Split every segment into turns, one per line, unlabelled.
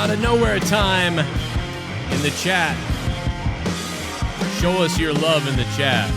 Out of nowhere time in the chat. Show us your love in the chat.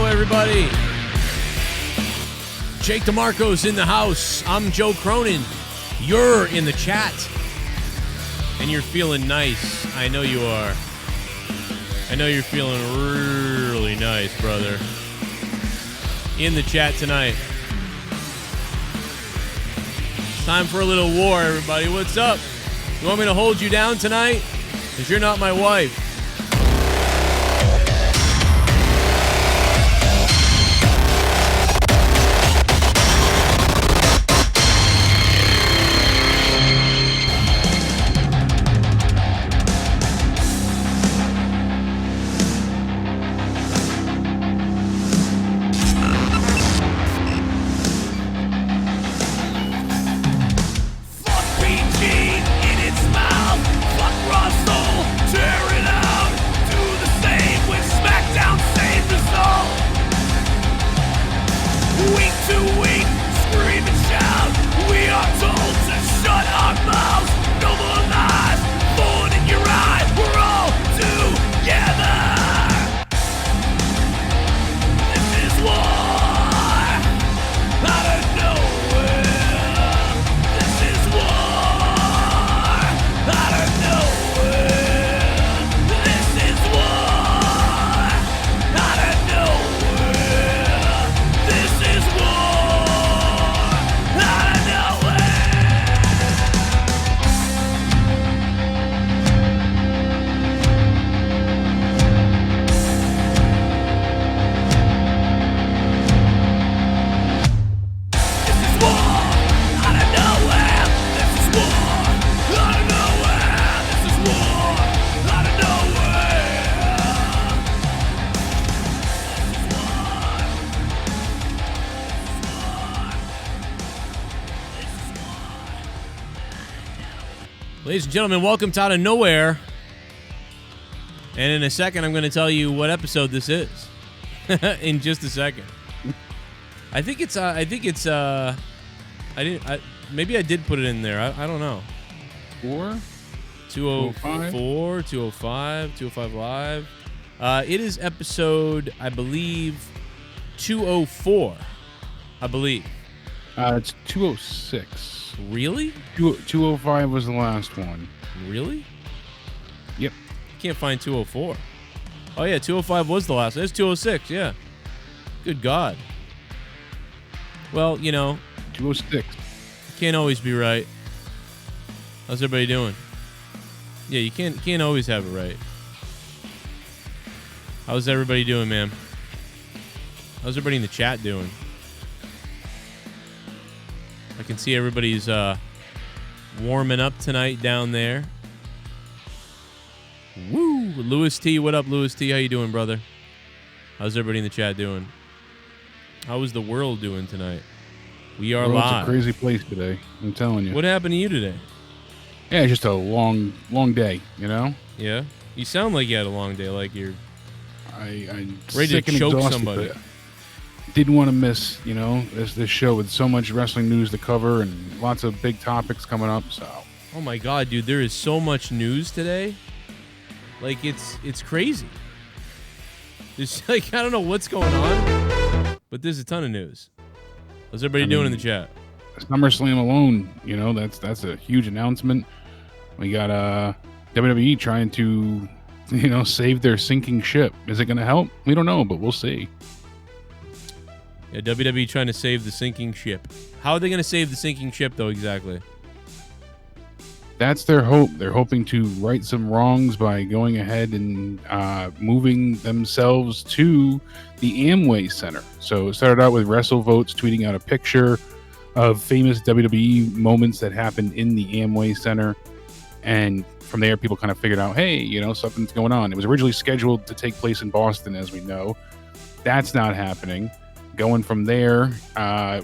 Everybody, Jake DeMarco's in the house. I'm Joe Cronin. You're in the chat, and you're feeling nice. I know you are. I know you're feeling really nice, brother. In the chat tonight. It's time for a little war, everybody. What's up? You want me to hold you down tonight? Because you're not my wife. Ladies and gentlemen, welcome to Out of Nowhere. And in a second, I'm going to tell you what episode this is. In just a second. Maybe I did put it in there. I don't know. 204, 205, 205 live. It is episode, I believe, 204. I believe.
It's 206.
Really?
205 was the last one.
Really?
Yep.
Can't find 204. Oh, yeah, 205 was the last one. It's 206, yeah. Good God. Well, you know.
206.
Can't always be right. How's everybody doing? Yeah, you can't always have it right. How's everybody doing, man? How's everybody in the chat doing? I can see everybody's warming up tonight down there. Louis T. What up, Louis T? How you doing, brother? How's everybody in the chat doing? How is the world doing tonight? We are live.
It's a crazy place today. I'm telling you.
What happened to you today?
Yeah, it's just a long day, you know?
Yeah? You sound like you had a long day, like you're
I'm
ready
sick
to
and
choke
exhausted,
somebody.
but didn't want to miss, this show with so much wrestling news to cover and lots of big topics coming up, so.
Oh my god, dude, there is so much news today. Like, it's crazy. There's, like, I don't know what's going on, but there's a ton of news. How's everybody doing in the chat?
SummerSlam alone, that's a huge announcement. We got WWE trying to, save their sinking ship. Is it going to help? We don't know, but we'll see.
Yeah, WWE trying to save the sinking ship. How are they going to save the sinking ship, though, exactly?
That's their hope. They're hoping to right some wrongs by going ahead and moving themselves to the Amway Center. So it started out with WrestleVotes tweeting out a picture of famous WWE moments that happened in the Amway Center. And from there, people kind of figured out, hey, something's going on. It was originally scheduled to take place in Boston, as we know. That's not happening. Going from there,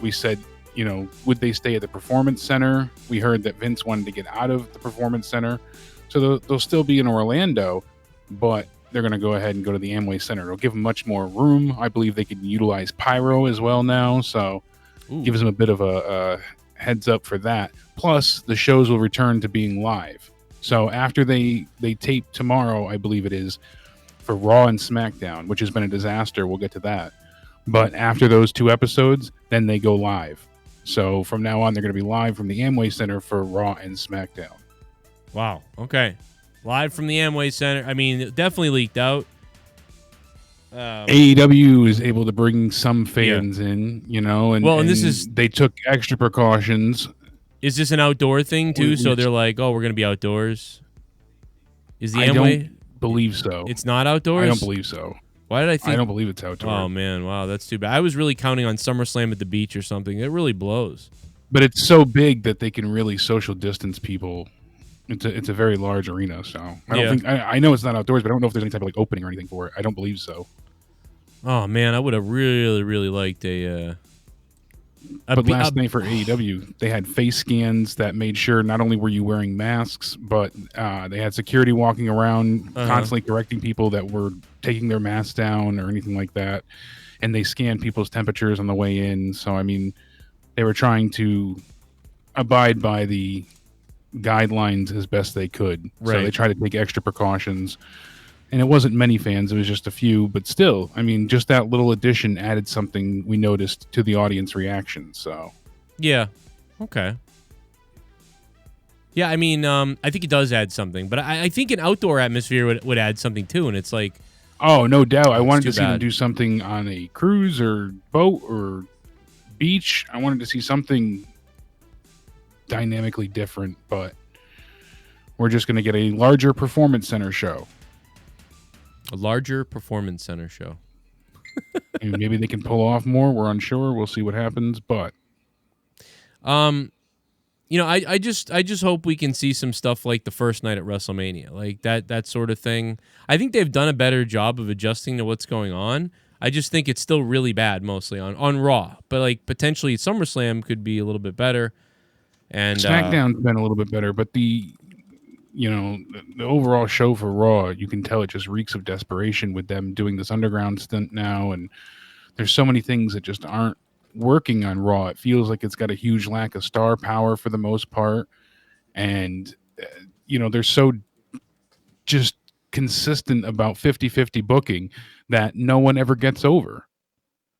we said, would they stay at the Performance Center? We heard that Vince wanted to get out of the Performance Center. So they'll still be in Orlando, but they're going to go ahead and go to the Amway Center. It'll give them much more room. I believe they can utilize pyro as well now, so gives them a bit of a heads up for that. Plus, the shows will return to being live. So after they tape tomorrow, I believe it is, for Raw and SmackDown, which has been a disaster. We'll get to that. But after those 2 episodes, then they go live. So from now on, they're going to be live from the Amway Center for Raw and SmackDown.
Wow. Okay. Live from the Amway Center. I mean, it definitely leaked out.
AEW is able to bring some fans in, and
this is,
they took extra precautions.
Is this an outdoor thing too? So they're like, oh, we're going to be outdoors. Is the Amway?
I don't believe so.
It's not outdoors?
I don't believe so.
Why did I think?
I don't believe it's outdoor.
Oh, man. Wow, that's too bad. I was really counting on SummerSlam at the beach or something. It really blows.
But it's so big that they can really social distance people. It's a very large arena, so I don't think I know it's not outdoors, but I don't know if there's any type of like opening or anything for it. I don't believe so.
Oh man, I would have really, really liked a
but last night for AEW, they had face scans that made sure not only were you wearing masks, but they had security walking around constantly correcting people that were taking their masks down or anything like that. And they scanned people's temperatures on the way in. So, I mean, they were trying to abide by the guidelines as best they could. Right. So they tried to take extra precautions. And it wasn't many fans. It was just a few. But still, I mean, just that little addition added something we noticed to the audience reaction. So,
yeah. Okay. Yeah, I mean, I think it does add something. But I think an outdoor atmosphere would add something, too. And it's like...
Oh, no doubt. I wanted to see them do something on a cruise or boat or beach. I wanted to see something dynamically different. But we're just going to get a larger Performance Center show.
A larger Performance Center show.
And maybe they can pull off more. We're unsure. We'll see what happens. But,
I just hope we can see some stuff like the first night at WrestleMania, like that sort of thing. I think they've done a better job of adjusting to what's going on. I just think it's still really bad, mostly on Raw. But like potentially SummerSlam could be a little bit better. And
SmackDown's been a little bit better, but the overall show for Raw, you can tell it just reeks of desperation with them doing this underground stunt now, and there's so many things that just aren't working on Raw. It feels like it's got a huge lack of star power for the most part, and they're so just consistent about 50-50 booking that no one ever gets over.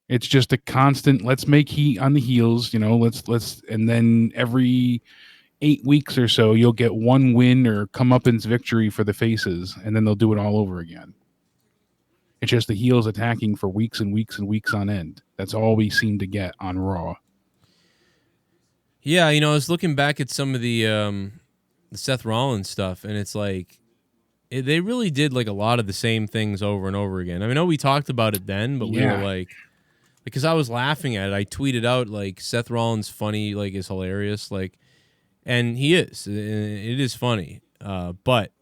It's just a constant, let's make heat on the heels, let's and then every 8 weeks or so, you'll get one win or comeuppance victory for the faces, and then they'll do it all over again. It's just the heels attacking for weeks and weeks and weeks on end. That's all we seem to get on Raw.
Yeah, I was looking back at some of the Seth Rollins stuff, and it's like they really did like a lot of the same things over and over again. I mean, I know we talked about it then, but we were like, because I was laughing at it. I tweeted out like Seth Rollins funny, like is hilarious, like. And he is. It is funny. But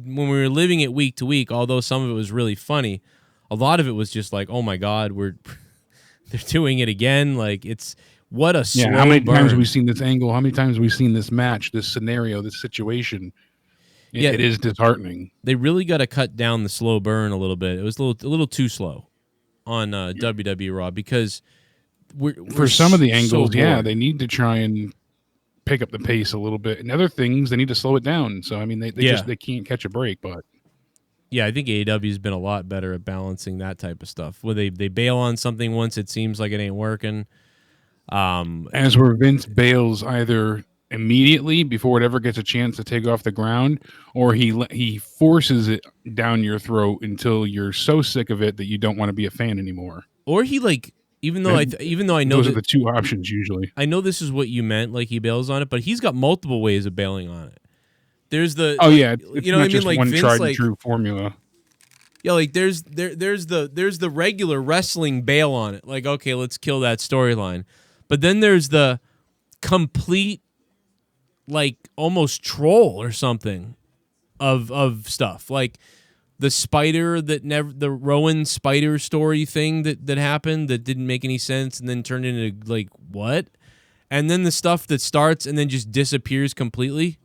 when we were living it week to week, although some of it was really funny, a lot of it was just like, oh my God, they're doing it again. Like, it's what a slow
how many
burn.
times have we seen this angle? How many times have we seen this match, this scenario, this situation? It is disheartening.
They really got to cut down the slow burn a little bit. It was a little too slow on WWE Raw, because we're
some of the angles,
so
they need to try and pick up the pace a little bit, and other things they need to slow it down. So I mean, they can't catch a break. But
yeah, I think AEW has been a lot better at balancing that type of stuff. Where they bail on something once it seems like it ain't working.
As where Vince bails either immediately before it ever gets a chance to take off the ground, or he forces it down your throat until you're so sick of it that you don't want to be a fan anymore.
Or he even though I know
those are the two options usually.
I know this is what you meant, like he bails on it, but he's got multiple ways of bailing on it. There's the
it's
you know
not
what I mean,
just
like
one
Vince,
tried and true formula.
Yeah, like there's the regular wrestling bail on it. Like, okay, let's kill that storyline. But then there's the complete, like, almost troll or something of stuff. Like the spider the Rowan spider story thing that happened that didn't make any sense and then turned into, like, what? And then the stuff that starts and then just disappears completely.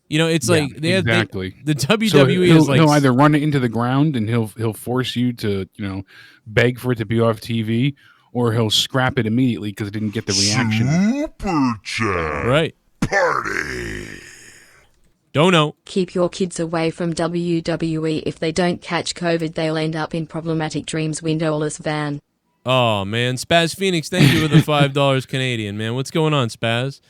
You know, it's like the WWE is like,
he'll either run it into the ground and he'll force you to, beg for it to be off TV, or he'll scrap it immediately because it didn't get the reaction.
Super chat.
Right.
Party.
Don't know.
Keep your kids away from WWE. If they don't catch COVID, they'll end up in problematic dreams. Windowless van.
Oh, man. Spaz Phoenix, thank you for the $5 Canadian, man. What's going on, Spaz?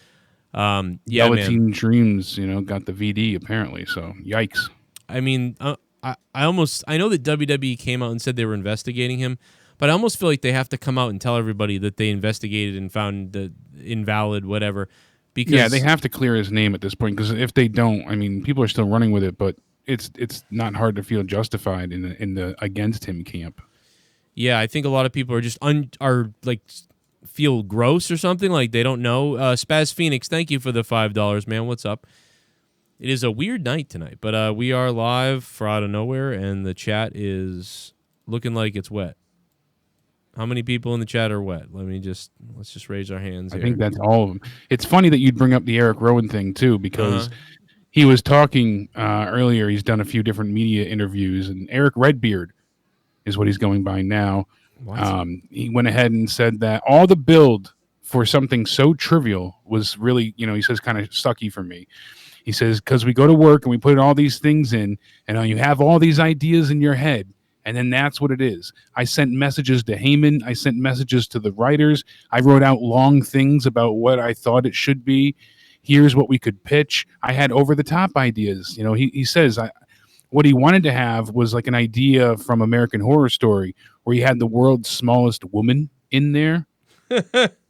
Velveteen Dreams, got the VD apparently, so yikes.
I mean, I know that WWE came out and said they were investigating him, but I almost feel like they have to come out and tell everybody that they investigated and found the invalid whatever. Because
they have to clear his name at this point, because if they don't, I mean, people are still running with it, but it's not hard to feel justified in the against him camp.
Yeah, I think a lot of people are just feel gross or something, like they don't know. Spaz Phoenix, thank you for the $5, man. What's up? It is a weird night tonight, but we are live for Out of Nowhere, and the chat is looking like it's wet. How many people in the chat are wet? Let's just raise our hands here.
I think that's all of them. It's funny that you'd bring up the Eric Rowan thing too, because he was talking earlier. He's done a few different media interviews, and Eric Redbeard is what he's going by now. He went ahead and said that all the build for something so trivial was really, he says, kind of sucky for me. He says, because we go to work and we put all these things in, and you have all these ideas in your head, and then that's what it is. I sent messages to Heyman. I sent messages to the writers. I wrote out long things about what I thought it should be. Here's what we could pitch. I had over-the-top ideas. He says what he wanted to have was like an idea from American Horror Story, where he had the world's smallest woman in there.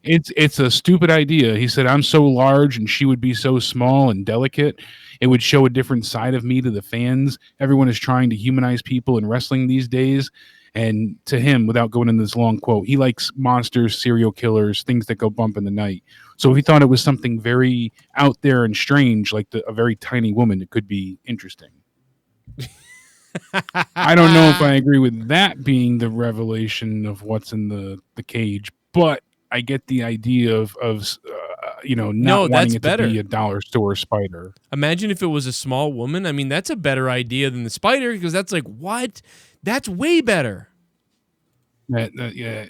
It's a stupid idea. He said, I'm so large and she would be so small and delicate. It would show a different side of me to the fans. Everyone is trying to humanize people in wrestling these days. And to him, without going into this long quote, he likes monsters, serial killers, things that go bump in the night. So he thought it was something very out there and strange, like a very tiny woman. It could be interesting. I don't know if I agree with that being the revelation of what's in the cage, but I get the idea of not wanting it to be a dollar store spider.
Imagine if it was a small woman. I mean, that's a better idea than the spider, because that's like, what? That's way better.
Yeah,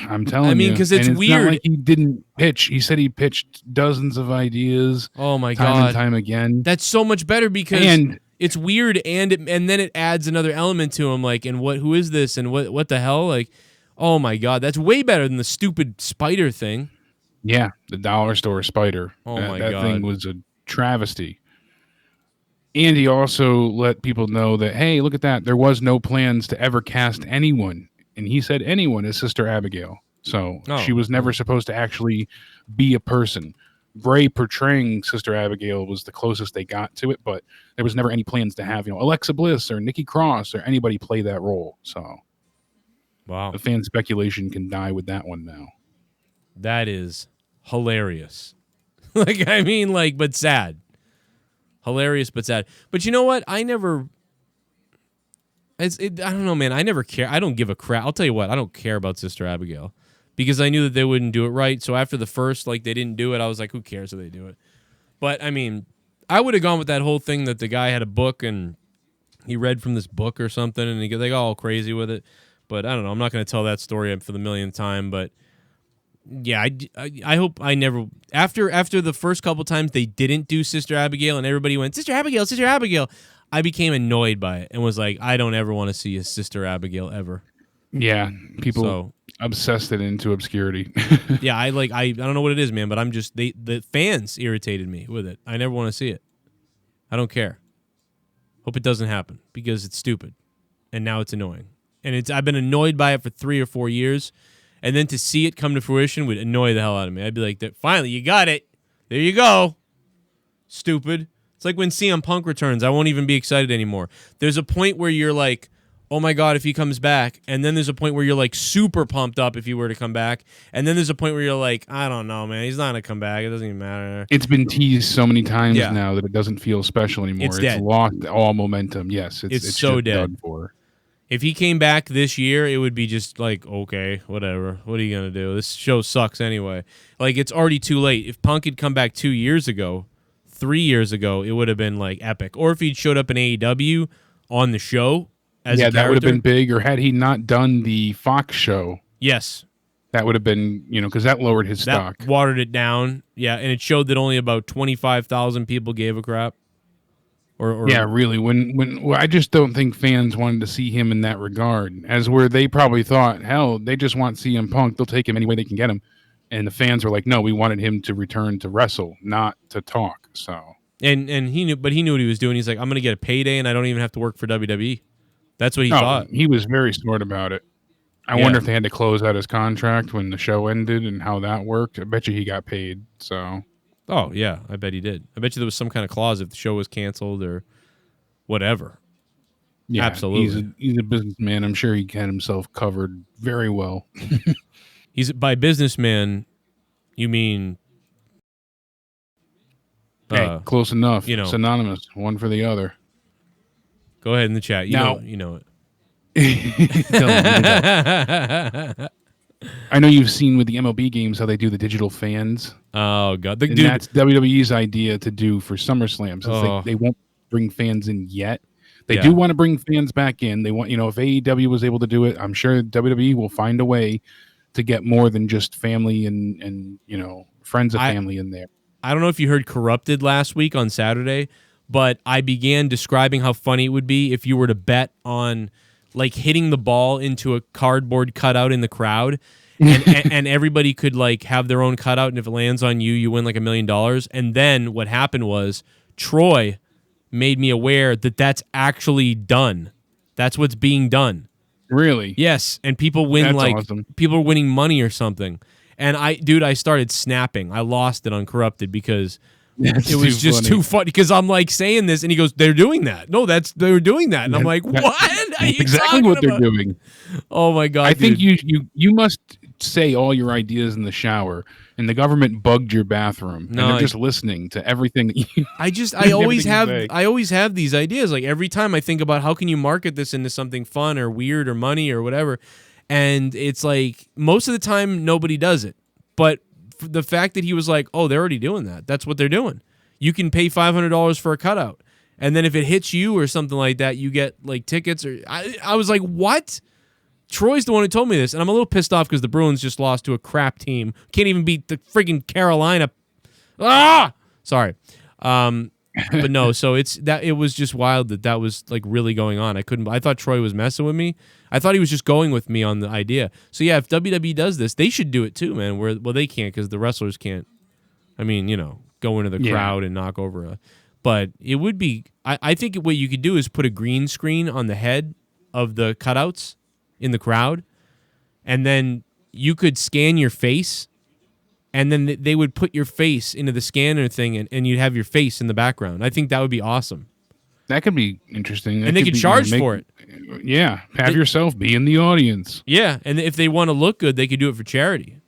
I'm telling you.
I mean, because it's weird.
Not like he didn't pitch. He said he pitched dozens of ideas.
Oh my
time
God,
and time again.
That's so much better, because it's weird, and then it adds another element to him. Like, and who is this, and what the hell? Like, oh my God, that's way better than the stupid spider thing.
Yeah, the dollar store spider.
Oh my God,
that thing was a travesty. And he also let people know that, hey, look at that. There was no plans to ever cast anyone. And he said anyone as Sister Abigail. So she was never supposed to actually be a person. Bray portraying Sister Abigail was the closest they got to it, but there was never any plans to have, Alexa Bliss or Nikki Cross or anybody play that role. So
wow,
the fan speculation can die with that one now.
That is hilarious. But sad. Hilarious but sad. But you know what? I don't know, man. I never care. I don't give a crap. I'll tell you what. I don't care about Sister Abigail because I knew that they wouldn't do it right. So after the first, like, they didn't do it, I was like, who cares if they do it? But, I mean, I would have gone with that whole thing that the guy had a book and he read from this book or something, and they got all crazy with it. But I don't know. I'm not going to tell that story for the millionth time. But yeah, I hope I never. After the first couple times they didn't do Sister Abigail, and everybody went Sister Abigail, Sister Abigail. I became annoyed by it and was like, I don't ever want to see a Sister Abigail ever.
Yeah, people obsessed it into obscurity.
Yeah, I don't know what it is, man, but I'm just the fans irritated me with it. I never want to see it. I don't care. Hope it doesn't happen because it's stupid, and now it's annoying. And I've been annoyed by it for 3 or 4 years, and then to see it come to fruition would annoy the hell out of me. I'd be like, finally, you got it. There you go. Stupid. It's like when CM Punk returns. I won't even be excited anymore. There's a point where you're like, oh my God, if he comes back. And then there's a point where you're like super pumped up if he were to come back. And then there's a point where you're like, I don't know, man. He's not going to come back. It doesn't even matter.
It's been teased so many times now that it doesn't feel special anymore.
It's dead.
Lost all momentum. Yes, it's
so dead.
Done for.
If he came back this year, it would be just like, okay, whatever. What are you going to do? This show sucks anyway. Like, it's already too late. If Punk had come back 2 years ago, 3 years ago, it would have been like epic. Or if he'd showed up in AEW on the show as a character.
That would have been big. Or had he not done the Fox show.
Yes.
That would have been, because that lowered his stock.
That watered it down. Yeah, and it showed that only about 25,000 people gave a crap.
Yeah, really. When I just don't think fans wanted to see him in that regard, as where they probably thought, hell, they just want CM Punk. They'll take him any way they can get him. And the fans were like, no, we wanted him to return to wrestle, not to talk. So
and he knew what he was doing. He's like, I'm going to get a payday, and I don't even have to work for WWE. That's what he thought.
He was very smart about it. I wonder if they had to close out his contract when the show ended and how that worked. I bet you he got paid. So.
Oh, yeah, I bet he did. I bet you there was some kind of clause if the show was canceled or whatever.
Yeah,
absolutely.
He's a businessman. I'm sure he had himself covered very well.
By businessman, you mean...
Hey, close enough. Synonymous, one for the other.
Go ahead in the chat. You know it.
I know you've seen with the MLB games how they do the digital fans.
Oh God,
that's WWE's idea to do for SummerSlam. Since they won't bring fans in yet. They do want to bring fans back in. They want, if AEW was able to do it, I'm sure WWE will find a way to get more than just family and friends of family in there.
I don't know if you heard Corrupted last week on Saturday, but I began describing how funny it would be if you were to bet on like hitting the ball into a cardboard cutout in the crowd, and everybody could like have their own cutout, and if it lands on you, you win like $1 million. And then what happened was Troy made me aware that that's actually done. That's what's being done.
Really?
Yes, and people win
awesome.
People are winning money or something. And I started snapping. I lost it on Corrupted because it was just too funny. Because I'm like saying this, and he goes, "They're doing that." No, they were doing that, and I'm like, "What? Are you
exactly what they're doing?"
Oh my God!
I think you must say all your ideas in the shower, and the government bugged your bathroom, and they're just listening to everything that you.
I always have these ideas. Like every time I think about how can you market this into something fun or weird or money or whatever. And it's like most of the time nobody does it. But the fact that he was like, oh, they're already doing that. That's what they're doing. You can pay $500 for a cutout. And then if it hits you or something like that, you get like tickets. Or I was like, what? Troy's the one who told me this. And I'm a little pissed off because the Bruins just lost to a crap team. Can't even beat the freaking Carolina. Sorry. But no, so it was just wild that was like really going on. I thought Troy was messing with me. I thought he was just going with me on the idea. So yeah, if WWE does this, they should do it too, man. Well, they can't because the wrestlers can't. I mean, go into the crowd and knock over But it would be. I think what you could do is put a green screen on the head of the cutouts in the crowd, and then you could scan your face. And then they would put your face into the scanner thing, and you'd have your face in the background. I think that would be awesome.
That could be interesting.
And they could charge for it.
Yeah, have yourself be in the audience.
Yeah, and if they want to look good, they could do it for charity.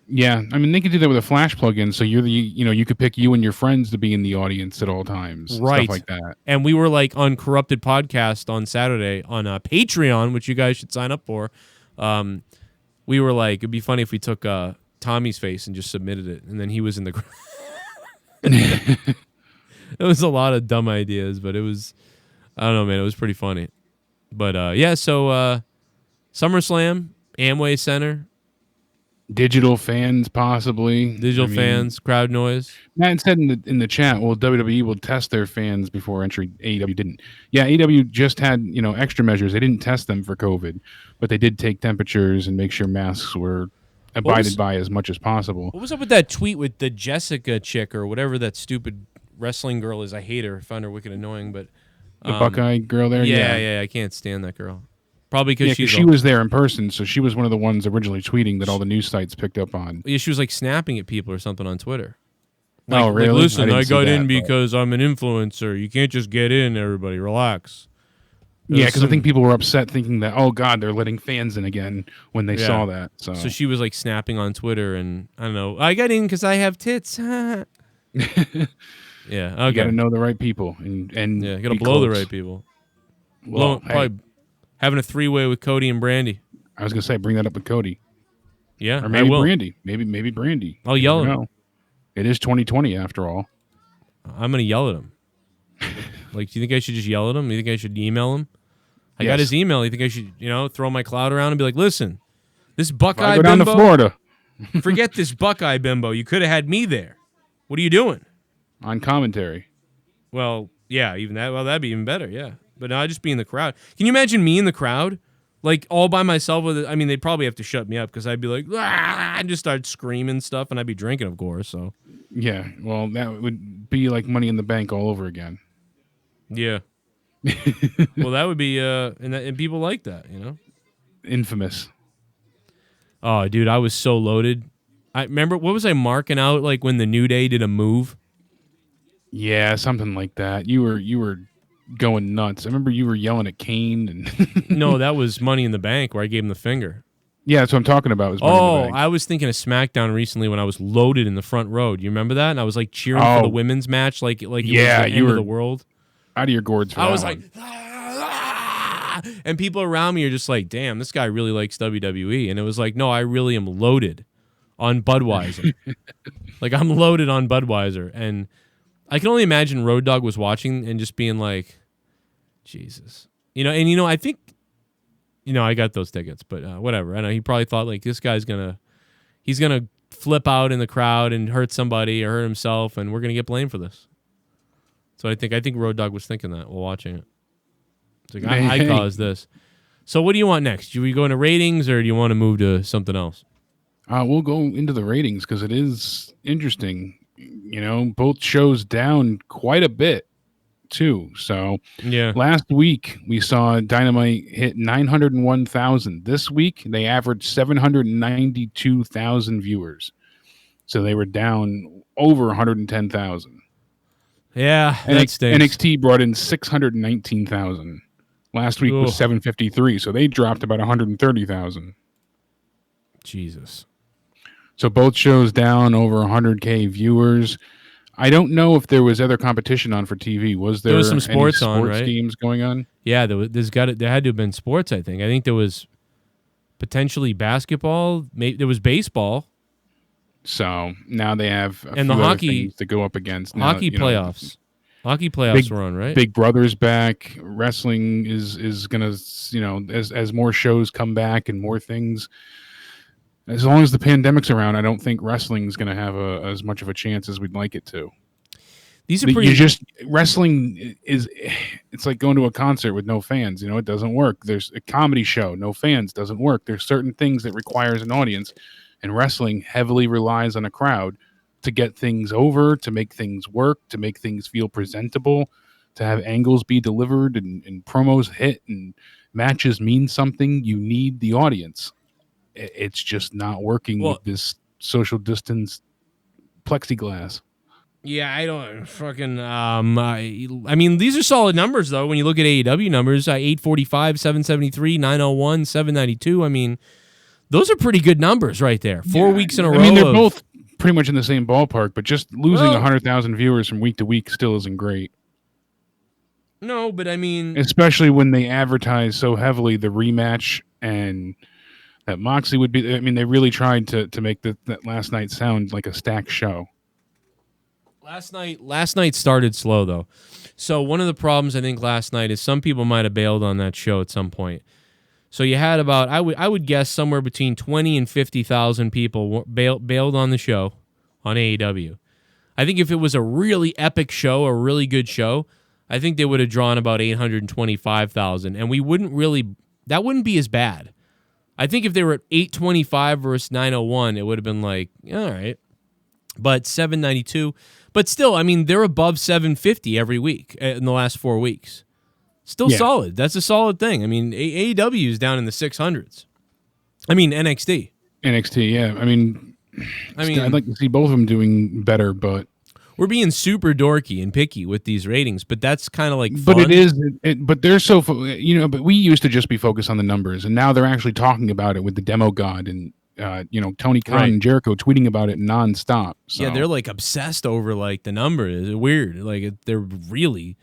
Yeah, I mean they could do that with a Flash plugin, so you could pick you and your friends to be in the audience at all times,
Right.
stuff like that.
And we were like on Corrupted Podcast on Saturday on Patreon, which you guys should sign up for. We were like, it'd be funny if we took Tommy's face and just submitted it, and then he was in the. It was a lot of dumb ideas, but it was, I don't know, man, it was pretty funny. But so SummerSlam, Amway Center.
Digital fans, possibly.
Fans, crowd noise.
Matt said in the chat, well, WWE will test their fans before entry. AEW didn't. Yeah, AEW just had extra measures. They didn't test them for COVID, but they did take temperatures and make sure masks were abided by as much as possible.
What was up with that tweet with the Jessica chick or whatever that stupid wrestling girl is? I hate her. I found her wicked annoying, but
the Buckeye girl there.
Yeah, I can't stand that girl. Probably because
she was there in person, so she was one of the ones originally tweeting that all the news sites picked up on.
Yeah, she was like snapping at people or something on Twitter.
Oh, really?
Like, listen, I got in because I'm an influencer. You can't just get in, everybody. Relax.
Yeah, because I think people were upset thinking that, oh, God, they're letting fans in again when they saw that. So
she was like snapping on Twitter, and I don't know. I got in because I have tits. Yeah, okay.
You got to know the right people. And
you got to blow the right people.
Well,
probably having a 3-way with Cody and Brandy.
I was going to say, bring that up with Cody.
Yeah,
or maybe
I will.
Brandy. Maybe Brandy.
I'll yell at him.
It is 2020 after all.
I'm going to yell at him. Like, do you think I should just yell at him? Do you think I should email him? I got his email. You think I should, throw my clout around and be like, listen, this Buckeye
go down
bimbo,
to Florida.
Forget this Buckeye bimbo. You could have had me there. What are you doing?
On commentary.
Well, yeah, even that. Well, that'd be even better, yeah. But no, I'd just be in the crowd. Can you imagine me in the crowd? Like, all by myself with it? I mean, they'd probably have to shut me up because I'd be like, and just start screaming stuff, and I'd be drinking, of course, so.
Yeah, well, that would be like Money in the Bank all over again.
Yeah. Well, that would be, and people like that,
Infamous.
Oh, dude, I was so loaded. I remember, what was I marking out, like, when the New Day did a move?
Yeah, something like that. You were going nuts. I remember you were yelling at Kane. And
No, that was Money in the Bank, where I gave him the finger.
Yeah, that's what I'm talking about. Was Money in the Bank.
I was thinking of SmackDown recently when I was loaded in the front row. Do you remember that? And I was, like, cheering for the women's match, like it was the end of the world.
Out of your gourds for
I
that
was
one.
like, and people around me are just like, damn, this guy really likes WWE. And it was like, no, I really am loaded on Budweiser. Like, I'm loaded on Budweiser. And I can only imagine Road Dogg was watching and just being like, Jesus. I think, I got those tickets, but whatever. I know he probably thought, like, this guy's he's going to flip out in the crowd and hurt somebody or hurt himself, and we're going to get blamed for this. So I think Road Dogg was thinking that while watching it. It's like, I caused this. So what do you want next? Do we go into ratings, or do you want to move to something else?
We'll go into the ratings because it is interesting. Both shows down quite a bit, too. So
yeah,
last week we saw Dynamite hit 901,000. This week they averaged 792,000 viewers. So they were down over 110,000.
Yeah, that stinks.
NXT brought in 619,000. Last week was 753, so they dropped about 130,000.
Jesus.
So both shows down over 100K viewers. I don't know if there was other competition on for TV. Was there
was some sports
any
on, right?
Games going on?
Yeah, there had to have been sports, I think. I think there was potentially basketball. There was baseball.
So now they have
and the hockey
to go up against.
Now, hockey playoffs. Hockey playoffs were on, right?
Big Brother's back. Wrestling is gonna, as more shows come back and more things. As long as the pandemic's around, I don't think wrestling's gonna have as much of a chance as we'd like it to.
These are pretty.
Wrestling it's like going to a concert with no fans. It doesn't work. There's a comedy show, no fans, doesn't work. There's certain things that requires an audience. And wrestling heavily relies on a crowd to get things over, to make things work, to make things feel presentable, to have angles be delivered and promos hit and matches mean something. You need the audience. It's just not working with this social distance plexiglass.
Yeah, I don't fucking. I mean, these are solid numbers, though. When you look at AEW numbers, 845, 773, 901, 792. I mean, Those are pretty good numbers right there. 4 weeks in a row.
I mean, they're both pretty much in the same ballpark, but just losing 100,000 viewers from week to week still isn't great.
No, but I mean...
Especially when they advertise so heavily the rematch and that Moxley would be... I mean, they really tried to make that last night sound like a stacked show.
Last night started slow, though. So one of the problems, I think, last night is some people might have bailed on that show at some point. So you had about, I would guess, somewhere between 20 and 50,000 people bailed on the show on AEW. I think if it was a really epic show, a really good show, I think they would have drawn about 825,000, and that wouldn't be as bad. I think if they were at 825 versus 901, it would have been like, all right. But 792, but still, I mean, they're above 750 every week in the last 4 weeks. Still solid. That's a solid thing. I mean, AEW is down in the 600s. I mean, NXT.
NXT, yeah. I mean, I'd like to see both of them doing better, but
we're being super dorky and picky with these ratings. But that's kind of like fun.
But it is. But they're so But we used to just be focused on the numbers, and now they're actually talking about it with the Demo God and Tony Khan and Jericho tweeting about it nonstop. So.
Yeah, they're like obsessed over like the number. It's weird. Like they're really.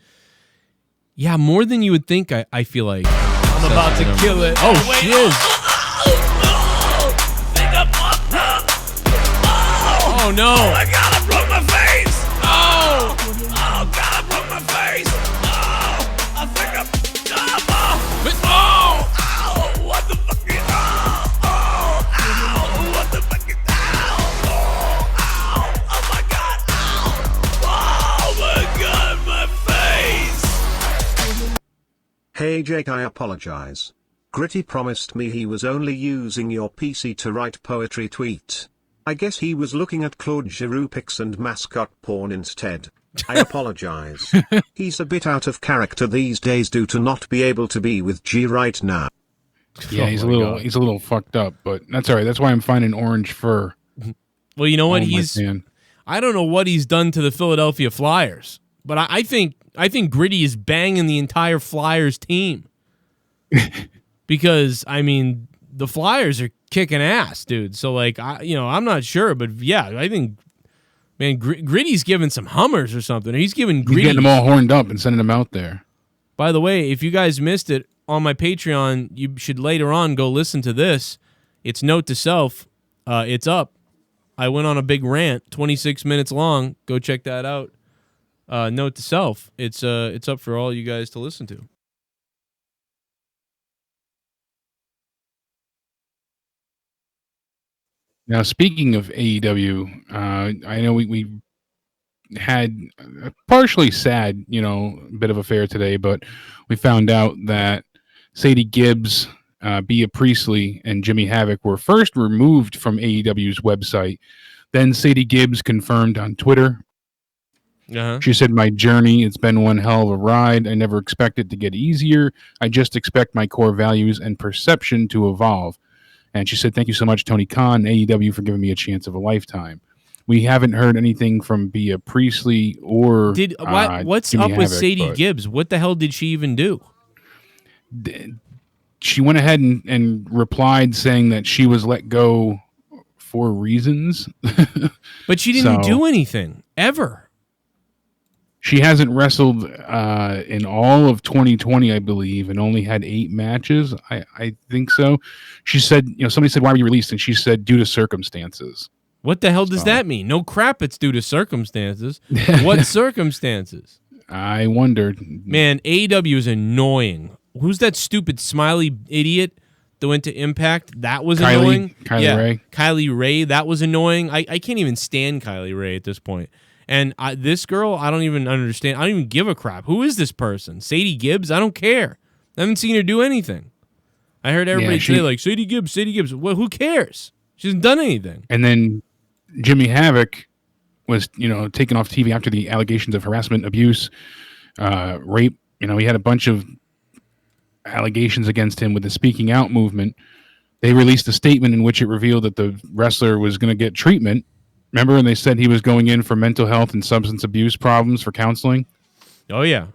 Yeah, more than you would think, I feel like.
I'm about to kill it.
Oh, shiz. Oh, no.
Oh, my God, I broke my face. Oh, God, I broke my face. Oh, I think I'm... Oh, what the fuck is... Oh, what the fuck is... Oh, my God. Oh, my God, my face.
Hey Jake, I apologize. Gritty promised me he was only using your PC to write poetry tweet. I guess he was looking at Claude Giroux pics and mascot porn instead. I apologize. He's a bit out of character these days due to not be able to be with G right now.
Yeah, he's a little fucked up, but that's all right. That's why I'm finding orange fur.
Well, you know what? I don't know what he's done to the Philadelphia Flyers, but I think Gritty is banging the entire Flyers team. Because I mean, the Flyers are kicking ass, dude. So like, I'm not sure, but yeah, I think, man, Gritty's giving some Hummers or something. He's getting
them all horned up and sending them out there.
By the way, if you guys missed it on my Patreon, you should later on go listen to this. It's Note to Self. It's up. I went on a big rant, 26 minutes long. Go check that out. Note to Self. It's up for all you guys to listen to.
Now, speaking of AEW, I know we had a partially sad, bit of affair today, but we found out that Sadie Gibbs, Bea Priestley, and Jimmy Havoc were first removed from AEW's website. Then Sadie Gibbs confirmed on Twitter.
Uh-huh.
She said, "My journey, it's been one hell of a ride. I never expect it to get easier. I just expect my core values and perception to evolve." And she said, "Thank you so much, Tony Khan, AEW, for giving me a chance of a lifetime." We haven't heard anything from Bea Priestley or
what's
Jimmy
up with
Havoc,
Sadie Gibbs? What the hell did she even do?
She went ahead and replied saying that she was let go for reasons.
But she didn't do anything, ever.
She hasn't wrestled in all of 2020, I believe, and only had 8 matches. I think so. She said, somebody said, "Why were you released?" And she said, "Due to circumstances."
What the hell does that mean? No crap, it's due to circumstances. What circumstances?
I wondered.
Man, AEW is annoying. Who's that stupid smiley idiot that went to Impact? That was annoying.
Kylie Ray.
Kylie Ray, that was annoying. I can't even stand Kylie Ray at this point. And this girl, I don't even understand. I don't even give a crap. Who is this person? Sadie Gibbs? I don't care. I haven't seen her do anything. I heard everybody say, like, Sadie Gibbs. Well, who cares? She hasn't done anything.
And then Jimmy Havoc was, taken off TV after the allegations of harassment, abuse, rape. He had a bunch of allegations against him with the Speaking Out movement. They released a statement in which it revealed that the wrestler was going to get treatment. Remember, and they said he was going in for mental health and substance abuse problems for counseling?
Oh, yeah.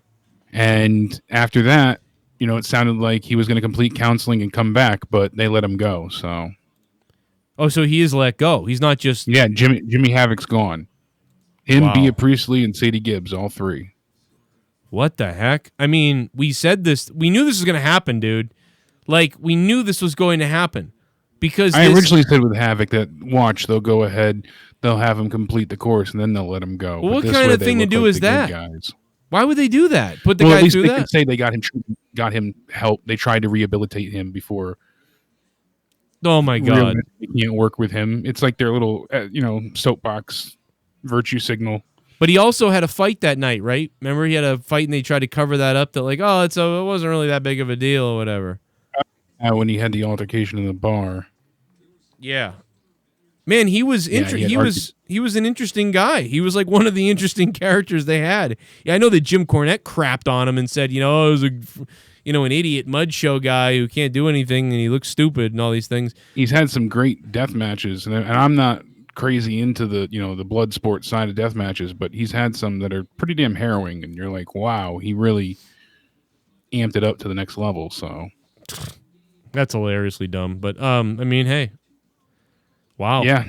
And after that, it sounded like he was going to complete counseling and come back, but they let him go. So
Oh, so he is let go. He's not just...
Yeah, Jimmy Havoc's gone. Him,
Wow.
Bea Priestley, and Sadie Gibbs, all three.
What the heck? I mean, we said this. We knew this was going to happen, dude. Like, we knew this was going to happen. Because
I originally said with Havoc that, watch, they'll go ahead, they'll have him complete the course, and then they'll let him go.
Well,
but
what
this
kind
way
of
they
thing to
look
do
like
is
the good
that?
guys.
Why would they do that? Put the
Well, at
guy
least
through
they
that?
could say they got him help. They tried to rehabilitate him before.
Oh, my God.
They can't work with him. It's like their little, soapbox virtue signal.
But he also had a fight that night, right? Remember, he had a fight and they tried to cover that up. That like, oh, it wasn't really that big of a deal or whatever.
When he had the altercation in the bar.
Yeah, man, he was he was an interesting guy. He was like one of the interesting characters they had. Yeah, I know that Jim Cornette crapped on him and said, it was an idiot mud show guy who can't do anything and he looks stupid and all these things.
He's had some great death matches, and I'm not crazy into the the blood sport side of death matches, but he's had some that are pretty damn harrowing, and you're like, wow, he really amped it up to the next level. So
that's hilariously dumb, but I mean, hey, wow,
yeah,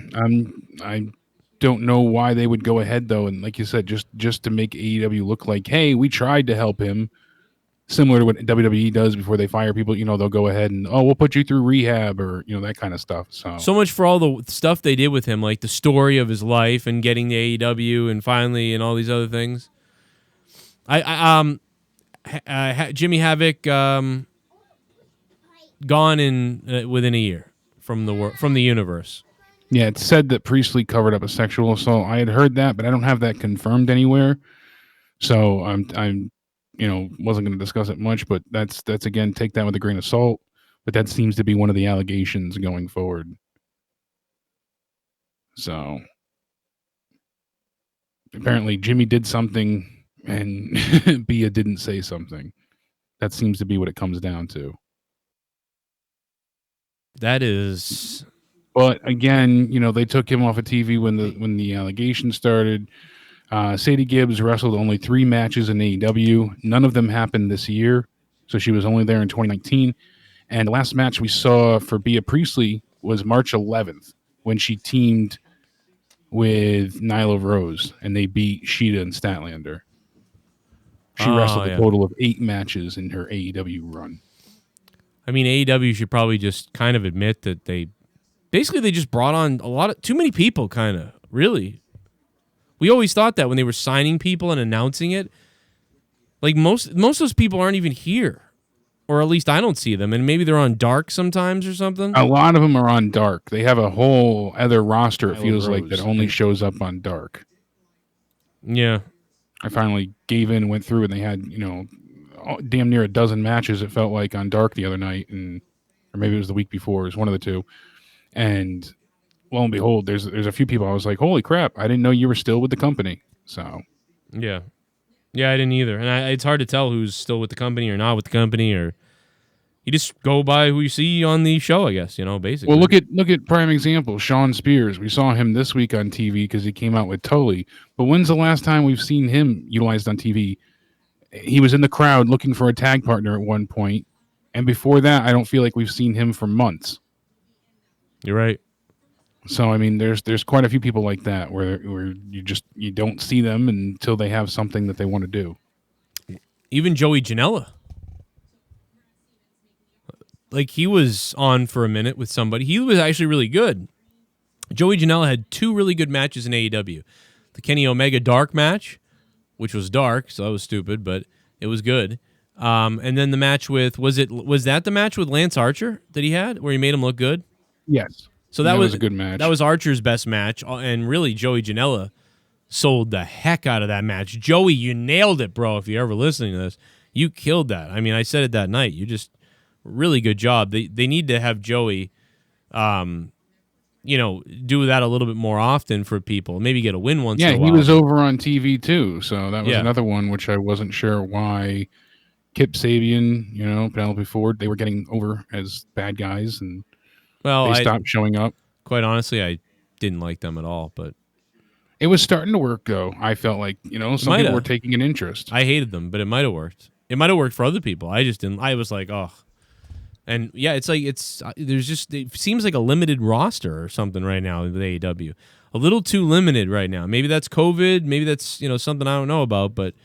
I don't know why they would go ahead though, and like you said, just to make AEW look like, hey, we tried to help him. Similar to what WWE does before they fire people, they'll go ahead and, we'll put you through rehab or, that kind of stuff. So
much for all the stuff they did with him, like the story of his life and getting to AEW and finally and all these other things. Jimmy Havoc gone within a year from the universe.
Yeah, it's said that Priestley covered up a sexual assault. I had heard that, but I don't have that confirmed anywhere. So I'm wasn't going to discuss it much, but that's again, take that with a grain of salt. But that seems to be one of the allegations going forward. So apparently Jimmy did something and Bea didn't say something. That seems to be what it comes down to.
That is.
But again, they took him off of TV when the allegation started. Sadie Gibbs wrestled only 3 matches in AEW. None of them happened this year, so she was only there in 2019. And the last match we saw for Bea Priestley was March 11th when she teamed with Nyla Rose, and they beat Sheeta and Statlander. She wrestled a total of 8 matches in her AEW run.
I mean, AEW should probably just kind of admit that they just brought on too many people, kind of, really. We always thought that when they were signing people and announcing it, like most of those people aren't even here, or at least I don't see them, and maybe they're on Dark sometimes or something.
A lot of them are on Dark. They have a whole other roster, it feels like, that only shows up on Dark.
Yeah.
I finally gave in and went through, and they had, damn near a dozen matches, it felt like, on Dark the other night, or maybe it was the week before. It was one of the two. And lo and behold, there's a few people I was like, holy crap, I didn't know you were still with the company. So
yeah, I didn't either, and it's hard to tell who's still with the company or not with the company, or you just go by who you see on the show, I guess. Basically.
Well, look at prime example, Sean Spears. We saw him this week on TV because he came out with Tully. But when's the last time we've seen him utilized on TV? He was in the crowd looking for a tag partner at one point, and before that, I don't feel like we've seen him for months.
You're right.
So I mean, there's quite a few people like that where you don't see them until they have something that they want to do.
Even Joey Janela, like he was on for a minute with somebody. He was actually really good. Joey Janela had 2 really good matches in AEW. The Kenny Omega Dark match, which was dark, so that was stupid, but it was good. And then the match with was that the match with Lance Archer that he had where he made him look good?
Yes.
So that was
a good match.
That was Archer's best match, and really Joey Janela sold the heck out of that match. Joey, you nailed it, bro. If you're ever listening to this, you killed that. I mean, I said it that night. You just really good job. They need to have Joey, do that a little bit more often for people. Maybe get a win once.
Yeah,
in a while.
he was over on TV too, so that was another one which I wasn't sure why Kip Sabian, Penelope Ford, they were getting over as bad guys and. Well, they stopped showing up.
Quite honestly, I didn't like them at all, but
it was starting to work, though. I felt like, some people were taking an interest.
I hated them, but it might have worked. It might have worked for other people. I just didn't. I was like, oh. And yeah, it's like there's just it seems like a limited roster or something right now with AEW. A little too limited right now. Maybe that's COVID. Maybe that's something I don't know about, but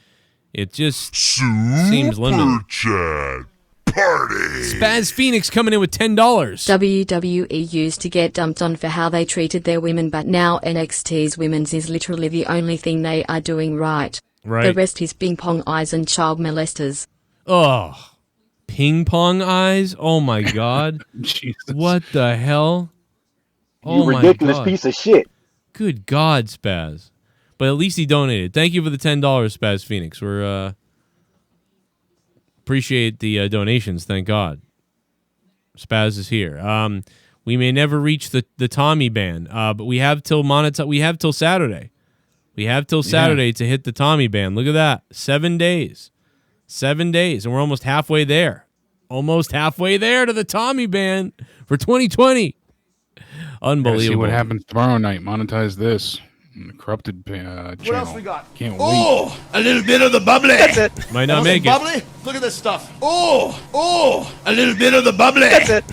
it just seems limited.
Chat party.
Spaz Phoenix coming in with $10.
WWE used to get dumped on for how they treated their women, but now NXT's women's is literally the only thing they are doing right.
Right.
The rest is ping pong eyes and child molesters.
Oh, ping pong eyes. Oh my God.
Jesus.
What the hell?
You ridiculous piece of shit.
Good God, Spaz. But at least he donated. Thank you for the $10, Spaz Phoenix. We're appreciate the donations. Thank God. Spaz is here. We may never reach the Tommy ban, but we have till We have till Saturday. We have till Saturday to hit the Tommy ban. Look at that. 7 days. 7 days, and we're almost halfway there. Almost halfway there to the Tommy ban for 2020. Unbelievable.
See what happens tomorrow night. Monetize this. The corrupted channel.
What else we got?
Can't wait.
Oh, a little bit of the bubbly. That's it.
Might not make it.
Bubbly? Look at this stuff. Oh, a little bit of the bubbly. That's it.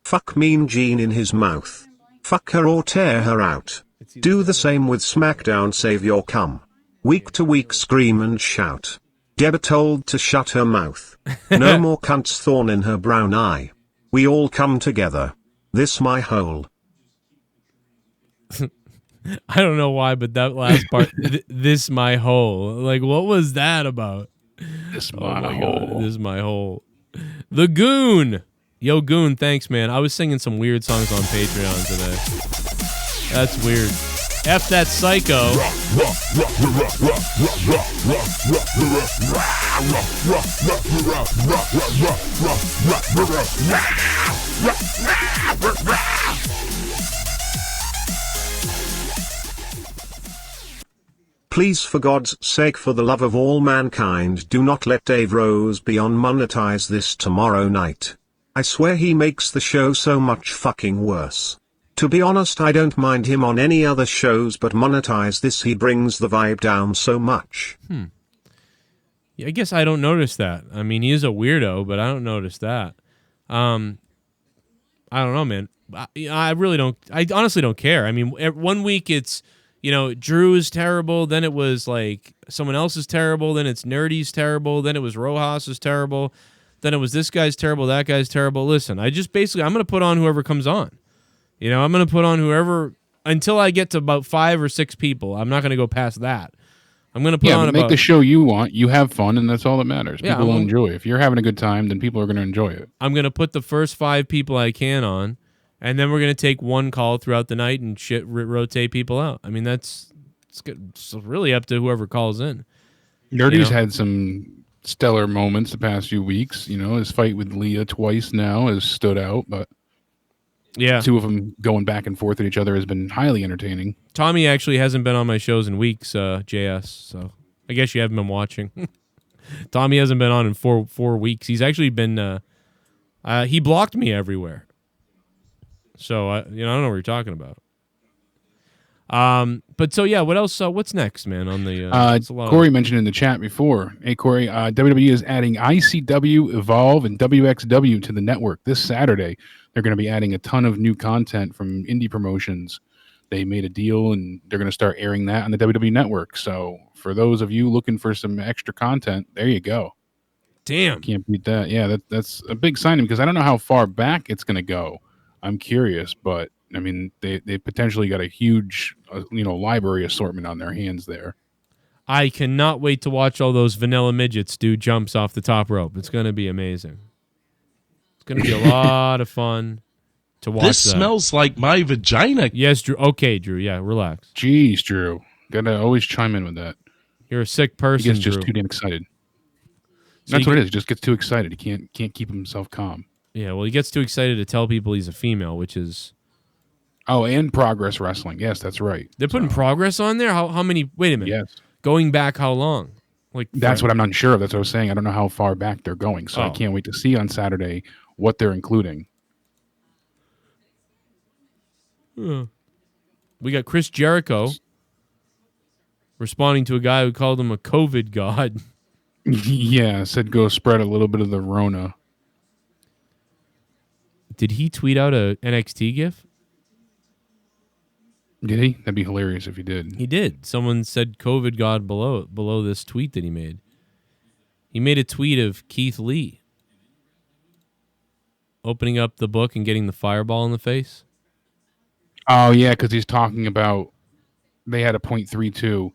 Fuck Mean Gene in his mouth. Fuck her or tear her out. Do the same with SmackDown. Save your cum. Week to week scream and shout. Deborah told to shut her mouth. No more cunt's thorn in her brown eye. We all come together. This my hole.
I don't know why, but that last part, this my hole. Like, what was that about?
This my hole.
God, this is my hole. The Goon. Yo, Goon, thanks, man. I was singing some weird songs on Patreon today. That's weird. F that psycho.
Please, for God's sake, for the love of all mankind, do not let Dave Rose be on monetize this tomorrow night. I swear he makes the show so much fucking worse. To be honest, I don't mind him on any other shows, but monetize this, he brings the vibe down so much.
Yeah, I guess I don't notice that. I mean, he is a weirdo, but I don't notice that. I don't know, man. I really don't. I honestly don't care. I mean, 1 week it's, Drew is terrible. Then it was like someone else is terrible. Then it's Nerdy's terrible. Then it was Rojas is terrible. Then it was this guy's terrible. That guy's terrible. Listen, I'm going to put on whoever comes on. I'm going to put on whoever until I get to about 5 or 6 people. I'm not going to go past that. I'm going to put on
make the show you want. You have fun, and that's all that matters.
Yeah,
people will enjoy it. If you're having a good time, then people are going to enjoy it. I'm
going to put the first 5 people I can on, and then we're going to take one call throughout the night and rotate people out. I mean, it's really up to whoever calls in.
Nerdy's had some stellar moments the past few weeks. His fight with Leah twice now has stood out, but
yeah,
2 of them going back and forth at each other has been highly entertaining.
Tommy actually hasn't been on my shows in weeks, JS, so I guess you haven't been watching. Tommy hasn't been on in 4 weeks. He's actually been, he blocked me everywhere. So, I don't know what you're talking about. But so, yeah, what else? What's next, man, on the...
Corey mentioned in the chat before. Hey, Corey, WWE is adding ICW, Evolve, and WXW to the network this Saturday. They're going to be adding a ton of new content from indie promotions. They made a deal, and they're going to start airing that on the WWE network. So for those of you looking for some extra content, there you go.
Damn.
Can't beat that. Yeah, that's a big signing because I don't know how far back it's going to go. I'm curious, but I mean, they potentially got a huge, library assortment on their hands there.
I cannot wait to watch all those vanilla midgets do jumps off the top rope. It's going to be amazing. It's going to be a lot of fun to watch.
This smells like my vagina.
Yes, Drew. Okay, Drew. Yeah, relax.
Jeez, Drew. Gotta always chime in with that.
You're a sick person,
He gets just
Drew.
too damn excited.
So
That's what it is. He just gets too excited. He can't keep himself calm.
Yeah, well, he gets too excited to tell people he's a female, which is...
Oh, and Progress Wrestling. Yes, that's right.
They're putting Progress on there? How many... Wait a minute.
Yes.
Going back how long?
That's what I'm not sure of. That's what I was saying. I don't know how far back they're going, so I can't wait to see on Saturday what they're including.
We got Chris Jericho responding to a guy who called him a COVID god.
Yeah, said go spread a little bit of the Rona.
Did he tweet out a NXT gif?
Did he? That'd be hilarious if he did.
He did. Someone said COVID God below this tweet that he made. He made a tweet of Keith Lee opening up the book and getting the fireball in the face.
Oh, yeah, because he's talking about they had a .32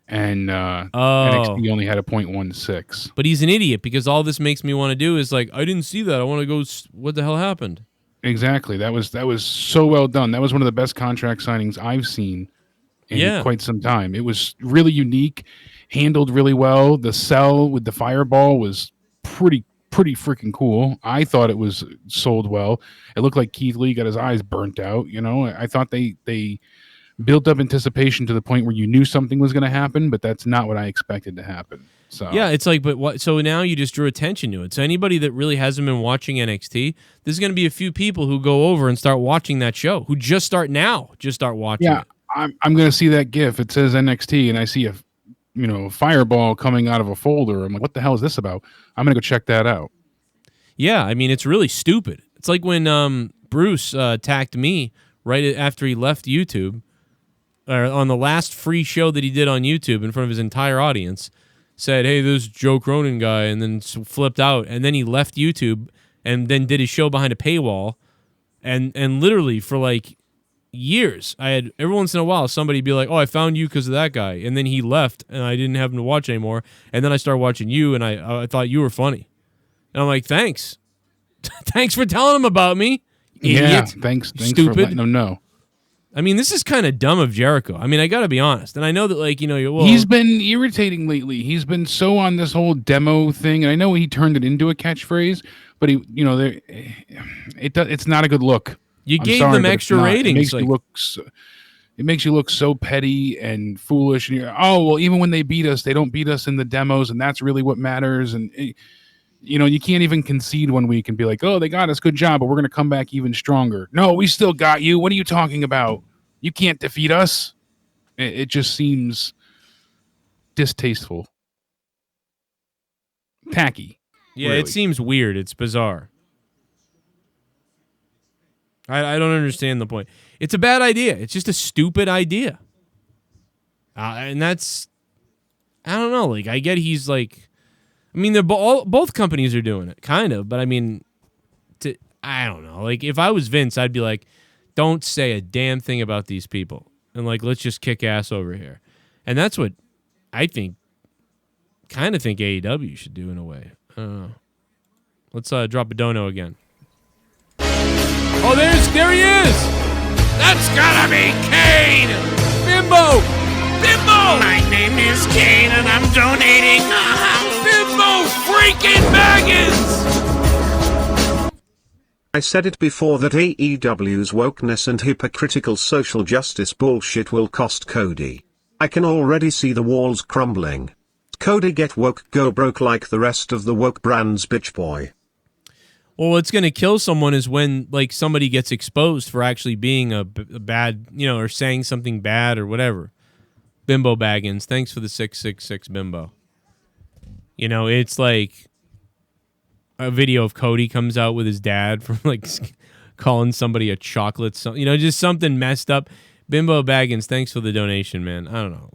and NXT only had a .16.
But he's an idiot because all this makes me want to do is like, I didn't see that. I want to go, what the hell happened?
Exactly. That was so well done. That was one of the best contract signings I've seen in quite some time. It was really unique, handled really well. The sell with the fireball was pretty freaking cool. I thought it was sold well. It looked like Keith Lee got his eyes burnt out. You know, I thought they built up anticipation to the point where you knew something was going to happen, but that's not what I expected to happen. So
yeah, it's like, but what? So now you just drew attention to it. So anybody that really hasn't been watching NXT, there's going to be a few people who go over and start watching that show, who just start watching.
Yeah,
it.
I'm going to see that GIF. It says NXT, and I see a fireball coming out of a folder. I'm like, what the hell is this about? I'm going to go check that out.
Yeah, I mean, it's really stupid. It's like when Bruce attacked me right after he left YouTube, or on the last free show that he did on YouTube in front of his entire audience. Said, hey, this Joe Cronin guy, and then flipped out, and then he left YouTube and then did his show behind a paywall, and literally for like years, I had every once in a while somebody be like, oh, I found you because of that guy, and then he left, and I didn't have him to watch anymore, and then I started watching you, and I thought you were funny, and I'm like, thanks, thanks for telling him about me, idiot.
Yeah, thanks
stupid.
for letting him know.
I mean, this is kind of dumb of Jericho. I mean, I got to be honest. And I know that, like,
he's been irritating lately. He's been so on this whole demo thing. And I know he turned it into a catchphrase, but it's not a good look.
You gave them extra ratings.
It makes you look so petty and foolish. And well, even when they beat us, they don't beat us in the demos. And that's really what matters. And, you can't even concede 1 week and be like, oh, they got us. Good job. But we're going to come back even stronger. No, we still got you. What are you talking about? You can't defeat us. It just seems distasteful. Tacky.
Yeah,
really.
It seems weird. It's bizarre. I don't understand the point. It's a bad idea. It's just a stupid idea. And that's, I don't know. Like, I get he's like, I mean, they're both companies are doing it, kind of. But I mean, I don't know. Like, if I was Vince, I'd be like, don't say a damn thing about these people. And, like, let's just kick ass over here. And that's what I think, kind of think AEW should do in a way. I don't know. Let's drop a dono again. Oh, there he is!
That's gotta be Kane!
Bimbo!
My name is Kane and I'm donating Bimbo freaking Baggins!
I said it before that AEW's wokeness and hypocritical social justice bullshit will cost Cody. I can already see the walls crumbling. Cody get woke, go broke like the rest of the woke brands, bitch boy.
Well, what's going to kill someone is when, like, somebody gets exposed for actually being a bad, or saying something bad or whatever. Bimbo Baggins, thanks for the 666 Bimbo. It's like a video of Cody comes out with his dad from, like, calling somebody a chocolate, just something messed up. Bimbo Baggins, thanks for the donation, man. I don't know,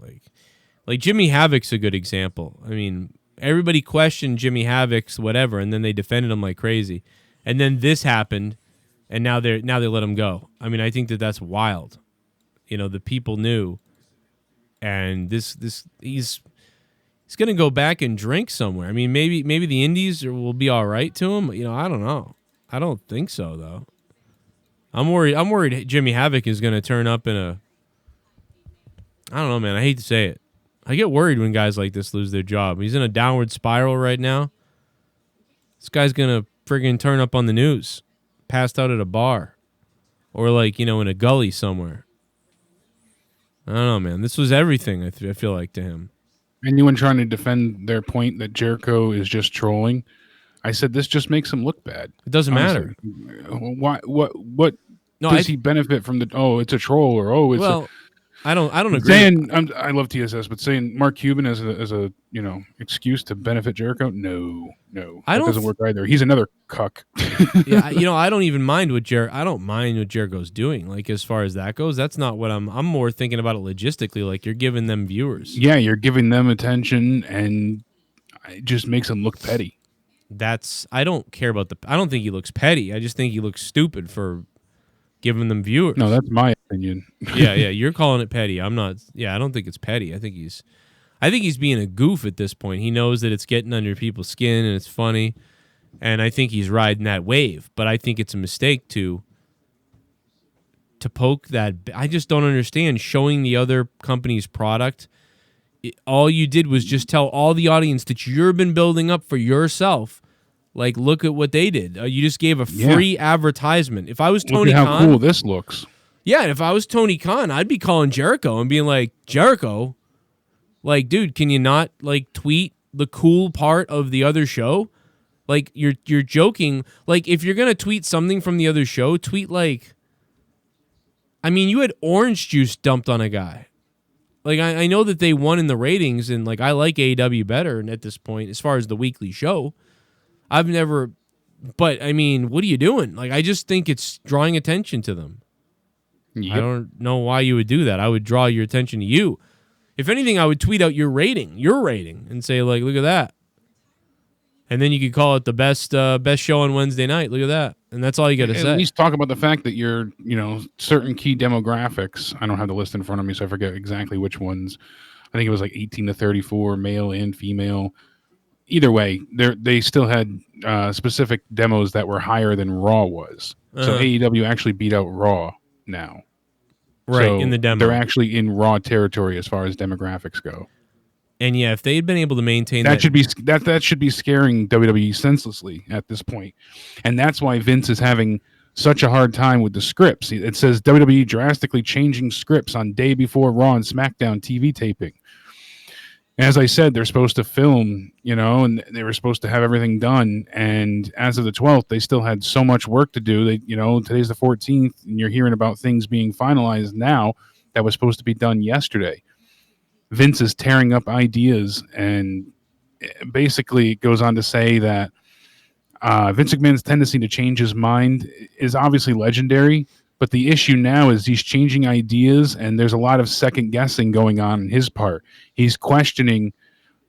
like Jimmy Havoc's a good example. I mean, everybody questioned Jimmy Havoc's whatever, and then they defended him like crazy, and then this happened, and now they let him go. I mean, I think that's wild. The people knew, and this he's gonna go back and drink somewhere. I mean, maybe the Indies will be all right to him. I don't know. I don't think so though. I'm worried Jimmy Havoc is gonna turn up in a. I don't know, man. I hate to say it. I get worried when guys like this lose their job. He's in a downward spiral right now. This guy's going to friggin' turn up on the news, passed out at a bar, or like, in a gully somewhere. I don't know, man. This was everything, I feel like, to him.
Anyone trying to defend their point that Jericho is just trolling, I said this just makes him look bad.
It doesn't matter.
Why? What does he benefit from the, it's a troll, or, it's
I don't agree.
Saying I love TSS, but saying Mark Cuban as a excuse to benefit Jericho, no, that doesn't work either. He's another cuck.
Yeah, I don't even mind what I don't mind what Jericho's doing. Like as far as that goes, that's not what I'm more thinking about it logistically. Like you're giving them viewers.
Yeah, you're giving them attention, and it just makes them look petty.
I don't care about I don't think he looks petty. I just think he looks stupid for giving them viewers.
No, that's my opinion.
yeah, you're calling it petty. I'm not. Yeah, I don't think it's petty. I think he's being a goof at this point. He knows that it's getting under people's skin and it's funny, and I think he's riding that wave. But I think it's a mistake to poke that. I just don't understand showing the other company's product. All you did was just tell all the audience that you've been building up for yourself. Like, look at what they did. You just gave a free advertisement. If I was Tony Khan,
look at how cool this looks.
Yeah, if I was Tony Khan, I'd be calling Jericho and being like, Jericho, like, dude, can you not like tweet the cool part of the other show? Like, you're joking. Like, if you're gonna tweet something from the other show, tweet like, I mean, you had orange juice dumped on a guy. Like, I know that they won in the ratings, and like I like AEW better at this point as far as the weekly show. I've never, but I mean, what are you doing? Like, I just think it's drawing attention to them. Yep. I don't know why you would do that. I would draw your attention to you. If anything, I would tweet out your rating, and say like, look at that. And then you could call it the best show on Wednesday night. Look at that. And that's all you got to say.
At least talk about the fact that you're, certain key demographics. I don't have the list in front of me, so I forget exactly which ones. I think it was like 18 to 34, male and female. Either way, they still had specific demos that were higher than Raw was. So AEW actually beat out Raw now.
Right,
so
in the demo.
They're actually in Raw territory as far as demographics go.
And yeah, if they had been able to maintain
that should be scaring WWE senselessly at this point. And that's why Vince is having such a hard time with the scripts. It says WWE drastically changing scripts on day before Raw and SmackDown TV taping. As I said, they're supposed to film, and they were supposed to have everything done. And as of the 12th, they still had so much work to do. Today's the 14th, and you're hearing about things being finalized now that was supposed to be done yesterday. Vince is tearing up ideas, and basically it goes on to say that Vince McMahon's tendency to change his mind is obviously legendary, but the issue now is he's changing ideas, and there's a lot of second guessing going on in his part. He's questioning,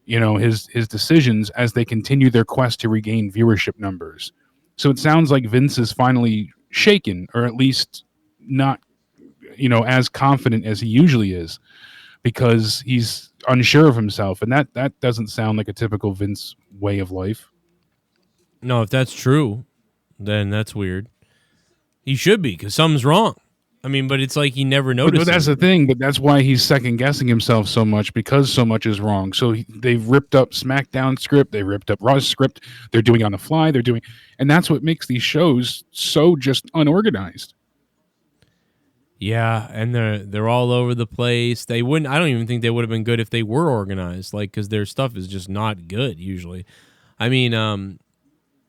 his decisions as they continue their quest to regain viewership numbers. So it sounds like Vince is finally shaken, or at least not, as confident as he usually is, because he's unsure of himself, and that doesn't sound like a typical Vince way of life.
No, if that's true, then that's weird. He should be, because something's wrong. I mean, but it's like he never noticed.
But that's the thing. But that's why he's second guessing himself so much, because so much is wrong. So they've ripped up SmackDown script, they ripped up Raw's script. They're doing on the fly. And that's what makes these shows so just unorganized.
Yeah, and they're all over the place. They wouldn't. I don't even think they would have been good if they were organized. Like, because their stuff is just not good usually. I mean,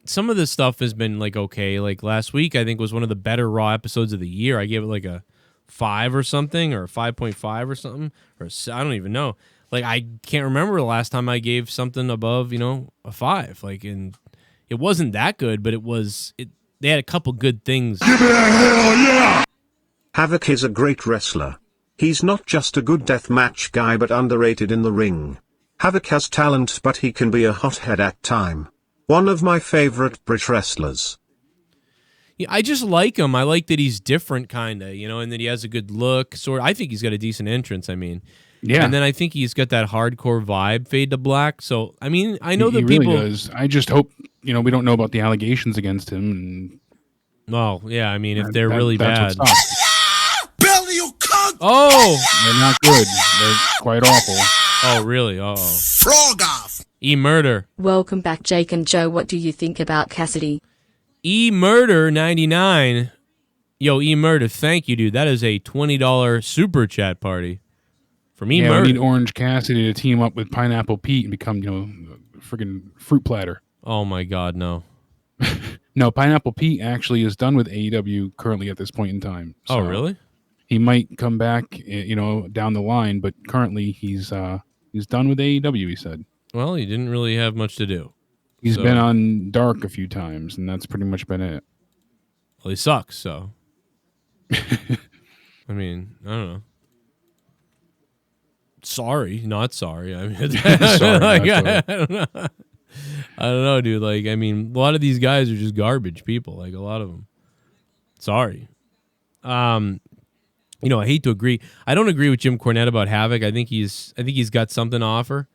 some of this stuff has been like okay. Like last week, I think was one of the better Raw episodes of the year. I gave it like a 5 or something, or 5.5 or something, or I don't even know. Like I can't remember the last time I gave something above a 5. Like, and it wasn't that good, but it was. They had a couple good things.
Give me a hell yeah!
Havoc is a great wrestler. He's not just a good deathmatch guy but underrated in the ring. Havoc has talent, but he can be a hothead at time. One of my favorite British wrestlers.
Yeah, I just like him. I like that he's different, kind of, and that he has a good look. I think he's got a decent entrance, I mean. Yeah. And then I think he's got that hardcore vibe, fade to black. So, I mean, I know that
he
people...
really does. I just hope, we don't know about the allegations against him. And...
Oh, yeah, I mean, if they're really bad...
Oh! They're not good. They're quite awful.
Oh, really? Uh-oh.
Frog off!
E-Murder. Welcome back, Jake and Joe. What do you think about Cassidy?
E-Murder 99. Yo, E-Murder, thank you, dude. That is a $20 super chat party from E-Murder.
Yeah, we need Orange Cassidy to team up with Pineapple Pete and become, a friggin' fruit platter.
Oh, my God, no.
No, Pineapple Pete actually is done with AEW currently at this point in time. So.
Oh, really?
he might come back, down the line. But currently, he's done with AEW. He said.
Well, he didn't really have much to do.
He's been on Dark a few times, and that's pretty much been it.
Well, he sucks. So, I mean, I don't know. Sorry, not sorry. I mean,
Sorry,
I don't know. I don't know, dude. Like, I mean, a lot of these guys are just garbage people. Like, a lot of them. Sorry. I hate to agree. I don't agree with Jim Cornette about Havoc. I think he's got something to offer.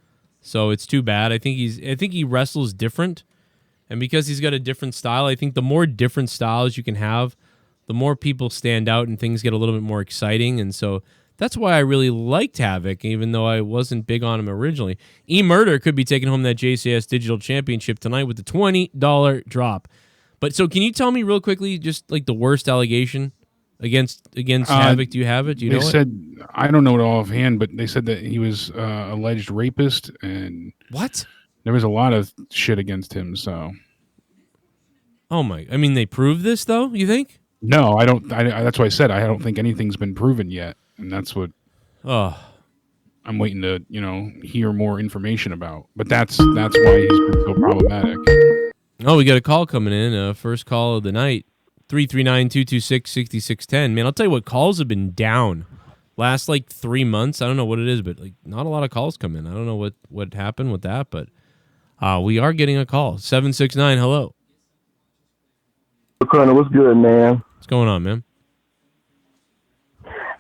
So it's too bad. I think he wrestles different. And because he's got a different style, I think the more different styles you can have, the more people stand out and things get a little bit more exciting. And so that's why I really liked Havoc, even though I wasn't big on him originally. E-Murder could be taking home that JCS Digital Championship tonight with the $20 drop. But so can you tell me real quickly just like the worst allegation against Havoc? Do you have it? Do you know
it? I don't know it all offhand, but they said that he was alleged rapist, and
what?
There was a lot of shit against him. So,
I mean, they proved this though. You think?
No, I don't. That's why I said I don't think anything's been proven yet, and that's what. I'm waiting to hear more information about. But that's why he's been so problematic.
Oh, we got a call coming in. First call of the night. 339-226-6610. Man, I'll tell you what, calls have been down last like 3 months. I don't know what it is, but like not a lot of calls come in. I don't know what happened with that, but we are getting a call. 769, hello.
Colonel, what's good, man?
What's going on, man?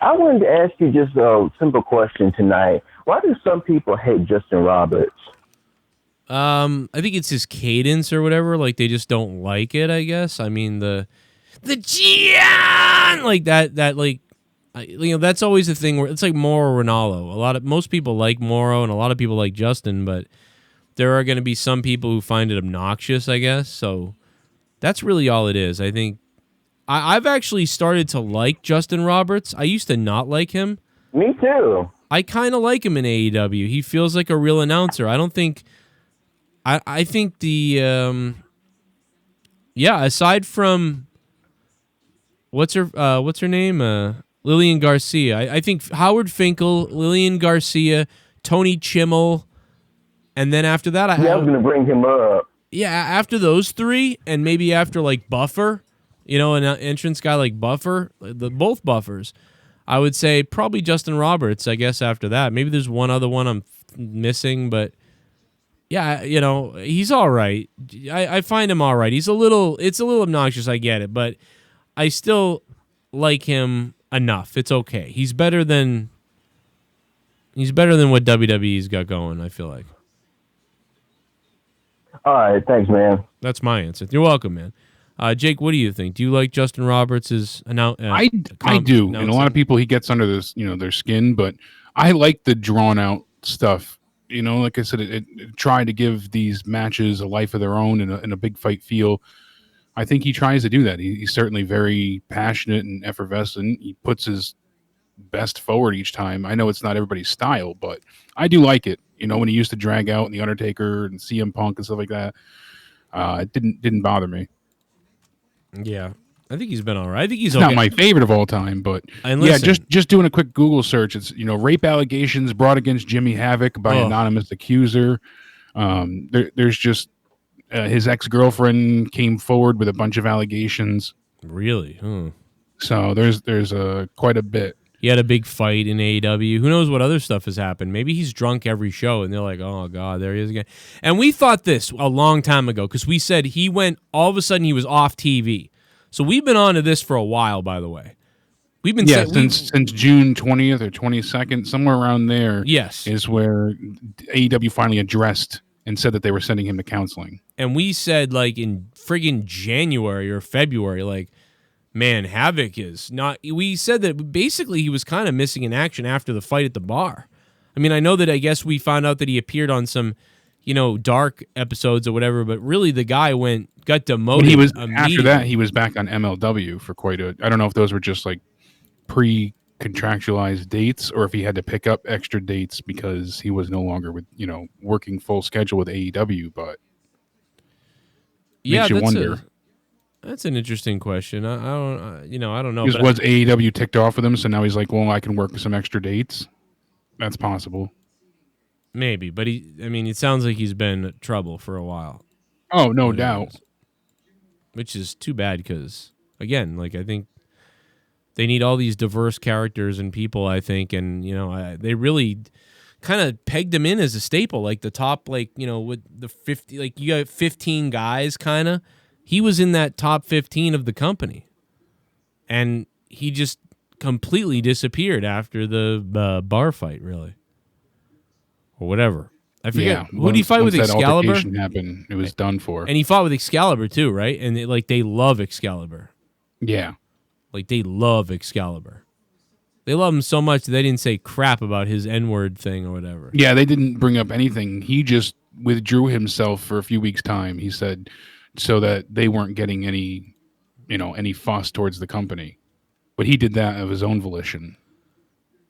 I wanted to ask you just a simple question tonight. Why do some people hate Justin Roberts?
I think it's his cadence or whatever. Like they just don't like it, I guess. I mean the Gian like that like that's always the thing where it's like Moro Ronaldo. Most people like Moro and a lot of people like Justin, but there are going to be some people who find it obnoxious, I guess. So that's really all it is. I think I've actually started to like Justin Roberts. I used to not like him.
Me too.
I kind of like him in AEW. He feels like a real announcer. I don't think. I think the aside from what's her name? Lillian Garcia. I think Howard Finkel, Lillian Garcia, Tony Chimmel, and then after that I
was gonna bring him up.
Yeah, after those three, and maybe after like Buffer, an entrance guy like Buffer, both Buffers, I would say probably Justin Roberts, I guess after that. Maybe there's one other one I'm missing, but yeah, he's all right. I find him all right. It's a little obnoxious, I get it, but I still like him enough. It's okay. He's better than what WWE's got going, I feel like.
All right, thanks, man.
That's my answer. You're welcome, man. Jake, what do you think? Do you like Justin Roberts'
I do, and a lot of people he gets under this, their skin, but I like the drawn out stuff. Like I said, it tried to give these matches a life of their own and a big fight feel. I think he tries to do that. He's certainly very passionate and effervescent. He puts his best forward each time. I know it's not everybody's style, but I do like it. When he used to drag out The Undertaker and CM Punk and stuff like that, it didn't bother me.
Yeah, I think he's been all right. I think he's
not my favorite of all time, but just doing a quick Google search. It's rape allegations brought against Jimmy Havoc by anonymous accuser. There's just his ex-girlfriend came forward with a bunch of allegations.
Really?
So there's quite a bit.
He had a big fight in AEW. Who knows what other stuff has happened? Maybe he's drunk every show, and they're like, "Oh God, there he is again." And we thought this a long time ago because we said he went. All of a sudden, he was off TV. So we've been on to this for a while, by the way. We've been
since June 20th or 22nd, somewhere around there.
Yes,
is where AEW finally addressed and said that they were sending him to counseling.
And we said like in friggin' January or February, like, man, Havoc is not. We said that basically he was kind of missing in action after the fight at the bar. I mean, I know that I guess we found out that he appeared on some, dark episodes or whatever, but really the guy got demoted.
After that, he was back on MLW for I don't know if those were just like pre-contractualized dates or if he had to pick up extra dates because he was no longer with, working full schedule with AEW, but
yeah,
makes you wonder.
That's an interesting question. I don't, I don't know.
Because was AEW ticked off with him, so now he's like, well, I can work some extra dates. That's possible.
Maybe, but it sounds like he's been trouble for a while.
Oh, no doubt.
Which is too bad because, again, like I think they need all these diverse characters and people, I think, and, they really kind of pegged him in as a staple, like the top, like, with the 50, like you got 15 guys kind of. He was in that top 15 of the company. And he just completely disappeared after the bar fight, really. Or whatever. I forget. Who did he fight with? Excalibur?
That happened, it was done for.
And he fought with Excalibur too, right? And they love Excalibur.
Yeah.
Like they love Excalibur. They love him so much that they didn't say crap about his N-word thing or whatever.
Yeah, they didn't bring up anything. He just withdrew himself for a few weeks' time, he said, so that they weren't getting any fuss towards the company. But he did that of his own volition.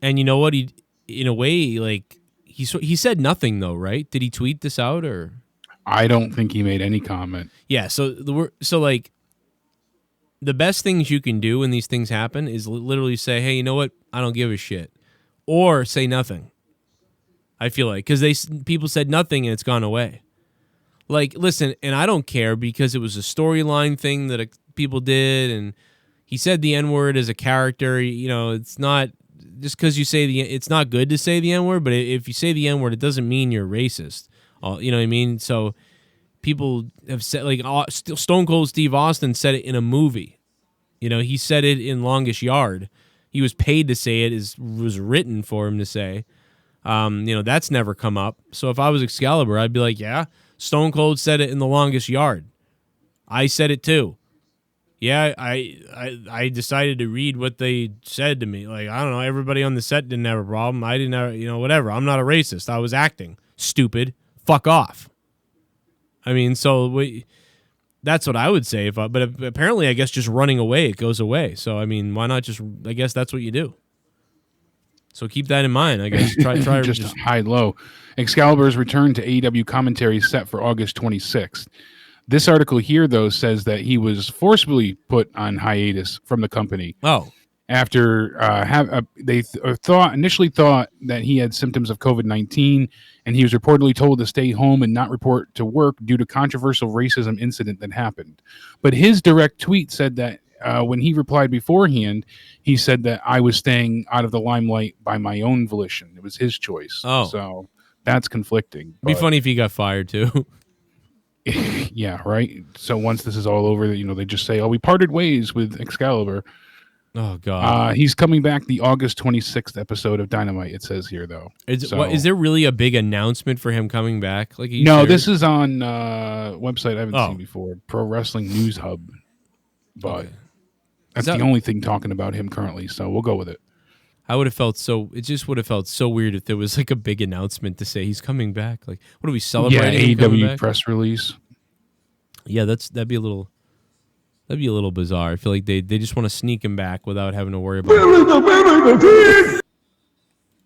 And you know what? He, in a way, like, he said nothing, though, right? Did he tweet this out, or?
I don't think he made any comment.
Yeah, so like, the best things you can do when these things happen is literally say, hey, you know what? I don't give a shit. Or say nothing. I feel like. Because people said nothing and it's gone away. Like, listen, and I don't care because it was a storyline thing that people did, and he said the N-word as a character. It's not just because you say it's not good to say the N-word, but if you say the N-word, it doesn't mean you're racist. You know what I mean? So people have said, like, Stone Cold Steve Austin said it in a movie. He said it in Longest Yard. He was paid to say it. It was written for him to say. That's never come up. So if I was Excalibur, I'd be like, yeah, Stone Cold said it in The Longest Yard. I said it too. Yeah, I decided to read what they said to me. Like, I don't know, everybody on the set didn't have a problem. I didn't have, whatever. I'm not a racist. I was acting. Stupid. Fuck off. That's what I would say. But apparently, I guess just running away, it goes away. So, why not just, I guess that's what you do. So keep that in mind, I guess. Try
just hide low. Excalibur's return to AEW commentary set for August 26th. This article here, though, says that he was forcibly put on hiatus from the company.
Oh.
After they initially thought that he had symptoms of COVID-19, and he was reportedly told to stay home and not report to work due to controversial racism incident that happened. But his direct tweet said that when he replied beforehand, he said that I was staying out of the limelight by my own volition. It was his choice.
Oh.
So that's conflicting.
It'd be funny if he got fired too.
Yeah, right. So once this is all over, they just say, "Oh, we parted ways with Excalibur."
Oh God.
He's coming back the August 26th episode of Dynamite. It says here, though.
Is there really a big announcement for him coming back? Like,
no, this is on website I haven't seen before, Pro Wrestling News Hub. But that's the only thing talking about him currently. So we'll go with it.
It just would have felt so weird if there was like a big announcement to say he's coming back. Like, what are we celebrating?
Yeah, AEW press release.
Yeah, that'd be a little bizarre. I feel like they just want to sneak him back without having to worry about it.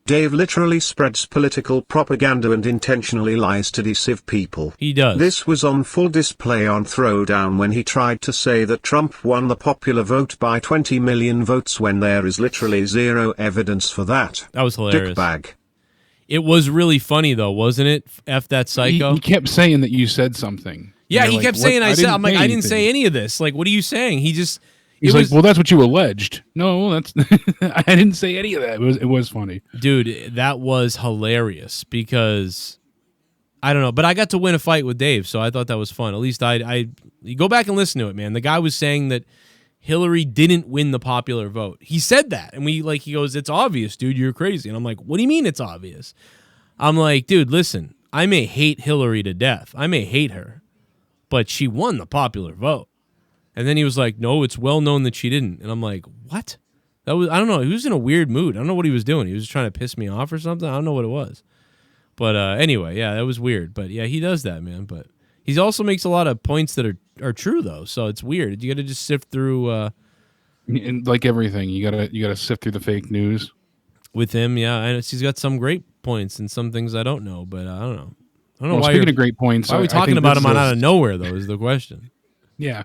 Dave literally spreads political propaganda and intentionally lies to deceive people.
He does.
This was on full display on Throwdown when he tried to say that Trump won the popular vote by 20 million votes when there is literally zero evidence for that.
That was hilarious.
Dickbag.
It was really funny though, wasn't it? F that psycho.
He kept saying that you said something.
Yeah, he kept saying I didn't say any of this. Like, what are you saying? He's
like, well, that's what you alleged. No, that's I didn't say any of that. It was funny.
Dude, that was hilarious because I don't know, but I got to win a fight with Dave, so I thought that was fun. At least you go back and listen to it, man. The guy was saying that Hillary didn't win the popular vote. He said that, and he goes, "It's obvious, dude. You're crazy." And I'm like, "What do you mean it's obvious?" I'm like, "Dude, listen. I may hate Hillary to death. I may hate her, but she won the popular vote." And then he was like, "No, it's well known that she didn't." And I'm like, "What?" I don't know. He was in a weird mood. I don't know what he was doing. He was trying to piss me off or something. I don't know what it was. But anyway, yeah, that was weird. But yeah, he does that, man. But he also makes a lot of points that are true though. So it's weird. You got to just sift through.
Like everything, you gotta sift through the fake news.
With him, yeah, and he's got some great points and some things I don't know. But I don't know.
Well, speaking of great points,
why are we talking about him out of nowhere though? Is the question.
Yeah.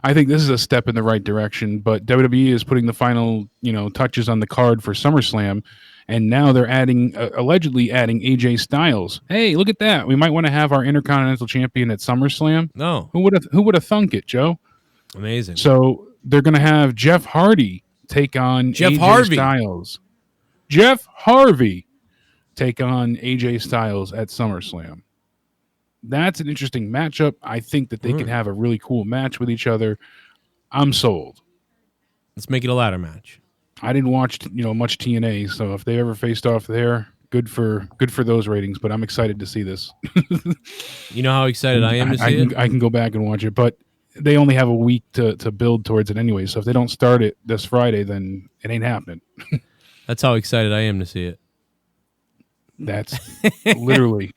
I think this is a step in the right direction, but WWE is putting the final, touches on the card for SummerSlam, and now they're allegedly adding AJ Styles. Hey, look at that! We might want to have our Intercontinental Champion at SummerSlam.
No,
who would have thunk it, Joe?
Amazing.
So they're going to have Jeff Hardy take on AJ Styles. Jeff Harvey take on AJ Styles at SummerSlam. That's an interesting matchup. I think that they could have a really cool match with each other. I'm sold.
Let's make it a ladder match.
I didn't watch, much TNA, so if they ever faced off there, good for those ratings. But I'm excited to see this.
You know how excited I am to see it?
I can go back and watch it, but they only have a week to build towards it anyway. So if they don't start it this Friday, then it ain't happening.
That's how excited I am to see it.
That's literally.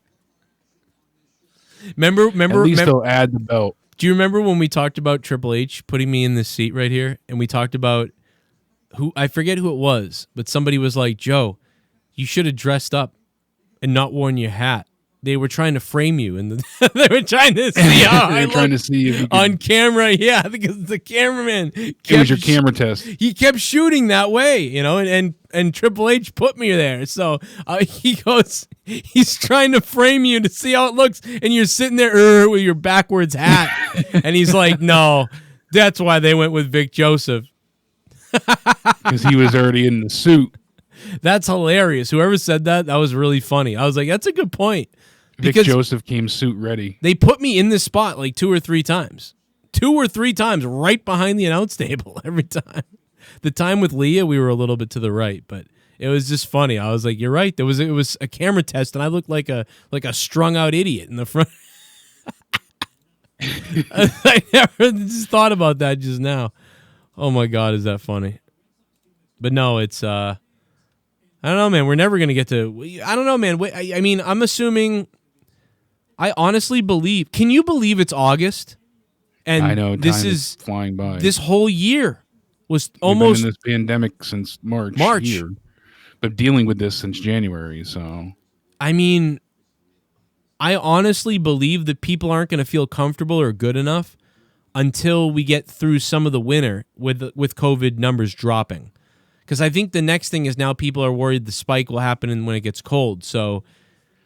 Remember.
At least they'll add the belt.
Do you remember when we talked about Triple H putting me in this seat right here, and we talked about I forget who it was, but somebody was like, Joe, you should have dressed up and not worn your hat. They were trying to frame you, and they were trying to see how I
trying to see if
on camera. Yeah, because the cameraman.
It was your camera test.
He kept shooting that way, and Triple H put me there. So he's trying to frame you to see how it looks, and you're sitting there with your backwards hat, and he's like, no, that's why they went with Vic Joseph.
Because he was already in the suit.
That's hilarious. Whoever said that was really funny. I was like, that's a good point.
Vic Joseph came suit ready.
They put me in this spot like 2 or 3 times. 2 or 3 times right behind the announce table every time. The time with Leah, we were a little bit to the right, but it was just funny. I was like, you're right. It was a camera test, and I looked like a strung out idiot in the front. I never just thought about that just now. Oh my God, is that funny? But no, it's I don't know, man. We're never gonna get to. I don't know, man. I mean, I'm assuming. I honestly believe. Can you believe it's August? And
I know
this
time
is
flying by.
This whole year was
We've
almost
been in this pandemic since March. Here, but dealing with this since January. So
I mean, I honestly believe that people aren't going to feel comfortable or good enough until we get through some of the winter with COVID numbers dropping. Because I think the next thing is now people are worried the spike will happen when it gets cold. So,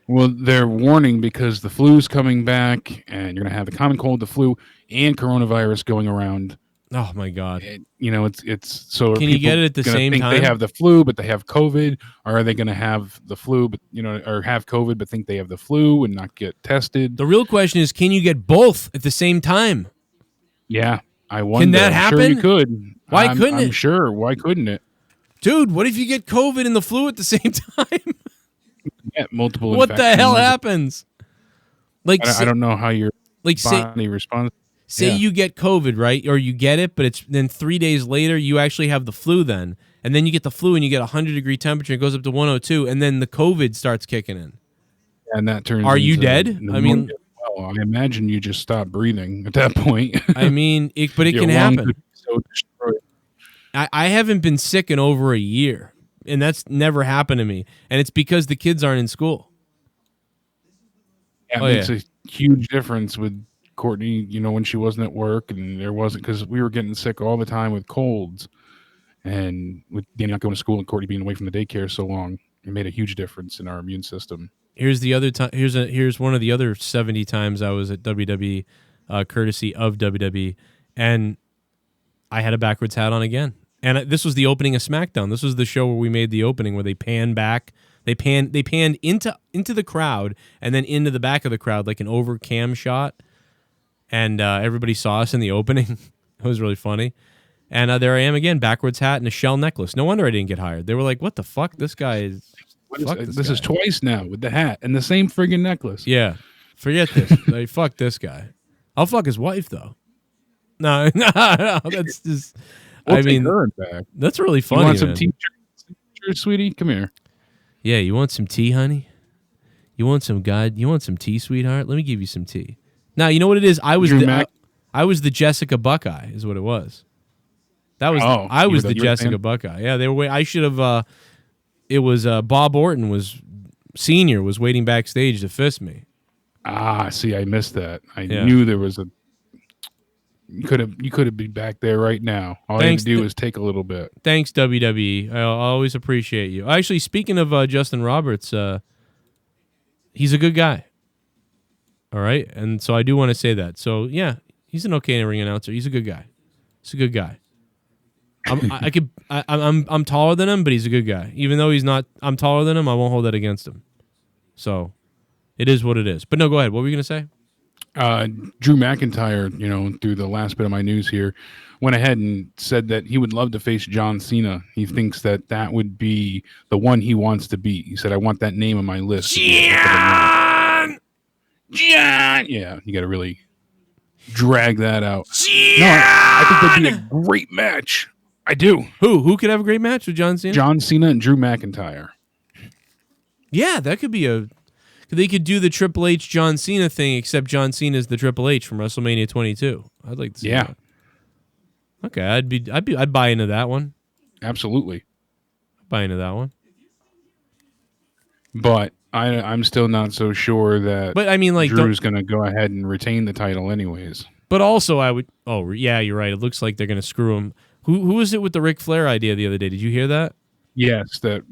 well, they're warning because the flu's coming back, and you're going to have the common cold, the flu, and coronavirus going around.
Oh my God!
It's so.
Can you get it at the same time?
They have the flu, but they have COVID, or are they going to have the flu, but or have COVID, but think they have the flu and not get tested?
The real question is, can you get both at the same time?
Yeah, I wonder.
Can that happen?
Sure you could.
Why couldn't it?
I'm sure. Why couldn't it?
Dude, what if you get COVID and the flu at the same time?
Yeah, multiple.
What the hell happens? Like,
I don't know how your body responds.
Say you get COVID, right? Or you get it, but then 3 days later, you actually have the flu then. And then you get the flu and you get 100-degree temperature. It goes up to 102, and then the COVID starts kicking in.
And that turns
Are you dead?
pneumonia.
I mean...
Well, I imagine you just stop breathing at that point.
I mean, but it can happen. So I haven't been sick in over a year, and that's never happened to me. And it's because the kids aren't in school.
Yeah, it makes a huge difference with Courtney, when she wasn't at work, and there wasn't, because we were getting sick all the time with colds, and with Danny not going to school and Courtney being away from the daycare so long, it made a huge difference in our immune system.
Here's the other time. Here's one of the other 70 times I was at WWE, courtesy of WWE, and I had a backwards hat on again. And this was the opening of SmackDown. This was the show where we made the opening, where they panned back. They panned into the crowd and then into the back of the crowd, like an over cam shot. And everybody saw us in the opening. It was really funny. And there I am again, backwards hat and a shell necklace. No wonder I didn't get hired. They were like, "What the fuck? This guy is."
This is twice now with the hat and the same friggin' necklace.
Yeah. Forget this. Like, fuck this guy. I'll fuck his wife, though. No, that's just...
We'll take her back.
That's really funny,
You want some t-shirts, sweetie? Come here.
Yeah, you want some tea, honey? You want some tea, sweetheart? Let me give you some tea. Now, you know what it is? I was the Jessica Buckeye, is what it was. I was the Jessica Buckeye. Yeah, they were. I should have... It was Bob Orton Senior was waiting backstage to fist me.
Ah, see, I missed that. I knew there was a. You could have been back there right now. All you had to do is take a little bit.
Thanks, WWE. I always appreciate you. Actually, speaking of Justin Roberts, he's a good guy. All right, and so I do want to say that. So yeah, he's an okay ring announcer. He's a good guy. He's a good guy. I'm taller than him, but he's a good guy. Even though I'm taller than him, I won't hold that against him. So it is what it is. But no, go ahead. What were you gonna say?
Drew McIntyre, through the last bit of my news here, went ahead and said that he would love to face John Cena. He thinks that would be the one he wants to beat. He said, "I want that name on my list." John! Yeah, you got to really drag that out. No, I think that'd be a great match. I do.
Who could have a great match with John Cena?
John Cena and Drew McIntyre.
Yeah, that could be they could do the Triple H John Cena thing, except John Cena is the Triple H from WrestleMania 22. I'd like to see that. Okay, I'd buy into that one.
Absolutely.
Buy into that one.
But I'm still not so sure that Drew's going to go ahead and retain the title anyways.
But also I would yeah, you're right. It looks like they're going to screw him. Who was it with the Ric Flair idea the other day? Did you hear that?
Yes, that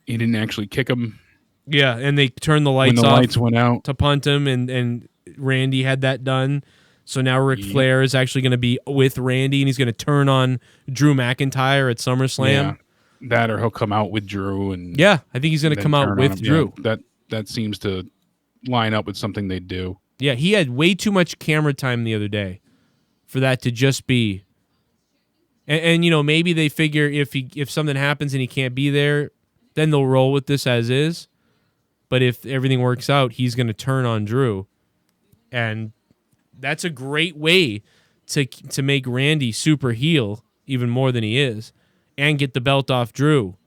he didn't actually kick him.
Yeah, and they turned the lights
when the
off
lights went out
to punt him, and Randy had that done. So now Ric Flair is actually going to be with Randy, and he's going to turn on Drew McIntyre at SummerSlam.
Yeah, that or he'll come out with Drew. And
yeah, I think he's going to come out with Drew.
Yeah, that seems to line up with something they do.
Yeah, he had way too much camera time the other day for that to just be. And maybe they figure if something happens and he can't be there, then they'll roll with this as is. But if everything works out, he's going to turn on Drew. And that's a great way to make Randy super heel even more than he is and get the belt off Drew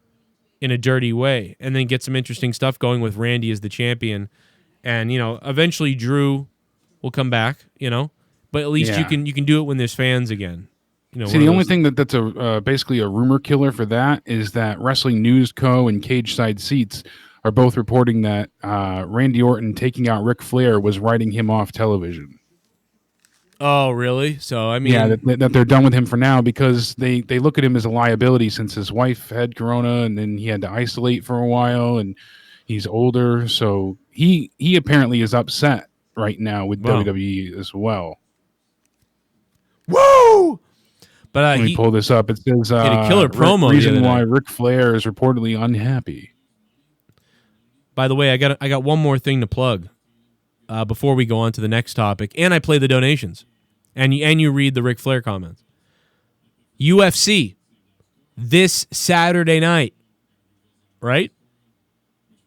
in a dirty way and then get some interesting stuff going with Randy as the champion. And, eventually Drew will come back, but at least you can do it when there's fans again.
See, the only thing that's basically a rumor killer for that is that Wrestling News Co. and Cage Side Seats are both reporting that Randy Orton taking out Ric Flair was writing him off television.
Oh, really? So, I mean...
Yeah, that they're done with him for now because they look at him as a liability since his wife had corona and then he had to isolate for a while and he's older. So he apparently is upset right now with WWE as well.
Woo! But
let me pull this up. It says
a killer promo.
Reason why Ric Flair is reportedly unhappy.
By the way, I got one more thing to plug before we go on to the next topic, and I play the donations, and you read the Ric Flair comments. UFC this Saturday night, right?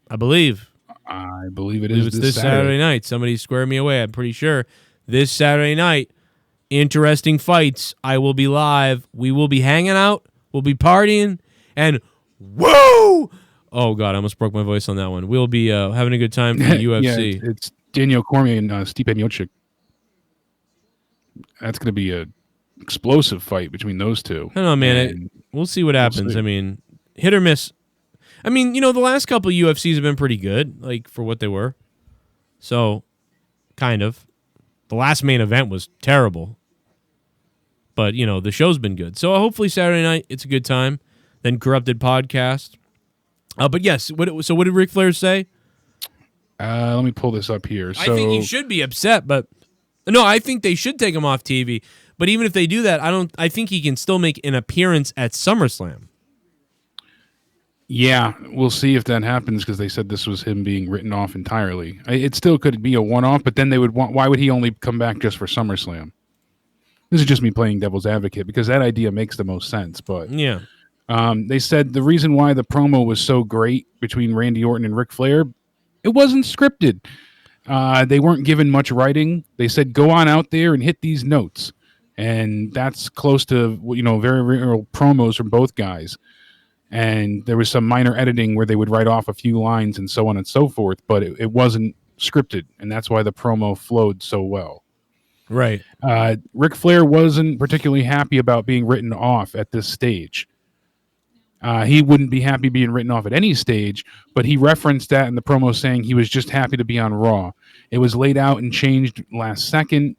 I believe
it is
this Saturday night. Somebody square me away. I'm pretty sure this Saturday night. Interesting fights. I will be live. We will be hanging out. We'll be partying. And woo! Oh, God, I almost broke my voice on that one. We'll be having a good time for the UFC.
Yeah, it's Daniel Cormier and Stipe Miocic. That's going to be an explosive fight between those two.
I don't know, man. We'll see what happens. I mean, hit or miss. I mean, the last couple of UFCs have been pretty good, like, for what they were. So, kind of. The last main event was terrible. But, the show's been good. So hopefully Saturday night, it's a good time. Then Corrupted Podcast. But yes, what did Ric Flair say?
Let me pull this up here.
I think he should be upset, but... No, I think they should take him off TV. But even if they do that, I think he can still make an appearance at SummerSlam.
Yeah, we'll see if that happens because they said this was him being written off entirely. It still could be a one-off, but then they would why would he only come back just for SummerSlam? This is just me playing devil's advocate because that idea makes the most sense. But
yeah,
they said the reason why the promo was so great between Randy Orton and Ric Flair, it wasn't scripted. They weren't given much writing. They said, go on out there and hit these notes. And that's close to, very real promos from both guys. And there was some minor editing where they would write off a few lines and so on and so forth, but it wasn't scripted. And that's why the promo flowed so well.
Right.
Ric Flair wasn't particularly happy about being written off at this stage. He wouldn't be happy being written off at any stage, but he referenced that in the promo saying he was just happy to be on Raw. It was laid out and changed last second.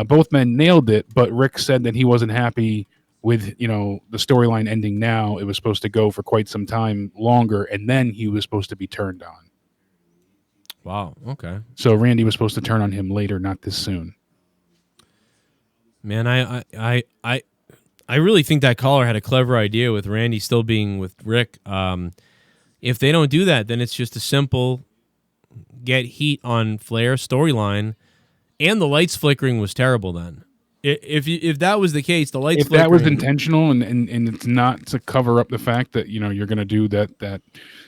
Both men nailed it, but Rick said that he wasn't happy with, the storyline ending now. It was supposed to go for quite some time longer, and then he was supposed to be turned on.
Wow. Okay.
So Randy was supposed to turn on him later, not this soon.
Man, I really think that caller had a clever idea with Randy still being with Rick. If they don't do that, then it's just a simple get heat on Flair storyline, and the lights flickering was terrible then. If that was the case, the lights flickering...
If that was intentional and it's not to cover up the fact that, you're going to do that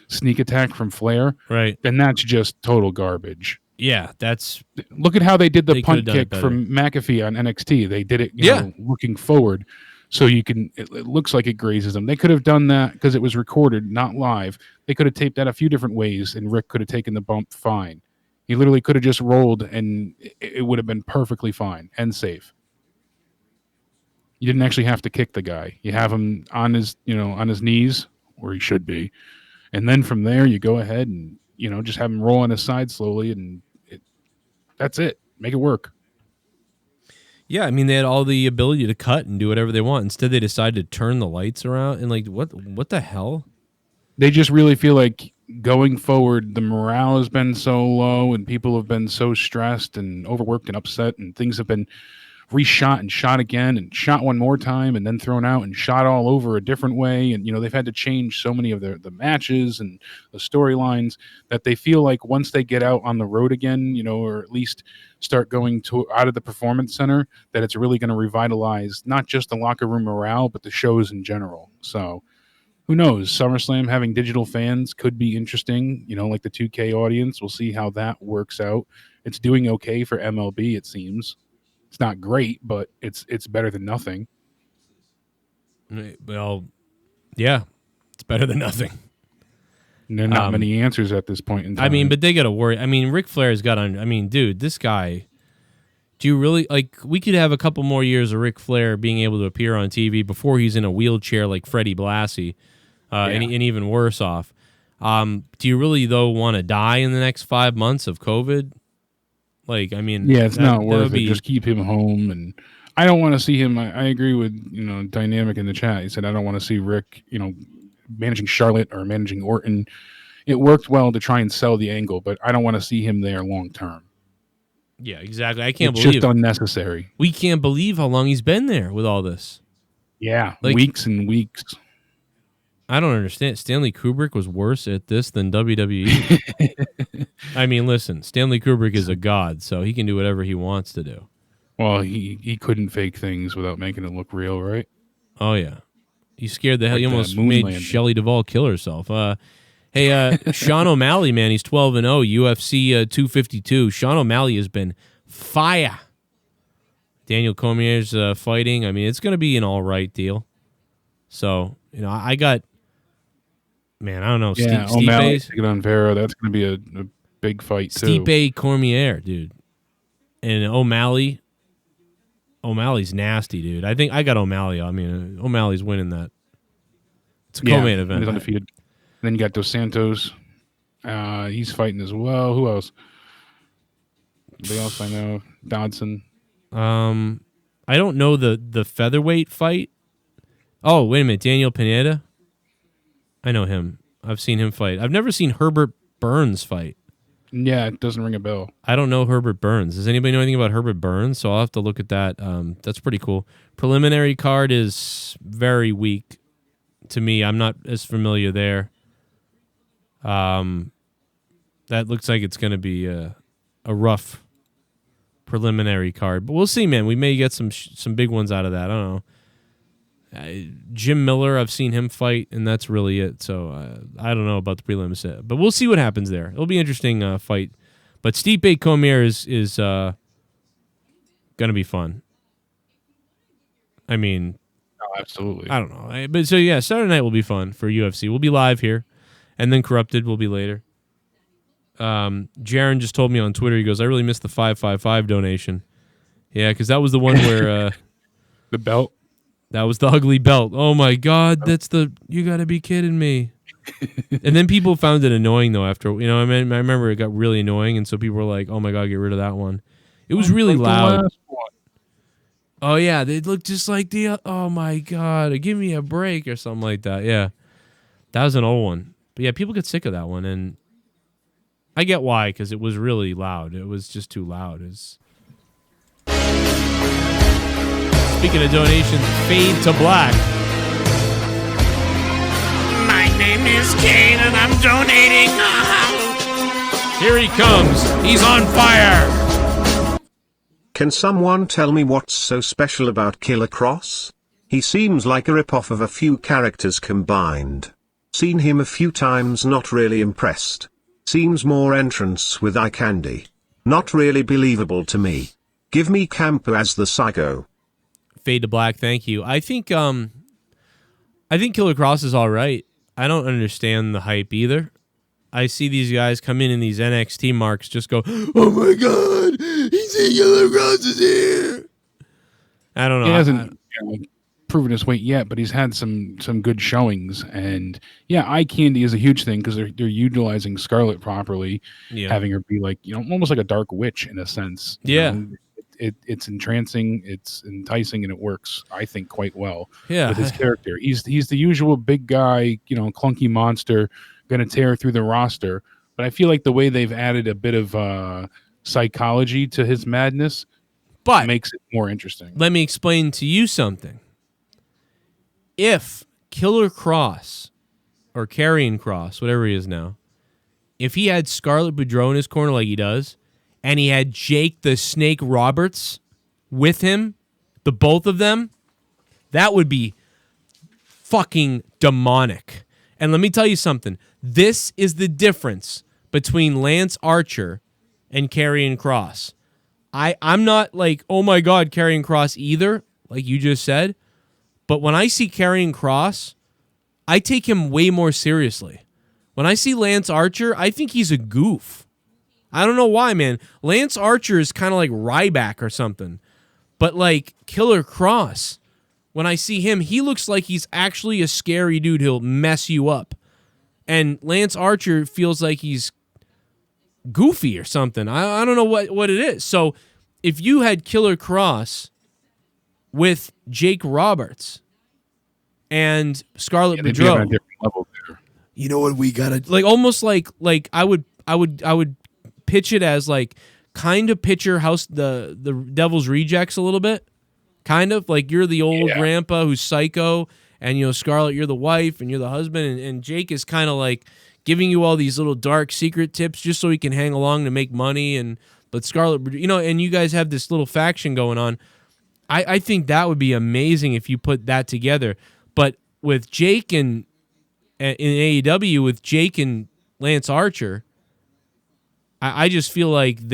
sneak attack from Flair,
right?
Then that's just total garbage.
Yeah, that's...
Look at how they did the punt kick from McAfee on NXT. They did it, looking forward, so it looks like it grazes them. They could have done that because it was recorded, not live. They could have taped that a few different ways, and Rick could have taken the bump fine. He literally could have just rolled, and it would have been perfectly fine and safe. You didn't actually have to kick the guy. You have him on his knees where he should be, and then from there you go ahead and just have him roll on his side slowly, and that's it. Make it work.
Yeah, I mean, they had all the ability to cut and do whatever they want. Instead, they decided to turn the lights around, and what the hell?
They just really feel like going forward, the morale has been so low, and people have been so stressed and overworked and upset, and things have been reshot and shot again and shot one more time and then thrown out and shot all over a different way. And, they've had to change so many of the matches and the storylines that they feel like once they get out on the road again, or at least start going out of the performance center, that it's really going to revitalize not just the locker room morale, but the shows in general. So who knows? SummerSlam having digital fans could be interesting, like the 2K audience. We'll see how that works out. It's doing okay for MLB, it seems. It's not great, but it's better than nothing.
Well, yeah, it's better than nothing.
And there are not many answers at this point in time.
I mean, but they got to worry. I mean, Ric Flair's got on. I mean, dude, this guy. Do you really we could have a couple more years of Ric Flair being able to appear on TV before he's in a wheelchair like Freddie Blassie, and even worse off. Do you really though want to die in the next 5 months of COVID?
It's not worth it. Just keep him home, and I don't want to see him. I agree with Dynamic in the chat. He said I don't want to see Rick, managing Charlotte or managing Orton. It worked well to try and sell the angle, but I don't want to see him there long term.
Yeah, exactly. I can't
it's
believe
just unnecessary.
We can't believe how long he's been there with all this.
Yeah, weeks and weeks.
I don't understand. Stanley Kubrick was worse at this than WWE. I mean, listen, Stanley Kubrick is a god, so he can do whatever he wants to do.
Well, he couldn't fake things without making it look real, right?
Oh, yeah. He scared the hell. He almost made Shelley Duvall kill herself. Hey, Sean O'Malley, man, he's 12-0, UFC 252. Sean O'Malley has been fire. Daniel Cormier's fighting. I mean, it's going to be an all right deal. So, I got... Man, I don't know.
Yeah, O'Malley taking on Vera. That's going to be a big fight, too.
Stipe Cormier, dude. And O'Malley's nasty, dude. I think I got O'Malley. I mean, O'Malley's winning that. It's a co-main event.
He's undefeated. Then you got Dos Santos. He's fighting as well. Who else? Anybody else I know? Dodson.
I don't know the featherweight fight. Oh, wait a minute. Daniel Pineda? I know him. I've seen him fight. I've never seen Herbert Burns fight.
Yeah, it doesn't ring a bell.
I don't know Herbert Burns. Does anybody know anything about Herbert Burns? So I'll have to look at that. That's pretty cool. Preliminary card is very weak to me. I'm not as familiar there. That looks like it's going to be a rough preliminary card. But we'll see, man. We may get some big ones out of that. I don't know. Jim Miller, I've seen him fight, and that's really it. So I don't know about the prelims, but we'll see what happens there. It'll be an interesting fight. But Stipe Cormier is going to be fun. I mean,
absolutely.
I don't know, but so yeah, Saturday night will be fun for UFC. We'll be live here, and then Corrupted will be later. Jaron just told me on Twitter. He goes, "I really missed the 555 donation." Yeah, because that was the one where
the belt.
That was the ugly belt. Oh my God, you got to be kidding me. And then people found it annoying though after, I remember it got really annoying, and so people were like, "Oh my God, get rid of that one." It was really loud. Oh yeah, they look just like the. Oh my god, give me a break or something like that. Yeah, that was an old one. But yeah, people get sick of that one, and I get why, because it was really loud. It was just too loud. Speaking of donations, fade to black.
My name is Kane and I'm donating.
Here he comes. He's on fire.
Can someone tell me what's so special about Killer Cross? He seems like a ripoff of a few characters combined. Seen him a few times, not really impressed. Seems more entrance with eye candy. Not really believable to me. Give me Campo as the psycho.
Fade to black, thank you. I think Killer Cross is all right. I don't understand the hype either. I see these guys come in these NXT marks, just go, oh my god, he's here, Killer Cross is here. I don't know.
He hasn't proven his weight yet, but he's had some good showings. And yeah, eye candy is a huge thing because they're utilizing Scarlett properly, having her be like, almost like a dark witch in a sense. It's entrancing, it's enticing, and it works, I think, quite well with his character. He's the usual big guy, clunky monster, going to tear through the roster. But I feel like the way they've added a bit of psychology to his madness makes it more interesting.
Let me explain to you something. If Killer Cross, or Karrion Kross, whatever he is now, if he had Scarlett Bordeaux in his corner like he does, and he had Jake the Snake Roberts with him, the both of them, that would be fucking demonic. And let me tell you something. This is the difference between Lance Archer and Karrion Kross. I'm not like, oh my God, Karrion Kross either, like you just said. But when I see Karrion Kross, I take him way more seriously. When I see Lance Archer, I think he's a goof. I don't know why, man. Lance Archer is kind of like Ryback or something. But like Killer Kross, when I see him, he looks like he's actually a scary dude who'll mess you up. And Lance Archer feels like he's goofy or something. I don't know what it is. So if you had Killer Kross with Jake Roberts and Scarlett Bordeaux, you know what we gotta like, almost like I would pitch it as like kind of picture House the Devil's Rejects a little bit, kind of like you're the old grandpa who's psycho, and Scarlett, you're the wife and you're the husband, and Jake is kind of like giving you all these little dark secret tips just so he can hang along to make money, but Scarlett, and you guys have this little faction going on. I think that would be amazing if you put that together. But with Jake in AEW, with Jake and Lance Archer, I just feel like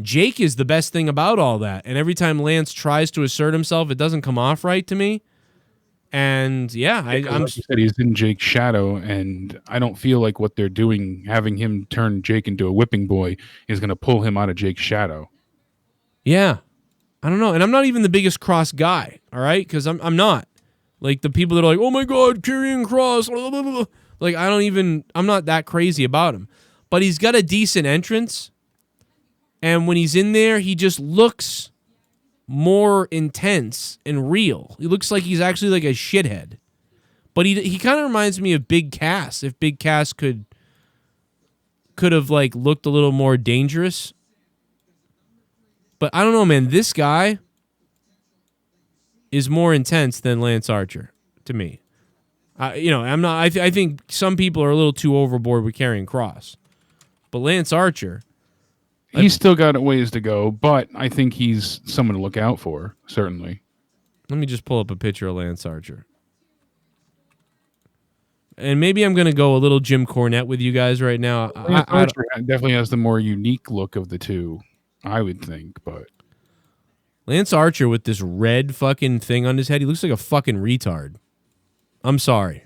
Jake is the best thing about all that. And every time Lance tries to assert himself, it doesn't come off right to me. And yeah, I'm
like you said, he's in Jake's shadow, and I don't feel like what they're doing, having him turn Jake into a whipping boy, is going to pull him out of Jake's shadow. Yeah.
I don't know. And I'm not even the biggest Cross guy, all right? Because I'm not. Like, the people that are like, oh my God, Karrion Kross, blah, blah, blah. Like, I'm not that crazy about him. But he's got a decent entrance. And when he's in there, he just looks more intense and real. He looks like he's actually like a shithead. But he kind of reminds me of Big Cass. If Big Cass could have like looked a little more dangerous. But I don't know, man. This guy is more intense than Lance Archer to me. I'm not. I think some people are a little too overboard with Karrion Kross, but Lance Archer,
he's still got a ways to go. But I think he's someone to look out for. Certainly.
Let me just pull up a picture of Lance Archer, and maybe I'm going to go a little Jim Cornette with you guys right now.
Lance Archer definitely has the more unique look of the two, I would think, but
Lance Archer with this red fucking thing on his head, he looks like a fucking retard. I'm sorry.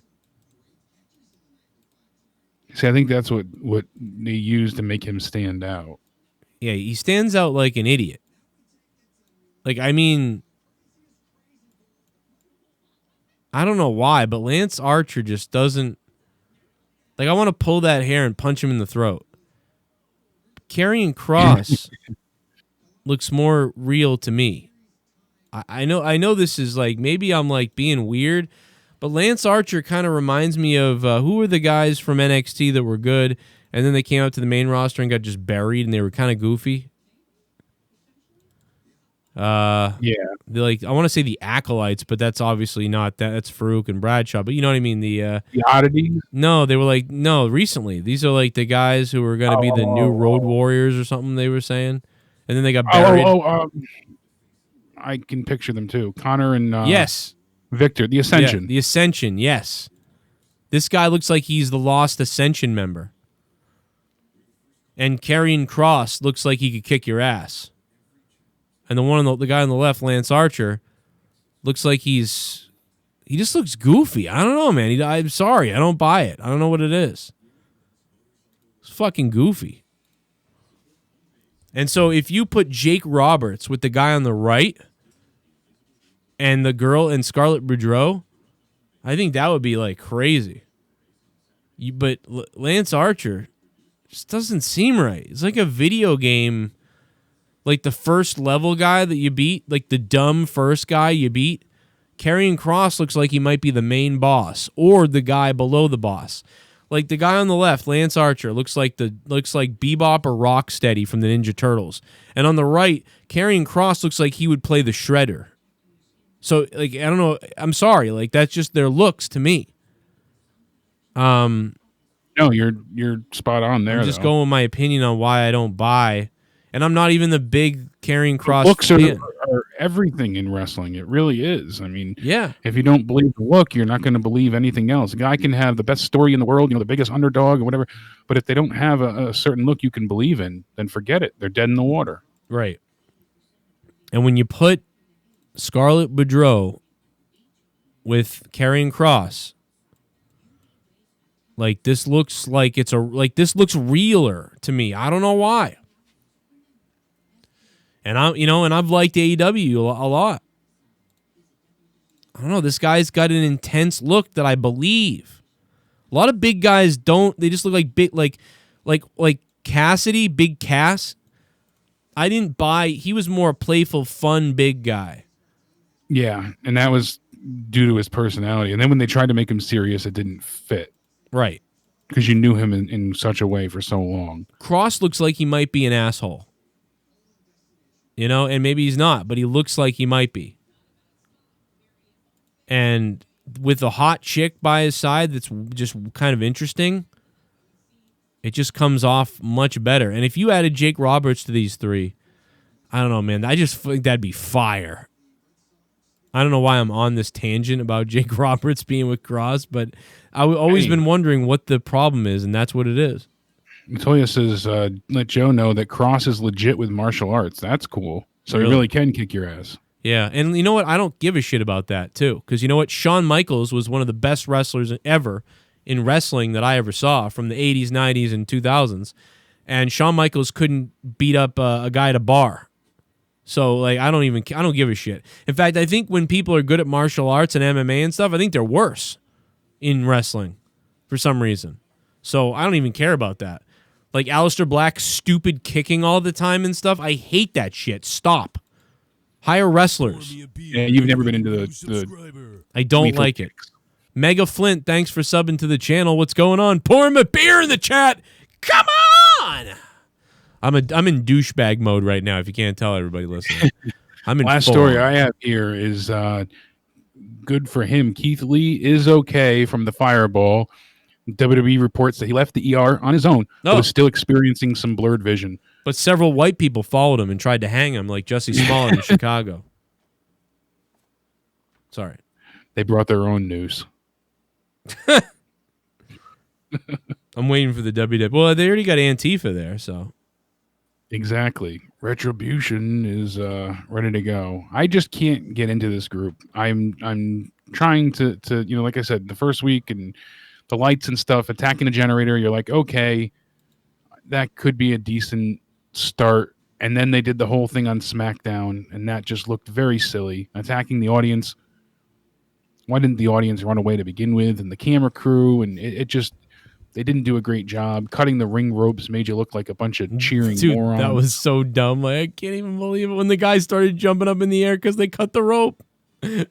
See, I think that's what they use to make him stand out.
Yeah, he stands out like an idiot. Like, I mean, I don't know why, but Lance Archer just doesn't, like, I want to pull that hair and punch him in the throat. Karrion Kross looks more real to me. I know this is like, maybe I'm like being weird, but Lance Archer kind of reminds me of who were the guys from NXT that were good, and then they came out to the main roster and got just buried, and they were kind of goofy.
Yeah.
They're like, I want to say the Acolytes, but that's obviously not that. That's Farouk and Bradshaw, but you know what I mean. The
Oddities.
No, they were like, no, recently. These are like the guys who were going to be the new Road Warriors or something. They were saying, and then they got buried.
I can picture them too. Connor and
yes,
Victor, the Ascension.
Yeah, the Ascension. Yes, this guy looks like he's the Lost Ascension member, and Karrion Kross looks like he could kick your ass. And the guy on the left, Lance Archer, looks like he just looks goofy. I don't know, man. I'm sorry. I don't buy it. I don't know what it is. It's fucking goofy. And so if you put Jake Roberts with the guy on the right and the girl in Scarlet Bordeaux, I think that would be like crazy. But Lance Archer just doesn't seem right. It's like a video game. Like the first level guy that you beat, like the dumb first guy you beat, Karrion Kross looks like he might be the main boss or the guy below the boss. Like the guy on the left, Lance Archer, looks like Bebop or Rocksteady from the Ninja Turtles. And on the right, Karrion Kross looks like he would play the Shredder. So like, I don't know, I'm sorry, like that's just their looks to me.
No, you're spot on there.
I'm just going with my opinion on why I don't buy. And I'm not even the big Karrion Kross
looks
fan.
Are everything in wrestling. It really is. I mean,
yeah.
If you don't believe the look, you're not going to believe anything else. A guy can have the best story in the world, the biggest underdog or whatever, but if they don't have a certain look you can believe in, then forget it. They're dead in the water.
Right. And when you put Scarlet Bordeaux with Karrion Kross, like this looks like this looks realer to me. I don't know why. And I've liked AEW a lot. I don't know. This guy's got an intense look that I believe. A lot of big guys don't. They just look like big, like Cassidy, Big Cass. I didn't buy. He was more a playful, fun, big guy.
Yeah, and that was due to his personality. And then when they tried to make him serious, it didn't fit.
Right.
Because you knew him in such a way for so long.
Kross looks like he might be an asshole. And maybe he's not, but he looks like he might be. And with a hot chick by his side that's just kind of interesting, it just comes off much better. And if you added Jake Roberts to these three, I don't know, man. I just think that'd be fire. I don't know why I'm on this tangent about Jake Roberts being with Kross, but I've always been wondering what the problem is, and that's what it is.
Toya says, let Joe know that Kross is legit with martial arts. That's cool. So he really can kick your ass.
Yeah, and you know what? I don't give a shit about that, too. Because you know what? Shawn Michaels was one of the best wrestlers ever in wrestling that I ever saw from the 80s, 90s, and 2000s. And Shawn Michaels couldn't beat up a guy at a bar. So, like, I don't give a shit. In fact, I think when people are good at martial arts and MMA and stuff, I think they're worse in wrestling for some reason. So I don't even care about that. Like Aleister Black, stupid kicking all the time and stuff. I hate that shit. Stop. Hire wrestlers.
Yeah, you've never been into the
I don't like it. Mega Flint, thanks for subbing to the channel. What's going on? Pour him a beer in the chat. Come on. I'm in douchebag mode right now, if you can't tell, everybody listening. I'm in
Last story I have here is good for him. Keith Lee is okay from the fireball. WWE reports that he left the ER on his own, but was still experiencing some blurred vision.
But several white people followed him and tried to hang him like Jussie Smollett in Chicago. Sorry.
They brought their own news.
I'm waiting for the WWE. Well, they already got Antifa there, so.
Exactly. Retribution is ready to go. I just can't get into this group. I'm trying to like I said, the first week and the lights and stuff, attacking the generator, you're like, okay, that could be a decent start. And then they did the whole thing on SmackDown, and that just looked very silly. Attacking the audience. Why didn't the audience run away to begin with? And the camera crew, and it just They didn't do a great job. Cutting the ring ropes made you look like a bunch of cheering
Dude,
morons.
that was so dumb. Like, I can't even believe it when the guy started jumping up in the air because they cut the rope. I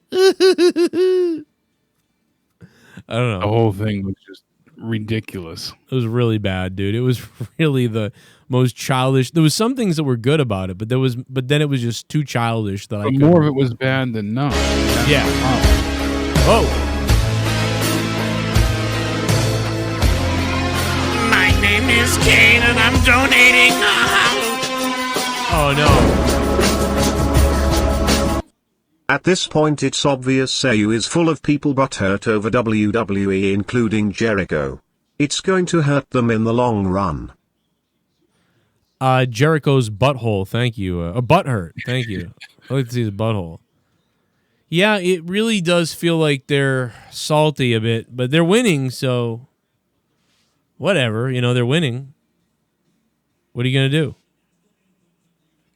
don't know.
The whole thing was just ridiculous.
It was really bad, dude. It was really the most childish. There was some things that were good about it, but then it was just too childish that
But more of it was bad than none.
Yeah. Oh.
My name is Kane and I'm donating.
Oh no.
At this point it's obvious Sayu is full of people butthurt over WWE including Jericho. It's going to hurt them in the long run.
Jericho's butthole, thank you. A butthurt, thank you. I like to see his butthole. Yeah, it really does feel like they're salty a bit, but they're winning, so whatever. They're winning. What are you going to do?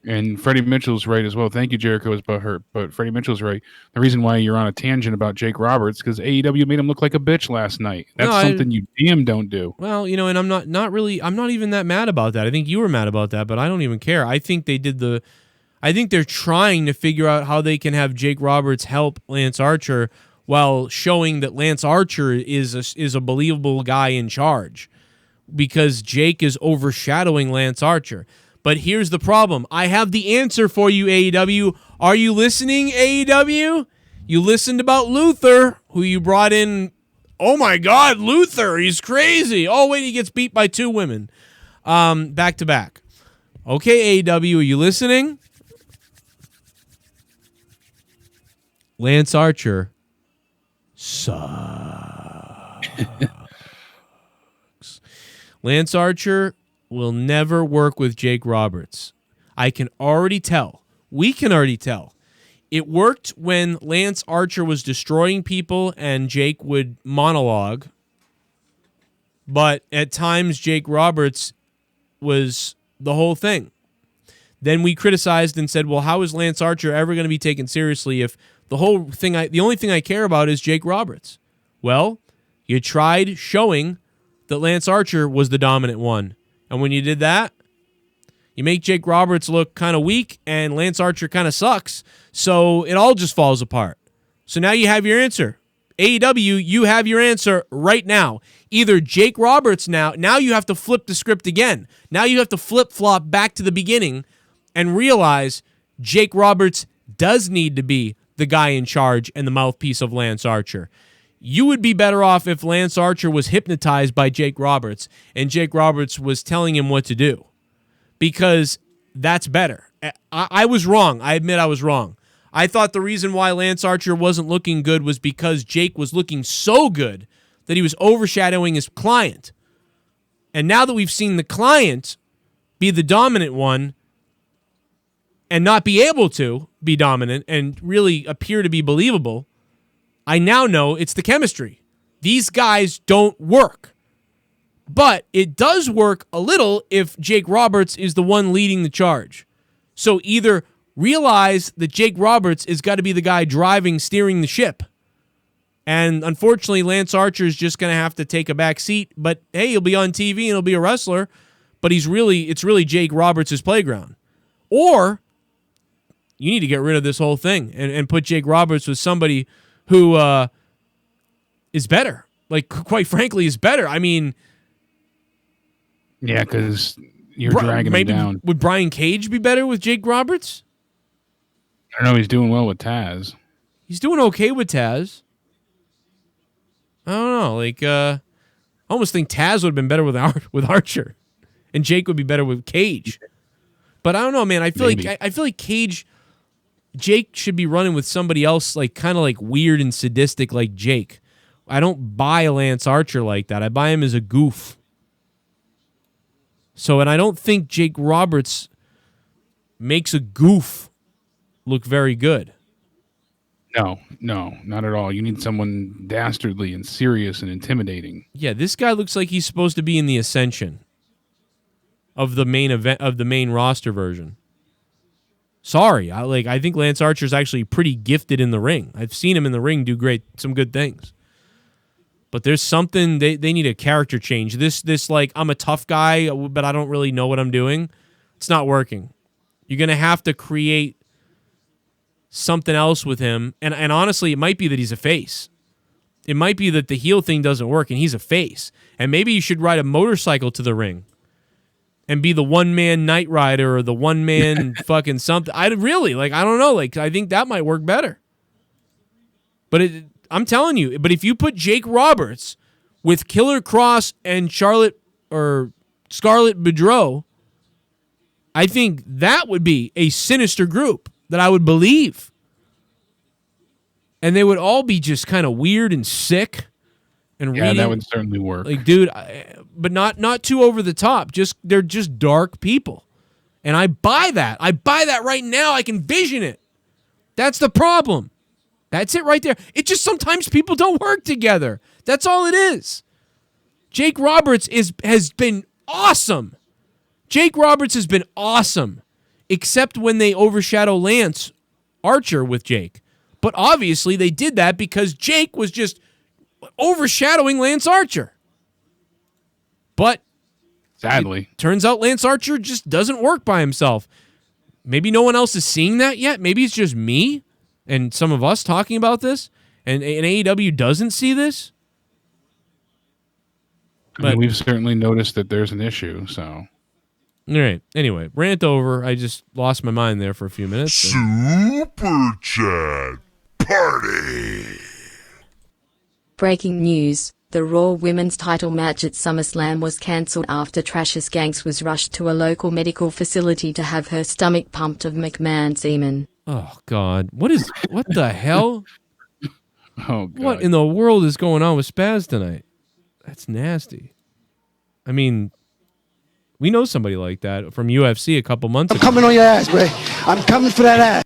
And Freddie Mitchell's right as well. Thank you, Jericho is butthurt. But Freddie Mitchell's right. The reason why you're on a tangent about Jake Roberts because AEW made him look like a bitch last night. That's something you damn don't do.
Well, and I'm not even that mad about that. I think you were mad about that, but I don't even care. I think I think they're trying to figure out how they can have Jake Roberts help Lance Archer while showing that Lance Archer is a believable guy in charge because Jake is overshadowing Lance Archer. But here's the problem. I have the answer for you, AEW. Are you listening, AEW? You listened about Luther, who you brought in. Oh, my God, Luther. He's crazy. Oh, wait, he gets beat by 2 women. Back to back. Okay, AEW, are you listening? Lance Archer sucks. Lance Archer will never work with Jake Roberts. I can already tell. We can already tell. It worked when Lance Archer was destroying people and Jake would monologue. But at times, Jake Roberts was the whole thing. Then we criticized and said, well, how is Lance Archer ever going to be taken seriously if the only thing I care about is Jake Roberts? Well, you tried showing that Lance Archer was the dominant one. And when you did that, you make Jake Roberts look kind of weak and Lance Archer kind of sucks. So it all just falls apart. So now you have your answer. AEW, you have your answer right now. Either Jake Roberts now you have to flip the script again. Now you have to flip-flop back to the beginning and realize Jake Roberts does need to be the guy in charge and the mouthpiece of Lance Archer. You would be better off if Lance Archer was hypnotized by Jake Roberts and Jake Roberts was telling him what to do, because that's better. I was wrong. I admit I was wrong. I thought the reason why Lance Archer wasn't looking good was because Jake was looking so good that he was overshadowing his client. And now that we've seen the client be the dominant one and not be able to be dominant and really appear to be believable, I now know it's the chemistry. These guys don't work. But it does work a little if Jake Roberts is the one leading the charge. So either realize that Jake Roberts is got to be the guy steering the ship. And unfortunately, Lance Archer is just going to have to take a back seat. But hey, he'll be on TV and he'll be a wrestler. But it's really Jake Roberts' playground. Or you need to get rid of this whole thing and put Jake Roberts with somebody who is better. Like, quite frankly, is better. I mean...
Yeah, because you're dragging him down.
Would Brian Cage be better with Jake Roberts?
I don't know. He's doing well with Taz.
He's doing okay with Taz. I don't know. Like, I almost think Taz would have been better with Archer, and Jake would be better with Cage. But I don't know, man. I feel like Jake should be running with somebody else, like kind of like weird and sadistic, like Jake. I don't buy Lance Archer like that. I buy him as a goof. So, and I don't think Jake Roberts makes a goof look very good.
No, not at all. You need someone dastardly and serious and intimidating.
Yeah, this guy looks like he's supposed to be in the Ascension of the main event of the main roster version. Sorry, I think Lance Archer's actually pretty gifted in the ring. I've seen him in the ring do some good things. But there's something they need a character change. This like I'm a tough guy, but I don't really know what I'm doing. It's not working. You're gonna have to create something else with him. And honestly, it might be that he's a face. It might be that the heel thing doesn't work and he's a face. And maybe you should ride a motorcycle to the ring and be the one-man Knight Rider or the one-man fucking something. I don't know. Like, I think that might work better. But I'm telling you, but if you put Jake Roberts with Killer Cross and Scarlett Boudreaux, I think that would be a sinister group that I would believe. And they would all be just kind of weird and sick. And
that would certainly work.
Like, dude, but not too over the top. They're just dark people. And I buy that. I buy that right now. I can vision it. That's the problem. That's it right there. It just sometimes people don't work together. That's all it is. Jake Roberts has been awesome. Jake Roberts has been awesome. Except when they overshadow Lance Archer with Jake. But obviously they did that because Jake was just overshadowing Lance Archer. But
sadly,
turns out Lance Archer just doesn't work by himself. Maybe no one else is seeing that yet. Maybe it's just me and some of us talking about this, and AEW doesn't see this.
But we've certainly noticed that there's an issue, so.
All right. Anyway, rant over. I just lost my mind there for a few minutes.
Super Chat Party.
Breaking news. The Raw Women's title match at SummerSlam was cancelled after Trash's Gangs was rushed to a local medical facility to have her stomach pumped of McMahon semen.
Oh, God. What the hell?
Oh, God.
What in the world is going on with Spaz tonight? That's nasty. I mean, we know somebody like that from UFC a couple months ago.
I'm coming on your ass, Ray. I'm coming for that ass.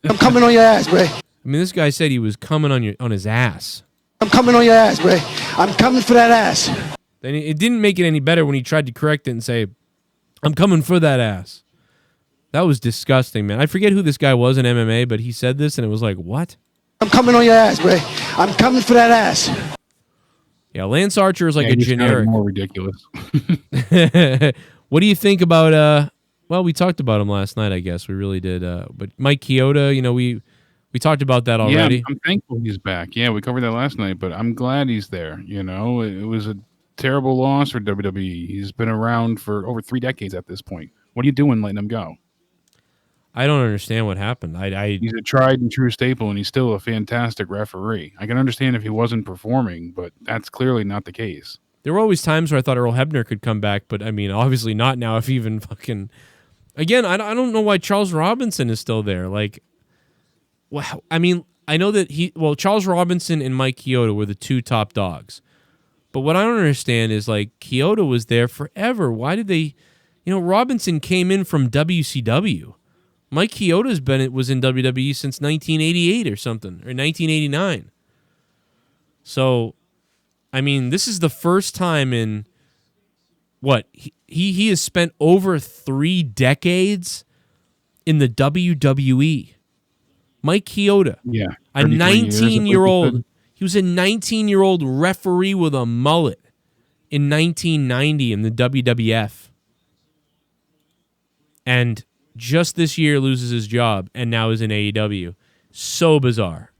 I'm coming on your ass, Ray.
I mean, this guy said he was coming on his ass.
I'm coming on your ass, Ray. I'm coming for that ass.
Then it didn't make it any better when he tried to correct it and say, I'm coming for that ass. That was disgusting, man. I forget who this guy was in MMA, but he said this and it was like, what?
I'm coming on your ass, Ray. I'm coming for that ass.
Yeah, Lance Archer is like a generic.
More ridiculous.
What do you think about, well, we talked about him last night, I guess. We really did. But Mike Chioda, we talked about that already.
Yeah, I'm thankful he's back. Yeah, we covered that last night, but I'm glad he's there. It was a terrible loss for WWE. He's been around for over 3 decades at this point. What are you doing letting him go?
I don't understand what happened.
He's a tried and true staple, and he's still a fantastic referee. I can understand if he wasn't performing, but that's clearly not the case.
There were always times where I thought Earl Hebner could come back, but I mean, obviously not now. If even fucking... Again, I don't know why Charles Robinson is still there. Like, wow. I mean, I know that Charles Robinson and Mike Chioda were the 2 top dogs. But what I don't understand is, like, Chioda was there forever. Why did they... Robinson came in from WCW. Mike Chioda's was in WWE since 1988 or something, or 1989. So, I mean, this is the first time in... What? He has spent over 3 decades in the WWE. Mike Chioda.
Yeah.
A 19-year-old. He was a 19-year-old referee with a mullet in 1990 in the WWF. And just this year loses his job and now is in AEW. So bizarre.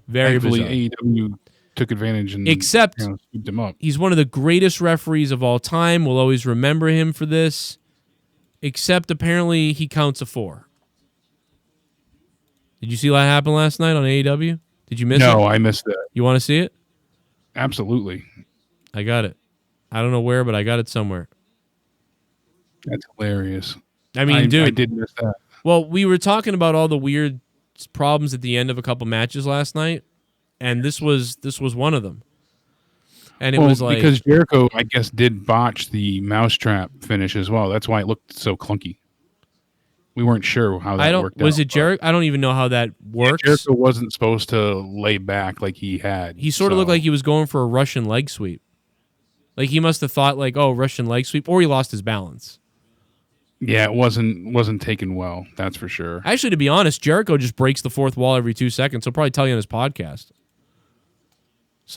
Very bizarre.
AEW took advantage and scooped him up.
He's one of the greatest referees of all time. We'll always remember him for this. Except apparently he counts a 4. Did you see what happened last night on AEW? Did you miss it?
No, I missed that.
You want to see it?
Absolutely.
I got it. I don't know where, but I got it somewhere.
That's hilarious.
I mean, dude.
I did miss that.
Well, we were talking about all the weird problems at the end of a couple matches last night, and this was one of them. And it was like...
because Jericho, I guess, did botch the mousetrap finish as well. That's why it looked so clunky. We weren't sure how that worked out.
Was it Jericho? I don't even know how that works.
Yeah, Jericho wasn't supposed to lay back like he had.
He sort of looked like he was going for a Russian leg sweep. Like he must have thought like, oh, Russian leg sweep, or he lost his balance.
Yeah, it wasn't taken well, that's for sure.
Actually, to be honest, Jericho just breaks the 4th wall every 2 seconds. He'll probably tell you on his podcast.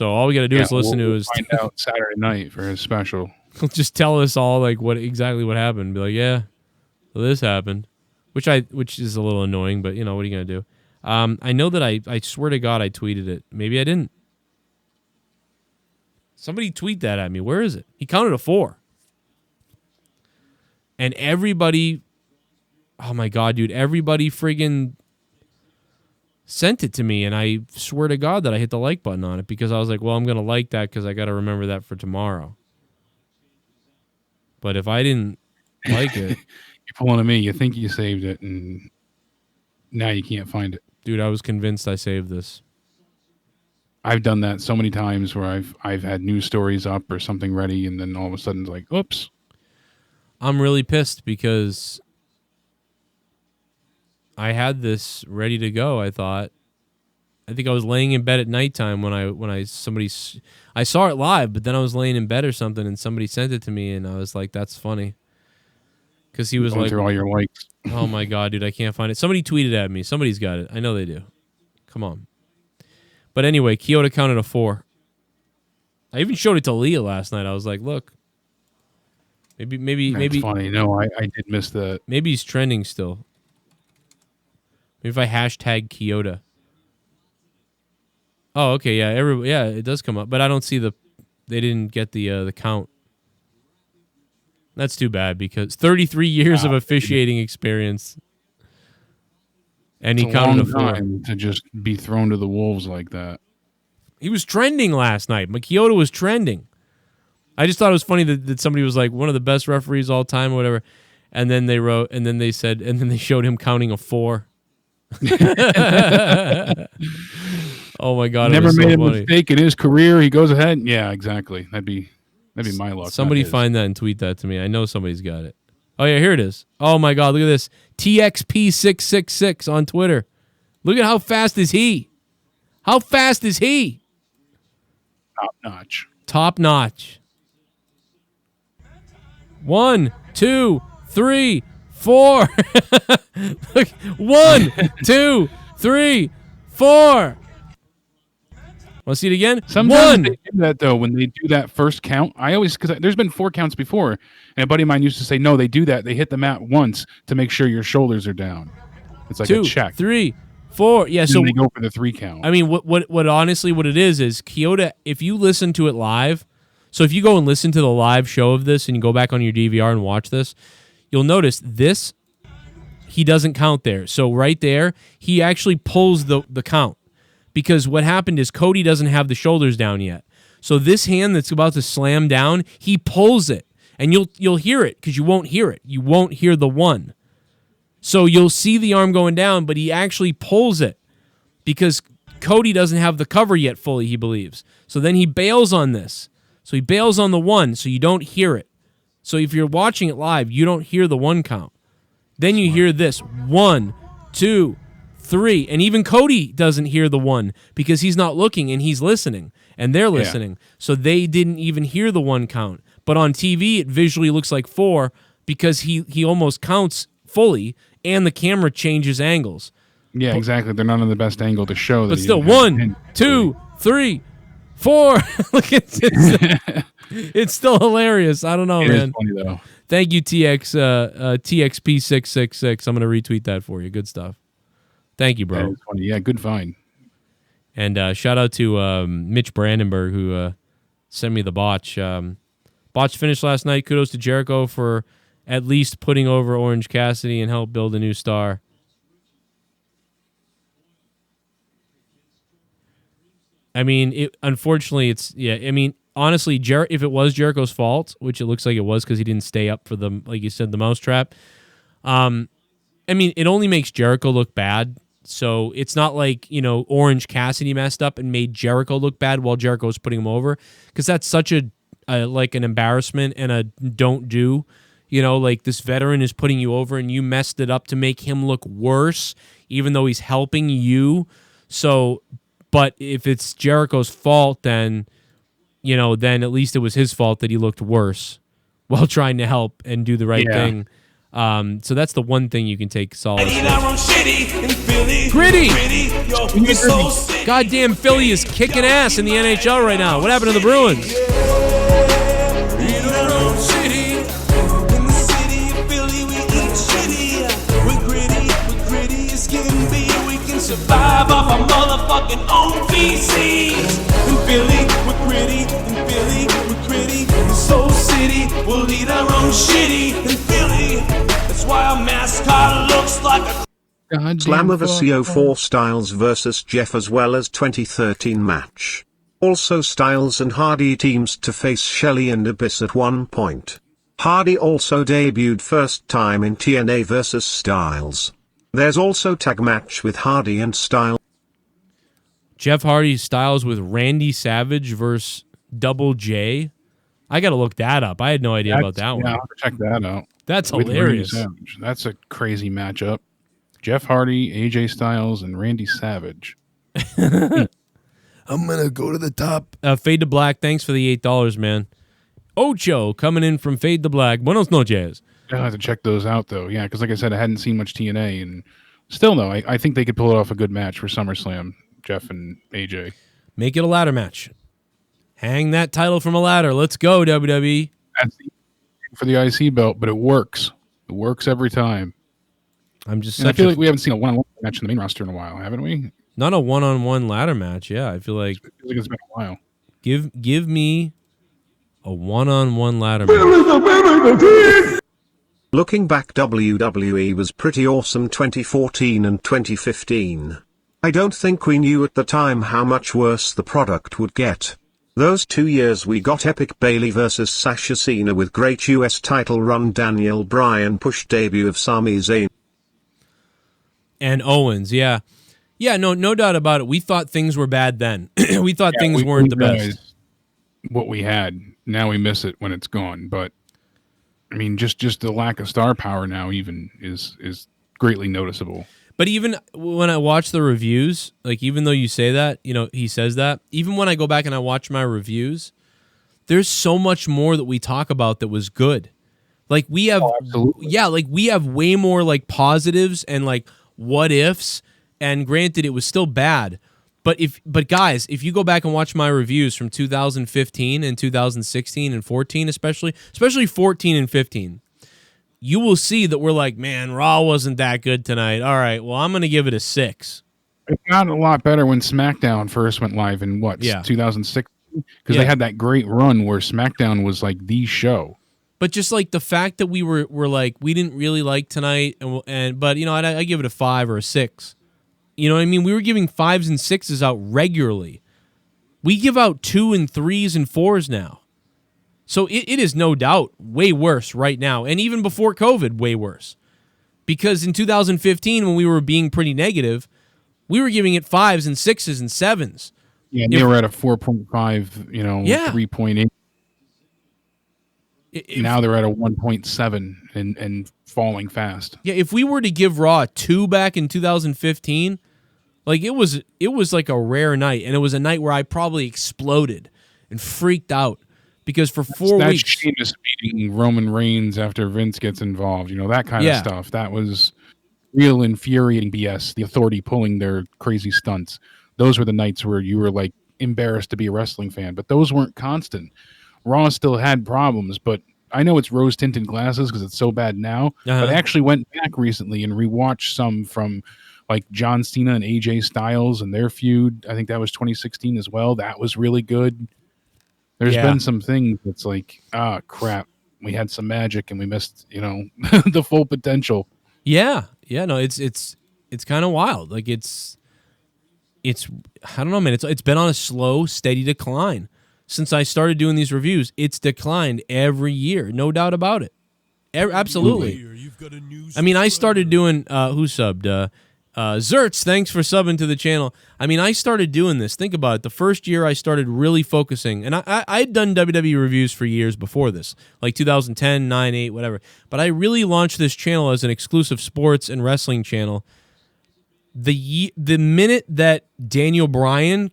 So all we got to do is listen to his.
Find out Saturday night for his special.
Just tell us all like exactly what happened. Be like, yeah, well, this happened, which is a little annoying, but what are you gonna do? I know that I swear to God I tweeted it. Maybe I didn't. Somebody tweet that at me. Where is it? He counted a 4. And everybody, oh my God, dude, everybody friggin' sent it to me, and I swear to God that I hit the like button on it because I was like, well, I'm going to like that because I got to remember that for tomorrow. But if I didn't like it...
You're pulling at me. You think you saved it, and now you can't find it.
Dude, I was convinced I saved this.
I've done that so many times where I've had news stories up or something ready, and then all of a sudden it's like, oops.
I'm really pissed because I had this ready to go. I think I was laying in bed at nighttime when I saw it live, but then I was laying in bed or something, and somebody sent it to me, and I was like, that's funny. Because he was
going through all your likes.
Oh my God, dude, I can't find it. Somebody tweeted at me. Somebody's got it. I know they do. Come on. But anyway, Kyoto counted a 4. I even showed it to Leah last night. I was like, look. Maybe
That's funny. No, I did miss that.
Maybe he's trending still. Maybe if I hashtag Kyoto. Oh, okay, yeah, it does come up, but I don't see they didn't get the count. That's too bad because 33 years of officiating experience. And he counted a 4
to just be thrown to the wolves like that.
He was trending last night. Kyoto was trending. I just thought it was funny that somebody was like one of the best referees all time or whatever. And then they showed him counting a 4. Oh my God.
Never made a
funny.
mistake in his career. He goes ahead. Yeah, exactly. That'd be my luck.
Somebody find that and tweet that to me. I know somebody's got it. Oh yeah, here it is. Oh my God, look at this. TXP666 on Twitter. Look at how fast is he? How fast is he?
Top notch.
Top notch. 1, 2, 3, 4. Look, 1, 2, 3, 4. Want to see it again?
Sometimes they do that though. When they do that first count, because there's been 4 counts before, and a buddy of mine used to say, no, they do that. They hit the mat once to make sure your shoulders are down. It's like
2,
a check.
3, 4. Yeah, so
they go for the 3 count.
I mean, what honestly what it is Kyoto. If you listen to it live, so if you go and listen to the live show of this and you go back on your DVR and watch this, you'll notice this. He doesn't count there. So right there, he actually pulls the count. Because what happened is Cody doesn't have the shoulders down yet. So this hand that's about to slam down, he pulls it. And you'll hear it because you won't hear it. You won't hear the 1. So you'll see the arm going down, but he actually pulls it because Cody doesn't have the cover yet fully, he believes. So then he bails on this. So he bails on the 1, so you don't hear it. So if you're watching it live, you don't hear the 1 count. Then you hear this 1, 2, 3, and even Cody doesn't hear the 1 because he's not looking and he's listening and they're listening. So they didn't even hear the 1 count. But on TV, it visually looks like 4 because he almost counts fully and the camera changes angles.
Yeah, exactly. They're not on the best angle to show that.
But still, 1, 2, 3, 4. Look, it's still hilarious. I don't know, man.
It is funny though.
Thank you, TXP666. I'm going to retweet that for you. Good stuff. Thank you, bro.
Funny. Yeah, good find.
And shout out to Mitch Brandenburg who sent me the botch. Botch finished last night. Kudos to Jericho for at least putting over Orange Cassidy and help build a new star. I mean, unfortunately, honestly, if it was Jericho's fault, which it looks like it was because he didn't stay up for the, like you said, the mousetrap. I mean, it only makes Jericho look bad. So it's not like, Orange Cassidy messed up and made Jericho look bad while Jericho was putting him over. Because that's such an embarrassment and a don't do. Like this veteran is putting you over and you messed it up to make him look worse, even though he's helping you. So, but if it's Jericho's fault, then, then at least it was his fault that he looked worse while trying to help and do the right thing. So that's the one thing you can take solace with.
Gritty.
Gritty. Goddamn Philly is kicking ass in the NHL right now. What happened to the Bruins?
Survive off our motherfucking own feces. In Philly, we're gritty. In Philly, we're gritty. In Soul City, we'll eat our own shitty. In Philly, that's why our mascot looks like a
Slammiversary 4 Styles vs Jeff as well as 2013 match. Also Styles and Hardy teams to face Shelley and Abyss at one point. Hardy also debuted first time in TNA vs Styles. There's also tag match with Hardy and Styles.
Jeff Hardy Styles with Randy Savage versus Double J. I got to look that up. I had no idea about that one.
Yeah, I'll have to check that out.
That's
With
hilarious.
Randy Savage. That's a crazy matchup. Jeff Hardy, AJ Styles, and Randy Savage.
I'm going to go to the top. Fade to Black, thanks for the $8, man. Ocho coming in from Fade to Black. Buenos noches.
I'll have to check those out, though. Yeah, because like I said, I hadn't seen much TNA. And still, though, I think they could pull it off a good match for SummerSlam, Jeff and AJ.
Make it a ladder match. Hang that title from a ladder. Let's go, WWE.
That's for the IC belt, but it works. It works every time.
I'm just.
I feel like we haven't seen a one-on-one match in the main roster in a while, haven't we?
Not a one-on-one ladder match. Yeah, I feel like
it's been a while.
Give me a one-on-one ladder match.
Looking back, WWE was pretty awesome 2014 and 2015. I don't think we knew at the time how much worse the product would get. Those 2 years we got epic Bayley vs Sasha Cena with great US title run Daniel Bryan push debut of Sami Zayn.
And Owens, yeah. Yeah, no doubt about it. We thought things were bad then. We thought things weren't the best.
What we had, now we miss it when it's gone, but I mean, just the lack of star power now even is greatly noticeable.
But even when I watch the reviews, like even though you say that, you know, he says that, even when I go back and I watch my reviews, there's so much more that we talk about that was good. Like we have, like we have way more like positives and like what ifs. And granted, it was still bad. But guys, if you go back and watch my reviews from 2015 and 2016 and 14, especially 14 and 15, you will see that we're like, man, Raw wasn't that good tonight. All right, well, I'm going to give it a 6.
It got a lot better when SmackDown first went live in 2006, because they had that great run where SmackDown was like the show.
But just like the fact that we were like, we didn't really like tonight, but you know, I give it a 5 or a 6. You know what I mean? We were giving 5s and 6s out regularly. We give out 2 and 3s and 4s now. So it is no doubt way worse right now. And even before COVID, way worse. Because in 2015, when we were being pretty negative, we were giving it 5s and 6s and 7s.
Yeah, they were at a 4.5, 3.8. Now they're at a 1.7 and falling fast.
Yeah, if we were to give Raw a 2 back in 2015, like it was like a rare night, and it was a night where I probably exploded and freaked out because for 4 weeks.
That's Sheamus beating Roman Reigns after Vince gets involved, that kind of stuff. That was real infuriating BS. The Authority pulling their crazy stunts. Those were the nights where you were like embarrassed to be a wrestling fan, but those weren't constant. Raw still had problems, but I know it's rose-tinted glasses because it's so bad now. But I actually went back recently and rewatched some from like John Cena and AJ Styles and their feud. I think that was 2016 as well. That was really good. There's been some things that's like, crap. We had some magic and we missed, the full potential.
Yeah. Yeah, no, it's kind of wild. Like it's I don't know, man. It's been on a slow, steady decline. Since I started doing these reviews, it's declined every year. No doubt about it. Absolutely. I mean, I started doing, who subbed? Zertz, thanks for subbing to the channel. I mean, I started doing this. Think about it. The first year I started really focusing, and I had done WWE reviews for years before this, like 2010, 9, 8, whatever. But I really launched this channel as an exclusive sports and wrestling channel. The minute that Daniel Bryan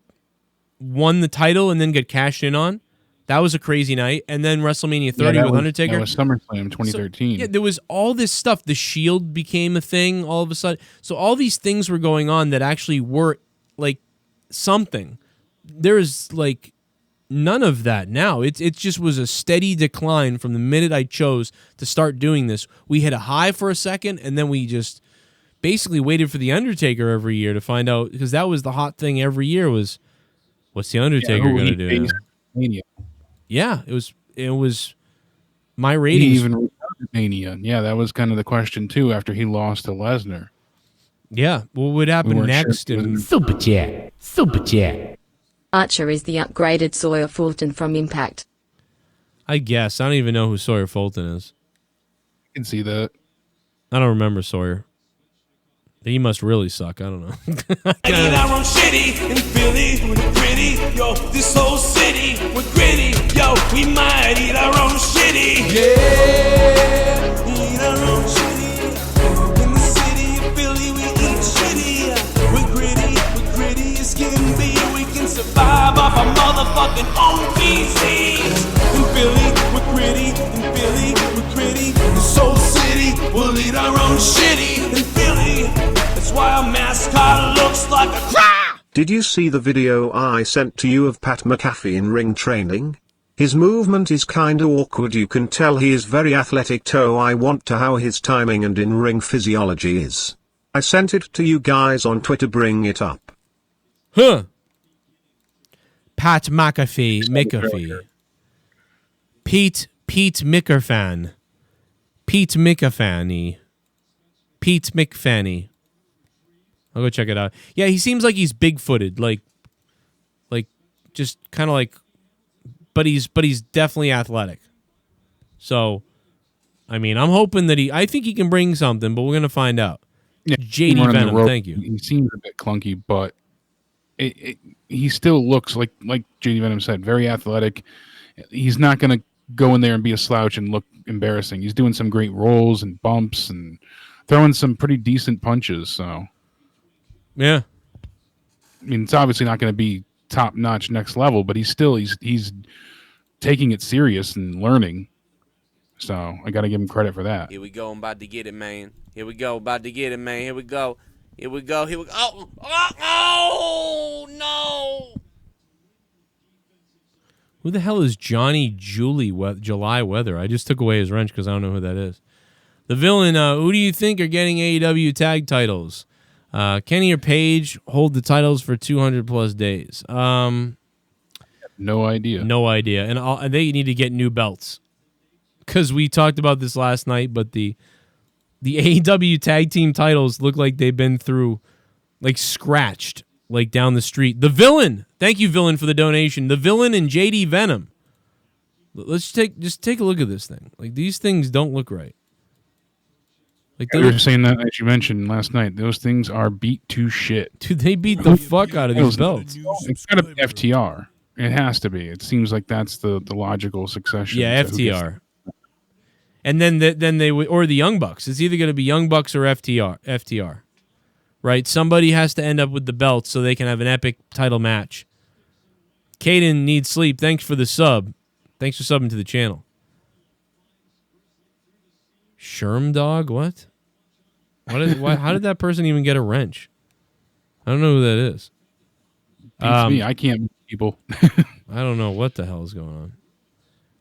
won the title and then got cashed in on, That was a crazy night. And then WrestleMania 30 with Undertaker.
That was SummerSlam 2013.
So, there was all this stuff. The Shield became a thing all of a sudden. So all these things were going on that actually were like something. There is like none of that now. It just was a steady decline from the minute I chose to start doing this. We hit a high for a second, and then we just basically waited for the Undertaker every year to find out, because that was the hot thing every year was, what's the Undertaker going to do? Yeah, it was my ratings.
He even Mania. Yeah, that was kind of the question too after he lost to Lesnar.
Yeah, what would happen next?
Super chat.
Archer is the upgraded Sawyer Fulton from Impact.
I guess. I don't even know who Sawyer Fulton is.
I can see that.
I don't remember Sawyer. He must really suck. I don't know.
I eat our own shitty in Philly with gritty. Yo, this whole city with gritty. Yo, we might eat our own shitty. Yeah, eat our own shitty. In the city of Philly, we eat shitty. We're gritty as can be. We can survive off our motherfucking own feces. In Philly, we're gritty. In Philly, we're gritty. This whole city, we'll eat our own shitty. In Philly, that's why our mascot looks like a crap.
Did you see the video I sent to you of Pat McAfee in ring training? His movement is kinda awkward. You can tell he is very athletic. I want to how his timing and in-ring physiology is. I sent it to you guys on Twitter. Bring it up.
Huh. Pat McAfee. Pete Mickerfan. Pete McFanny. I'll go check it out. Yeah, he seems like he's big-footed, like just kind of like, but he's definitely athletic. So, I mean, I'm hoping that I think he can bring something, but we're gonna find out.
Yeah,
JD Venom, thank you.
He seems a bit clunky, but he still looks like JD Venom said, very athletic. He's not gonna go in there and be a slouch and look embarrassing. He's doing some great rolls and bumps and throwing some pretty decent punches. So,
yeah,
I mean, it's obviously not going to be top notch next level, but he's taking it serious and learning. So I got to give him credit for that.
Here we go. I'm about to get it, man. Here we go. About to get it, man. Here we go. Oh, no.
Who the hell is Johnny July Weather? I just took away his wrench because I don't know who that is. The villain, who do you think are getting AEW tag titles? Kenny or Paige hold the titles for 200-plus days.
No idea.
And they need to get new belts. Because we talked about this last night, but the AEW tag team titles look like they've been through, like, scratched, like, down the street. The villain! Thank you, villain, for the donation. The villain and JD Venom. Let's just take a look at this thing. Like, these things don't look right. Like,
you were saying that, as you mentioned last night, those things are beat to shit.
Dude, they beat the fuck out of these belts.
It's got to be FTR. It has to be. It seems like that's the logical succession.
Yeah, FTR. And then they would, or the Young Bucks. It's either going to be Young Bucks or FTR. Right? Somebody has to end up with the belts so they can have an epic title match. Caden needs sleep. Thanks for the sub. Thanks for subbing to the channel. Sherm Dog? What? How did that person even get a wrench? I don't know who that is.
Me. I can't move people.
I don't know what the hell is going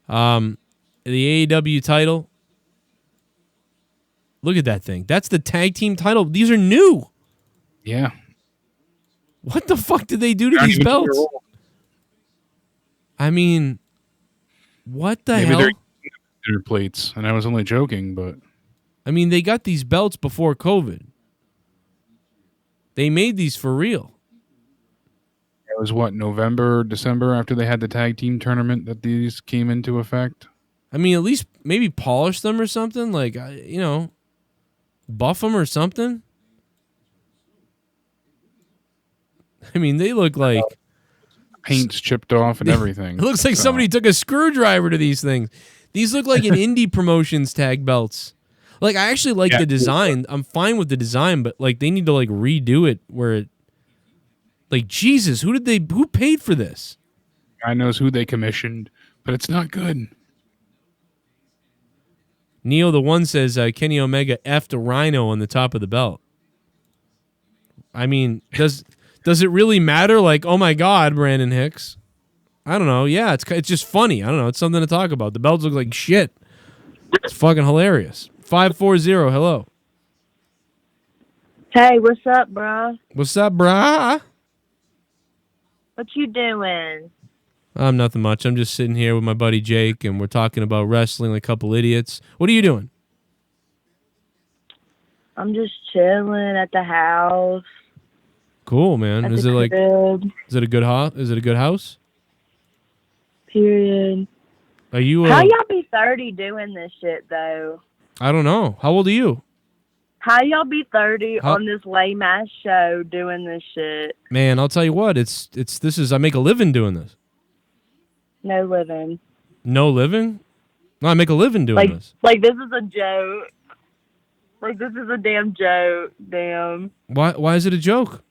on. The AEW title. Look at that thing. That's the tag team title. These are new.
Yeah.
What the fuck did they do to these belts? I mean, what the hell?
Maybe they're plates, and I was only joking, but
I mean, they got these belts before COVID. They made these for real.
It was what, November, December, after they had the tag team tournament that these came into effect?
I mean, at least maybe polish them or something, like, buff them or something. I mean, they look like
paint's chipped off and everything.
It looks like somebody took a screwdriver to these things. These look like an indie promotions tag belts. Like, I actually like the design. I'm fine with the design, but like they need to like redo it where it, like, Jesus, who paid for this?
God knows who they commissioned, but it's not good.
Neo the One says Kenny Omega effed a rhino on the top of the belt. I mean, does it really matter? Like, oh my God, Brandon Hicks. I don't know. Yeah, it's just funny. I don't know. It's something to talk about. The belts look like shit. It's fucking hilarious. 540, hello.
Hey, what's up, bro?
What's up, brah?
What you doing?
I'm nothing much. I'm just sitting here with my buddy Jake, and we're talking about wrestling like a couple idiots. What are you doing?
I'm just chilling at the house.
Cool, man. Is it like? Is it a good house? Is it a good house?
Period.
Are you?
How y'all be 30 doing this shit though?
I don't know. How old are you?
How y'all be 30 on this lame ass show doing this shit?
Man, I'll tell you what. I make a living doing this.
No living.
No living? No, I make a living doing this.
Like this is a joke. Like this is a damn joke. Damn.
Why is it a joke?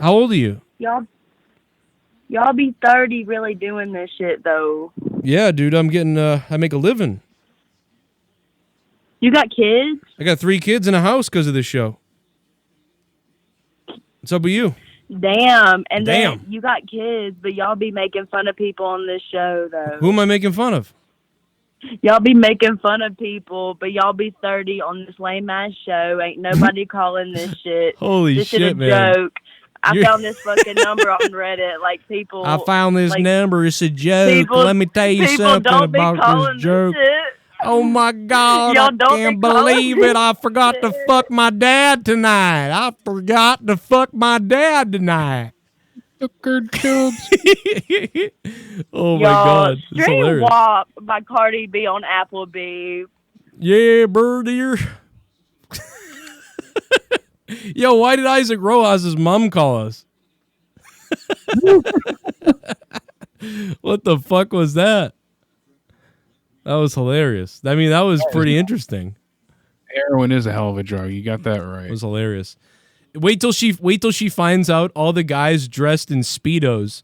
How old are you?
Y'all be 30 really doing this shit though.
Yeah, dude, I'm getting I make a living.
You got kids?
I got 3 kids in a house because of this show. What's up with you?
Damn. And then you got kids, but y'all be making fun of people on this show though.
Who am I making fun of?
Y'all be making fun of people, but y'all be 30 on this lame ass show. Ain't nobody calling this shit.
Holy
this
shit,
shit a
man.
joke. I found this fucking number on Reddit. Like people.
I found this number. It's a joke.
People,
Let me tell you something about this joke. Oh my God, I can't believe it. I forgot to fuck my dad tonight. Oh my God. It's
Stream
hilarious.
WAP by Cardi B on Applebee.
Yeah, bird ear. Yo, why did Isaac Rojas' mom call us? What the fuck was that? That was hilarious. I mean, that was pretty interesting.
Heroin is a hell of a drug. You got that right.
It was hilarious. Wait till she finds out all the guys dressed in Speedos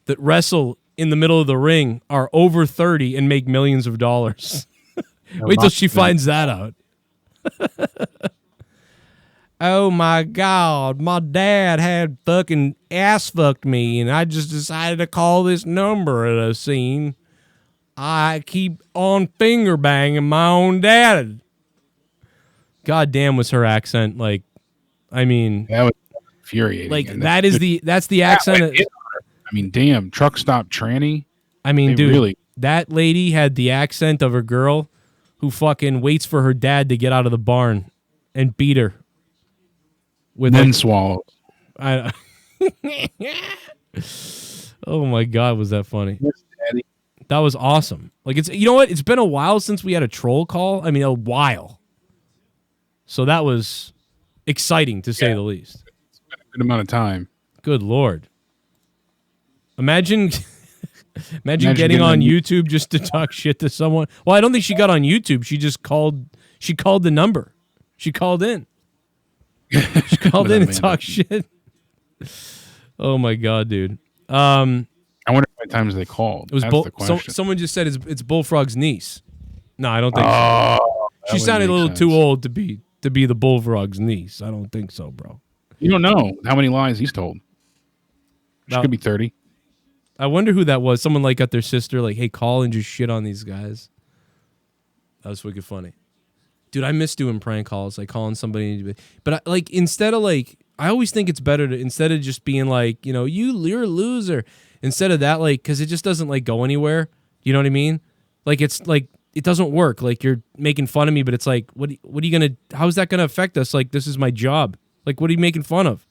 that wrestle in the middle of the ring are over 30 and make millions of dollars. Wait till she finds that out. Oh my God, my dad had fucking ass fucked me and I just decided to call this number at a scene. I keep on finger banging my own dad. God damn was her accent like, I mean.
That was infuriating.
Like that's the accent.
I mean, damn, truck stop tranny.
I mean, dude,
really.
That lady had the accent of a girl who fucking waits for her dad to get out of the barn and beat her. With
then swallow.
Oh my God, was that funny?
Yes, Daddy.
That was awesome. Like you know what? It's been a while since we had a troll call. I mean, a while. So that was exciting to say the least.
It's been a good amount of time.
Good Lord. Imagine getting on YouTube just to talk shit to someone. Well, I don't think she got on YouTube. She just called the number. She called in. She called in and talked shit. Oh my God, dude.
I wonder how many times they called.
It was
That's the question.
someone just said it's Bullfrog's niece. No, I don't think so. She sounded a little too old to be the Bullfrog's niece. I don't think so, bro.
You don't know how many lies he's told. She could be 30.
I wonder who that was. Someone like got their sister like, hey, call and just shit on these guys. That was wicked funny. Dude, I miss doing prank calls, like calling somebody. But instead of like, I always think it's better to, instead of just being like, you know, you're a loser. Instead of that, like, because it just doesn't like go anywhere. You know what I mean? Like, it's like, it doesn't work. Like, you're making fun of me, but it's like, what are you going to, how's that going to affect us? Like, this is my job. Like, what are you making fun of?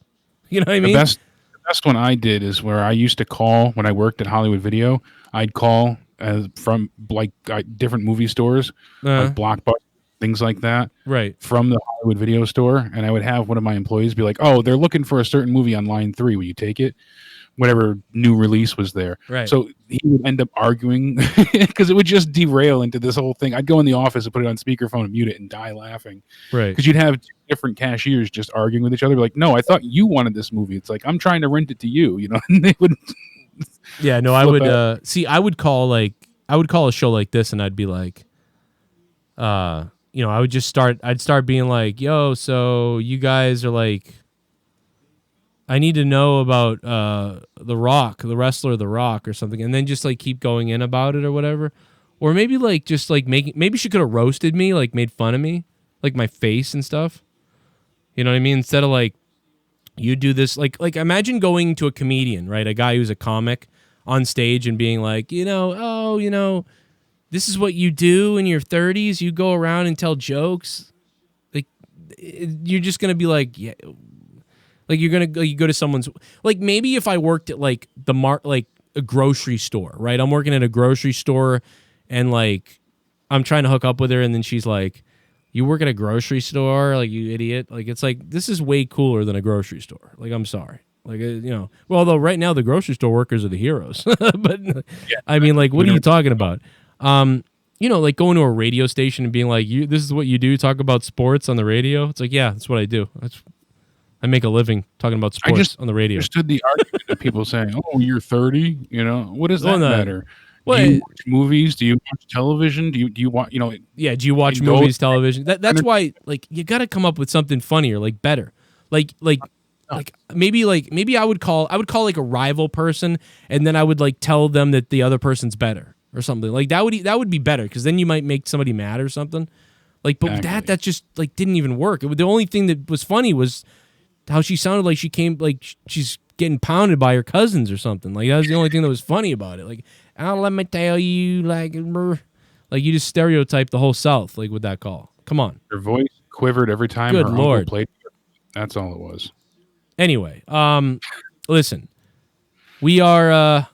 You know what I mean?
The best one I did is where I used to call when I worked at Hollywood Video. I'd call from like different movie stores, like Blockbuster, things like that,
right?
From the Hollywood Video store, and I would have one of my employees be like, "Oh, they're looking for a certain movie on line 3. Will you take it?" Whatever new release was there.
Right.
So he would end up arguing because it would just derail into this whole thing. I'd go in the office and put it on speakerphone and mute it and die laughing.
Right.
Because you'd have different cashiers just arguing with each other. Like, no, I thought you wanted this movie. It's like, I'm trying to rent it to you, you know, and they would
Yeah, no, I would see. I would call a show like this, and I'd be like, I would just start. I'd start being like, yo, so you guys are like, I need to know about the Rock, the wrestler The Rock, or something, and then just like keep going in about it or whatever. Or maybe like just like maybe she could have roasted me, like made fun of me, like my face and stuff. You know what I mean? Instead of like, you do this, like imagine going to a comedian, right? A guy who's a comic on stage and being like, this is what you do in your 30s. You go around and tell jokes. Like, you're just gonna be like, yeah. Like you go to someone's, like maybe if I worked at like like a grocery store, right? I'm working at a grocery store and like I'm trying to hook up with her and then she's like, you work at a grocery store, like you idiot. Like it's like, this is way cooler than a grocery store. Like, I'm sorry. Like, well, although right now the grocery store workers are the heroes, but I mean, like, what are you talking about? Like going to a radio station and being like, this is what you do, talk about sports on the radio. It's like, yeah, that's what I do. I make a living talking about sports on the radio.
I understood the argument of people saying, "Oh, you're 30." What does that matter? Do you watch movies? Do you watch television? Do you watch?
Yeah. Do you watch movies, television? That's why. Like, you got to come up with something funnier, like better. Like maybe I would call like a rival person, and then I would like tell them that the other person's better or something. Like that would be better because then you might make somebody mad or something. Like, but exactly. that just like didn't even work. The only thing that was funny was how she sounded like she's getting pounded by her cousins or something. Like, that was the only thing that was funny about it. Like, oh, let me tell you, like you just stereotyped the whole South, like, with that call. Come on.
Her voice quivered every time
Good
her
Lord.
uncle played. That's all it was.
Anyway, listen, we are,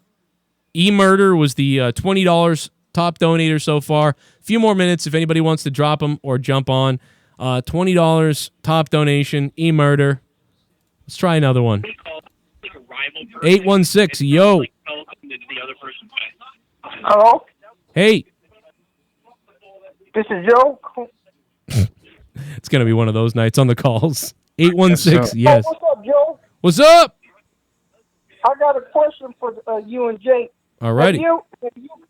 E-Murder was the $20 top donator so far. A few more minutes if anybody wants to drop them or jump on. $20 top donation, E-Murder. Let's try another one. 816, yo.
Hello?
Hey.
This is Joe.
It's going to be one of those nights on the calls. 816, yes.
Oh, what's up, Joe?
What's up?
I got a question for you and Jake.
All righty.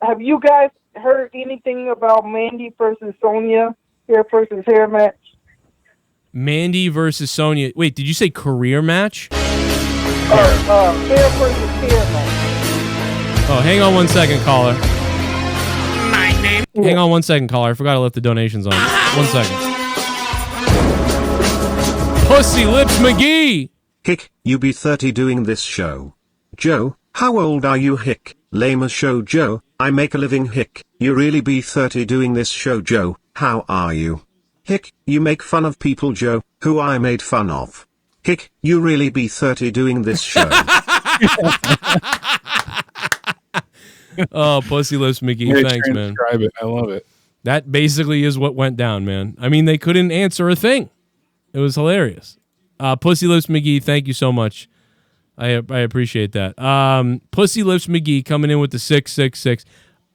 Have you guys heard anything about Mandy versus Sonya, hair versus hair match?
Mandy versus Sonya. Wait, did you say career match?
Hair versus hair match.
Oh, hang on one second, caller. My name. Hang on one second, caller. I forgot to let the donations on. 1 second. Pussy Lips McGee.
Hick, you be 30 doing this show. Joe, how old are you, Hick? Lame as show, Joe. I make a living, Hick. You really be 30 doing this show, Joe. How are you? Hick, you make fun of people, Joe, who I made fun of. Hick, you really be 30 doing this show.
Oh, Pussy Lips McGee, thanks, man.
It. I love it.
That basically is what went down, man. I mean, they couldn't answer a thing. It was hilarious. Pussy Lips McGee, thank you so much. I appreciate that. Pussy Lips McGee coming in with the 666.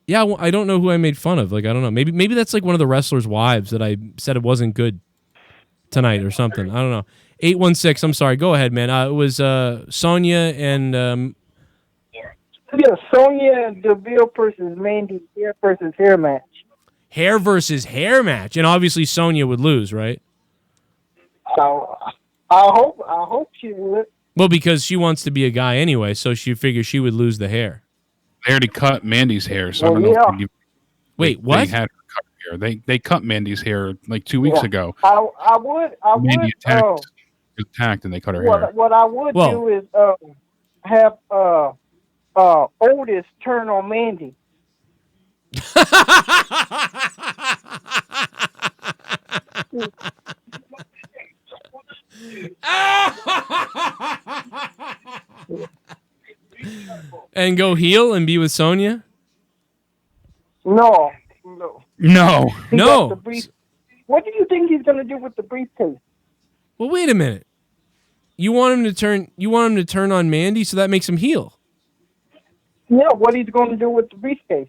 Yeah, well, I don't know who I made fun of. Like, I don't know. Maybe that's like one of the wrestlers' wives that I said it wasn't good tonight or something. I don't know. 816. I'm sorry. Go ahead, man. It was Sonya and.
Yeah, Sonya and Deville versus Mandy, hair versus hair match.
Hair versus hair match, and obviously Sonya would lose, right?
So I hope she would.
Well, because she wants to be a guy anyway, so she figures she would lose the hair.
They already cut Mandy's hair, so I don't know. If
Wait, what?
They had her cut hair. They cut Mandy's hair like 2 weeks ago.
I would.
Mandy attacked, and they cut her hair.
What I would do is have Otis turn on Mandy.
And go heel and be with Sonya?
No. What do you think he's going to do with the briefcase?
Well, wait a minute. You want him to turn on Mandy, so that makes him heel.
Yeah, what he's going to do with the briefcase?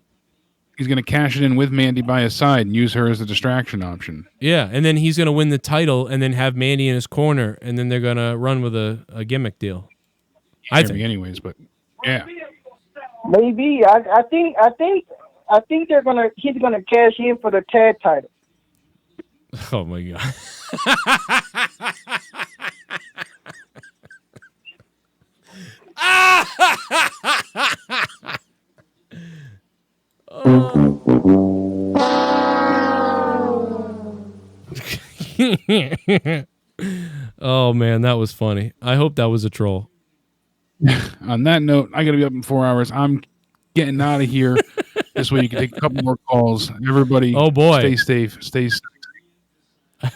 He's going to cash it in with Mandy by his side and use her as a distraction option.
Yeah, and then he's going to win the title and then have Mandy in his corner, and then they're going to run with a gimmick deal. I think.
Anyways, but yeah.
Maybe. I think he's gonna cash in for the tag title.
Oh my god. Oh man, that was funny. I hope that was a troll.
On that note, I got to be up in 4 hours. I'm getting out of here. This way you can take a couple more calls. Everybody,
oh boy,
stay safe. Stay safe.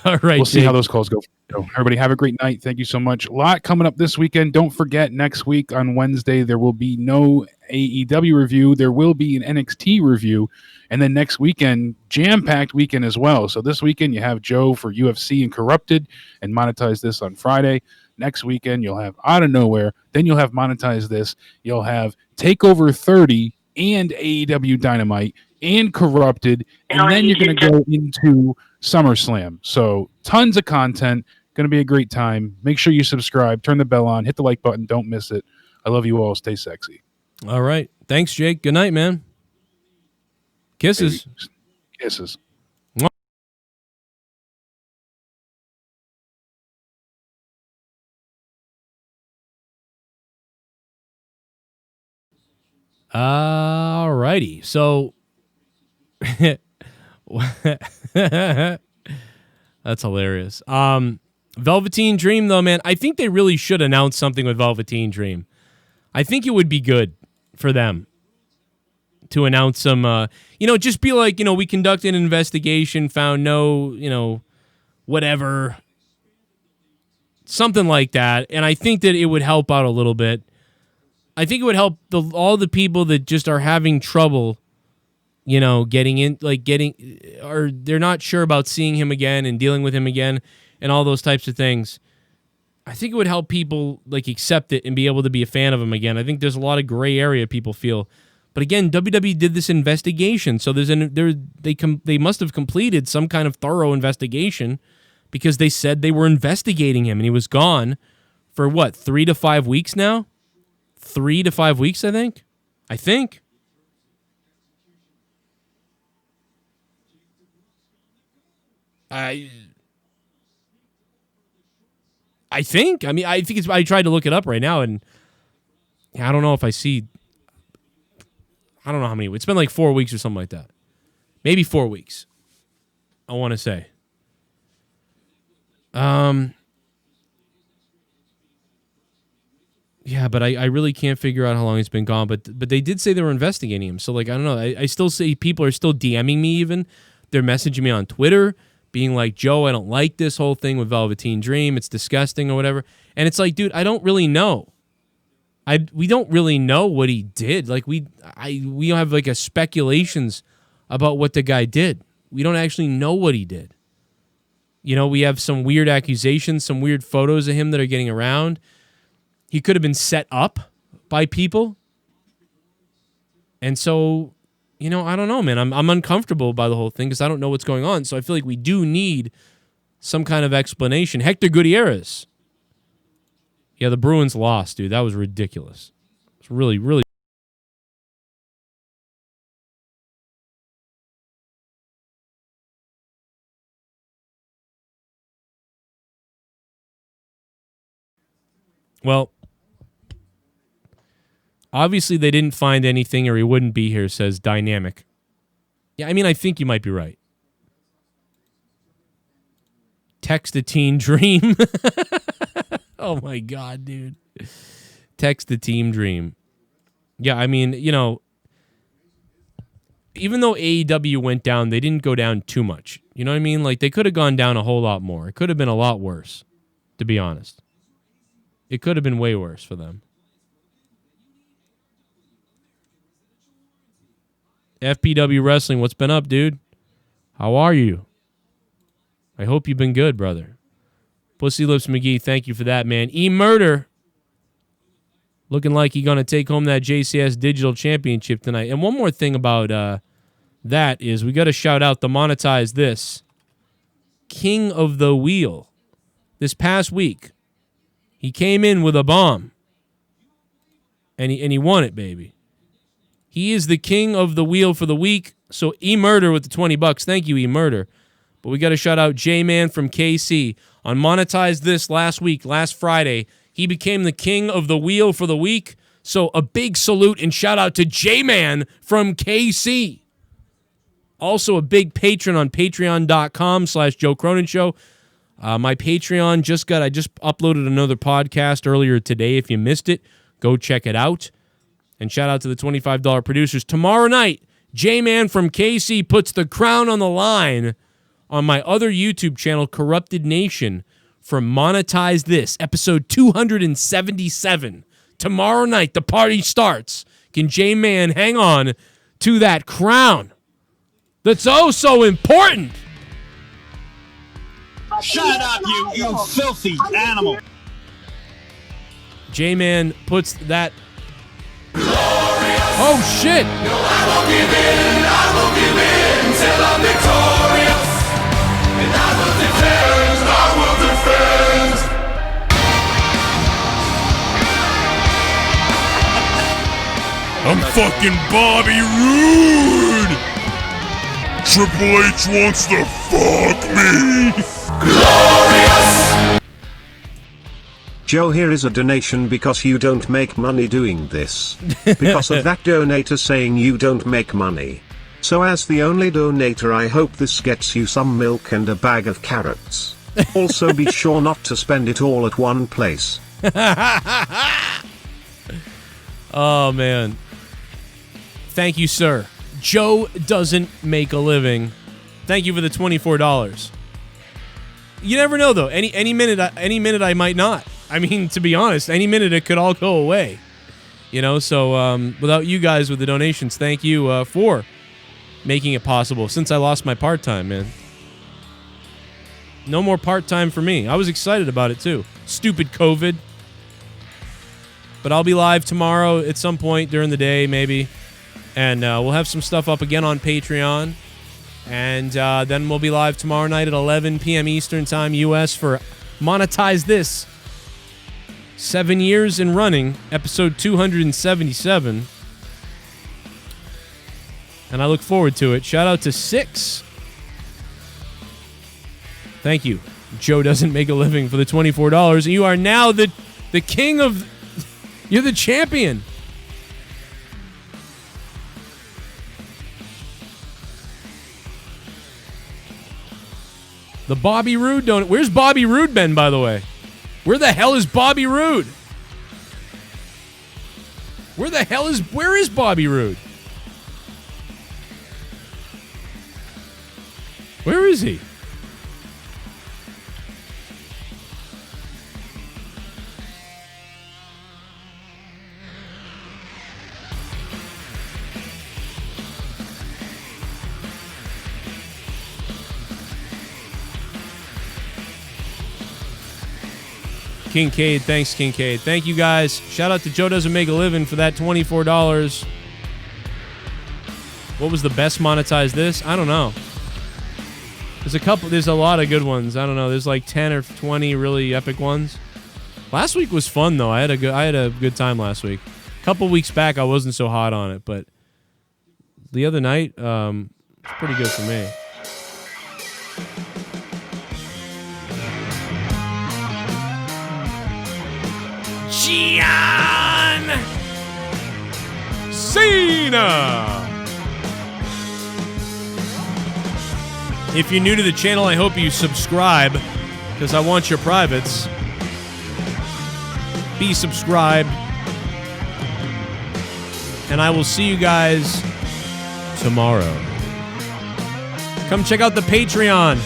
All right,
we'll see how those calls go. So everybody have a great night. Thank you so much. A lot coming up this weekend. Don't forget, next week on Wednesday, there will be no AEW review. There will be an NXT review. And then next weekend, jam-packed weekend as well. So this weekend, you have Joe for UFC and Corrupted and Monetize This on Friday. Next weekend, you'll have Out of Nowhere. Then you'll have Monetize This. You'll have TakeOver 30 and AEW Dynamite and Corrupted. And then you're going to go into SummerSlam. So tons of content. Going to be a great time. Make sure you subscribe, turn the bell on, hit the like button. Don't miss it. I love you all. Stay sexy.
All right. Thanks, Jake. Good night, man. Kisses.
Kisses.
All righty. So that's hilarious. Velveteen Dream, though, man, I think they really should announce something with Velveteen Dream. I think it would be good for them to announce some, just be like, we conducted an investigation, found no, whatever, something like that. And I think that it would help out a little bit. I think it would help all the people that just are having trouble, or they're not sure about seeing him again and dealing with him again and all those types of things. I think it would help people accept it and be able to be a fan of him again. I think there's a lot of gray area people feel. But again, WWE did this investigation, so they must have completed some kind of thorough investigation because they said they were investigating him and he was gone for 3 to 5 weeks now? 3 to 5 weeks, I think. I think. I think I tried to look it up right now, and I don't know if I see. I don't know how many. It's been like 4 weeks or something like that. Maybe 4 weeks. I want to say. Yeah, but I really can't figure out how long he's been gone. But they did say they were investigating him. So I don't know. I still see people are still DMing me even. They're messaging me on Twitter, being like, Joe, I don't like this whole thing with Velveteen Dream. It's disgusting or whatever. And it's like, dude, I don't really know. We don't really know what he did. We have a speculations about what the guy did. We don't actually know what he did. We have some weird accusations, some weird photos of him that are getting around. He could have been set up by people. And so, I don't know, man. I'm uncomfortable by the whole thing because I don't know what's going on. So I feel like we do need some kind of explanation. Hector Gutierrez. Yeah, the Bruins lost, dude. That was ridiculous. It's really, really. Well, obviously they didn't find anything or he wouldn't be here, says Dynamic. Yeah, I think you might be right. Text a teen dream. Oh my God, dude. Text the team dream. Yeah, even though AEW went down, they didn't go down too much. You know what I mean? They could have gone down a whole lot more. It could have been a lot worse, to be honest. It could have been way worse for them. FPW Wrestling, what's been up, dude? How are you? I hope you've been good, brother. Pussy Lips McGee, thank you for that, man. E-Murder, looking like he's going to take home that JCS Digital Championship tonight. And one more thing about that is we got to shout out the Monetize This. King of the Wheel. This past week, he came in with a bomb. And he won it, baby. He is the king of the wheel for the week. So E-Murder with the $20. Thank you, E-Murder. But we got to shout out Jman from KC. On Monetize This last Friday, he became the king of the wheel for the week. So a big salute and shout out to Jman from KC. Also a big patron on patreon.com/Joe Cronin Show. My Patreon I just uploaded another podcast earlier today. If you missed it, go check it out. And shout out to the $25 producers. Tomorrow night, Jman from KC puts the crown on the line on my other YouTube channel, Corrupted Nation, for Monetize This, episode 277. Tomorrow night, the party starts. Can Jman hang on to that crown that's oh so important?
Shut up, you filthy animal.
Jman puts that... Oh, shit!
No, I won't give in till I'm victorious. And I will defend.
I'm fucking Bobby Roode! Triple H wants to fuck me!
Glorious!
Joe, here is a donation because you don't make money doing this. Because of that donator saying you don't make money. So as the only donator, I hope this gets you some milk and a bag of carrots. Also be sure not to spend it all at one place.
Oh, man. Thank you, sir. Joe doesn't make a living. Thank you for the $24. You never know, though. Any minute I might not. I mean, to be honest, any minute it could all go away. You know, so without you guys with the donations, thank you for making it possible since I lost my part-time, man. No more part-time for me. I was excited about it, too. Stupid COVID. But I'll be live tomorrow at some point during the day, maybe. And we'll have some stuff up again on Patreon. And then we'll be live tomorrow night at 11 p.m. Eastern Time, U.S. for Monetize This. 7 years in running, episode 277. And I look forward to it. Shout out to Six. Thank you. Joe doesn't make a living for the $24. You are now the king of... You're the champion. The Bobby Roode donut. Where's Bobby Roode been, by the way? Where the hell is Bobby Roode? Where is Bobby Roode? Where is he? Kincaid, thanks, Kincaid. Thank you, guys. Shout out to Joe Doesn't Make a Living for that $24. What was the best Monetize This? I don't know. There's a lot of good ones. I don't know. There's like 10 or 20 really epic ones. Last week was fun, though. I had a good time last week. A couple weeks back, I wasn't so hot on it, but the other night, it's pretty good for me. John Cena. If you're new to the channel, I hope you subscribe because I want your privates. Be subscribed. And I will see you guys tomorrow. Come check out the Patreon.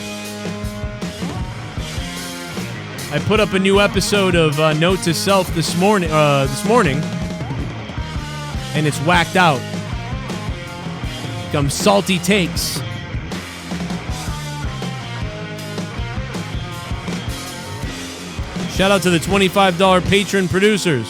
I put up a new episode of Note to Self this morning, and it's whacked out. Come salty takes. Shout out to the $25 patron producers.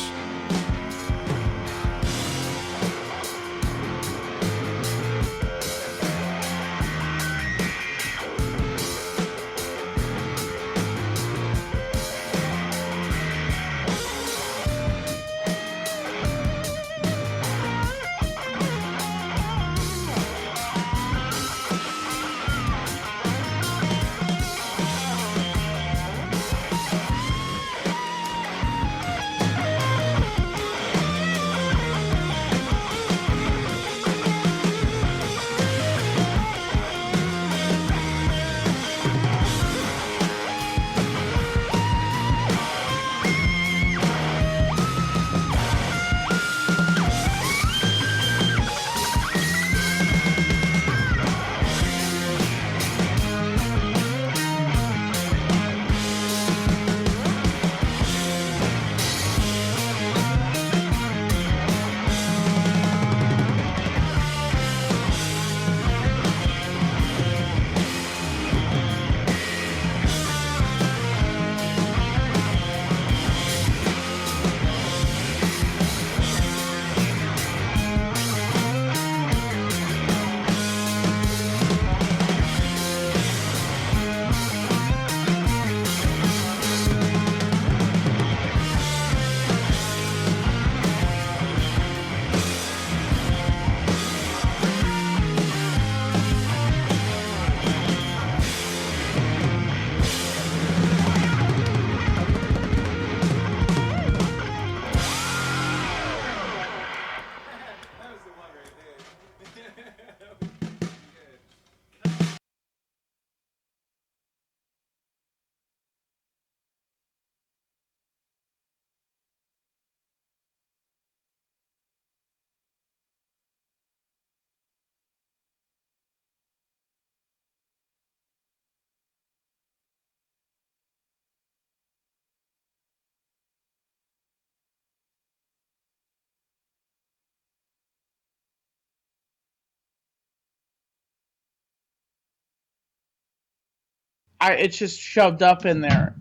it's just shoved up in there.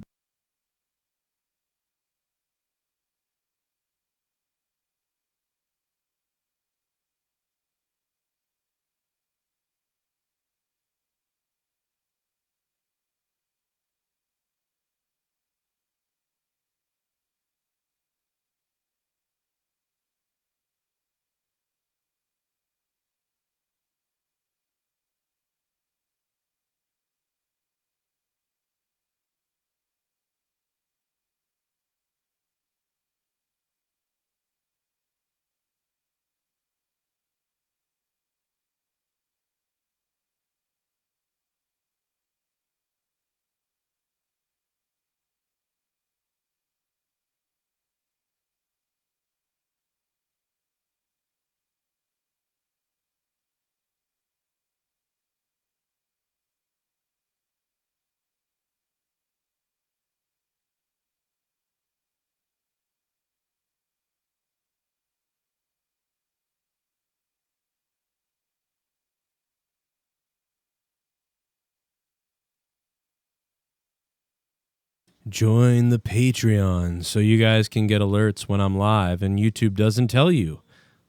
Join the Patreon so you guys can get alerts when I'm live, and YouTube doesn't tell you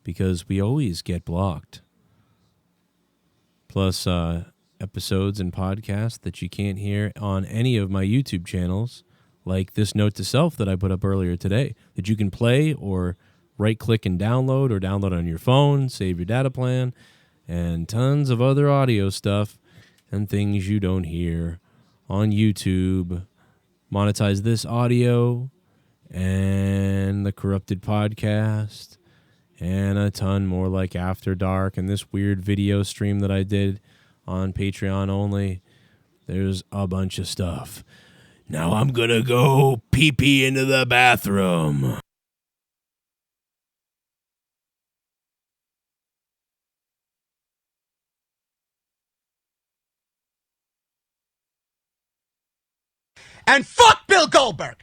because we always get blocked. Plus, episodes and podcasts that you can't hear on any of my YouTube channels, like this note to self that I put up earlier today, that you can play or right-click and download, or download on your phone, save your data plan, and tons of other audio stuff and things you don't hear on YouTube. Monetize this audio and the Corrupted Podcast and a ton more, like After Dark and this weird video stream that I did on Patreon only. There's a bunch of stuff. Now I'm gonna go pee-pee into the bathroom.
And fuck Bill Goldberg!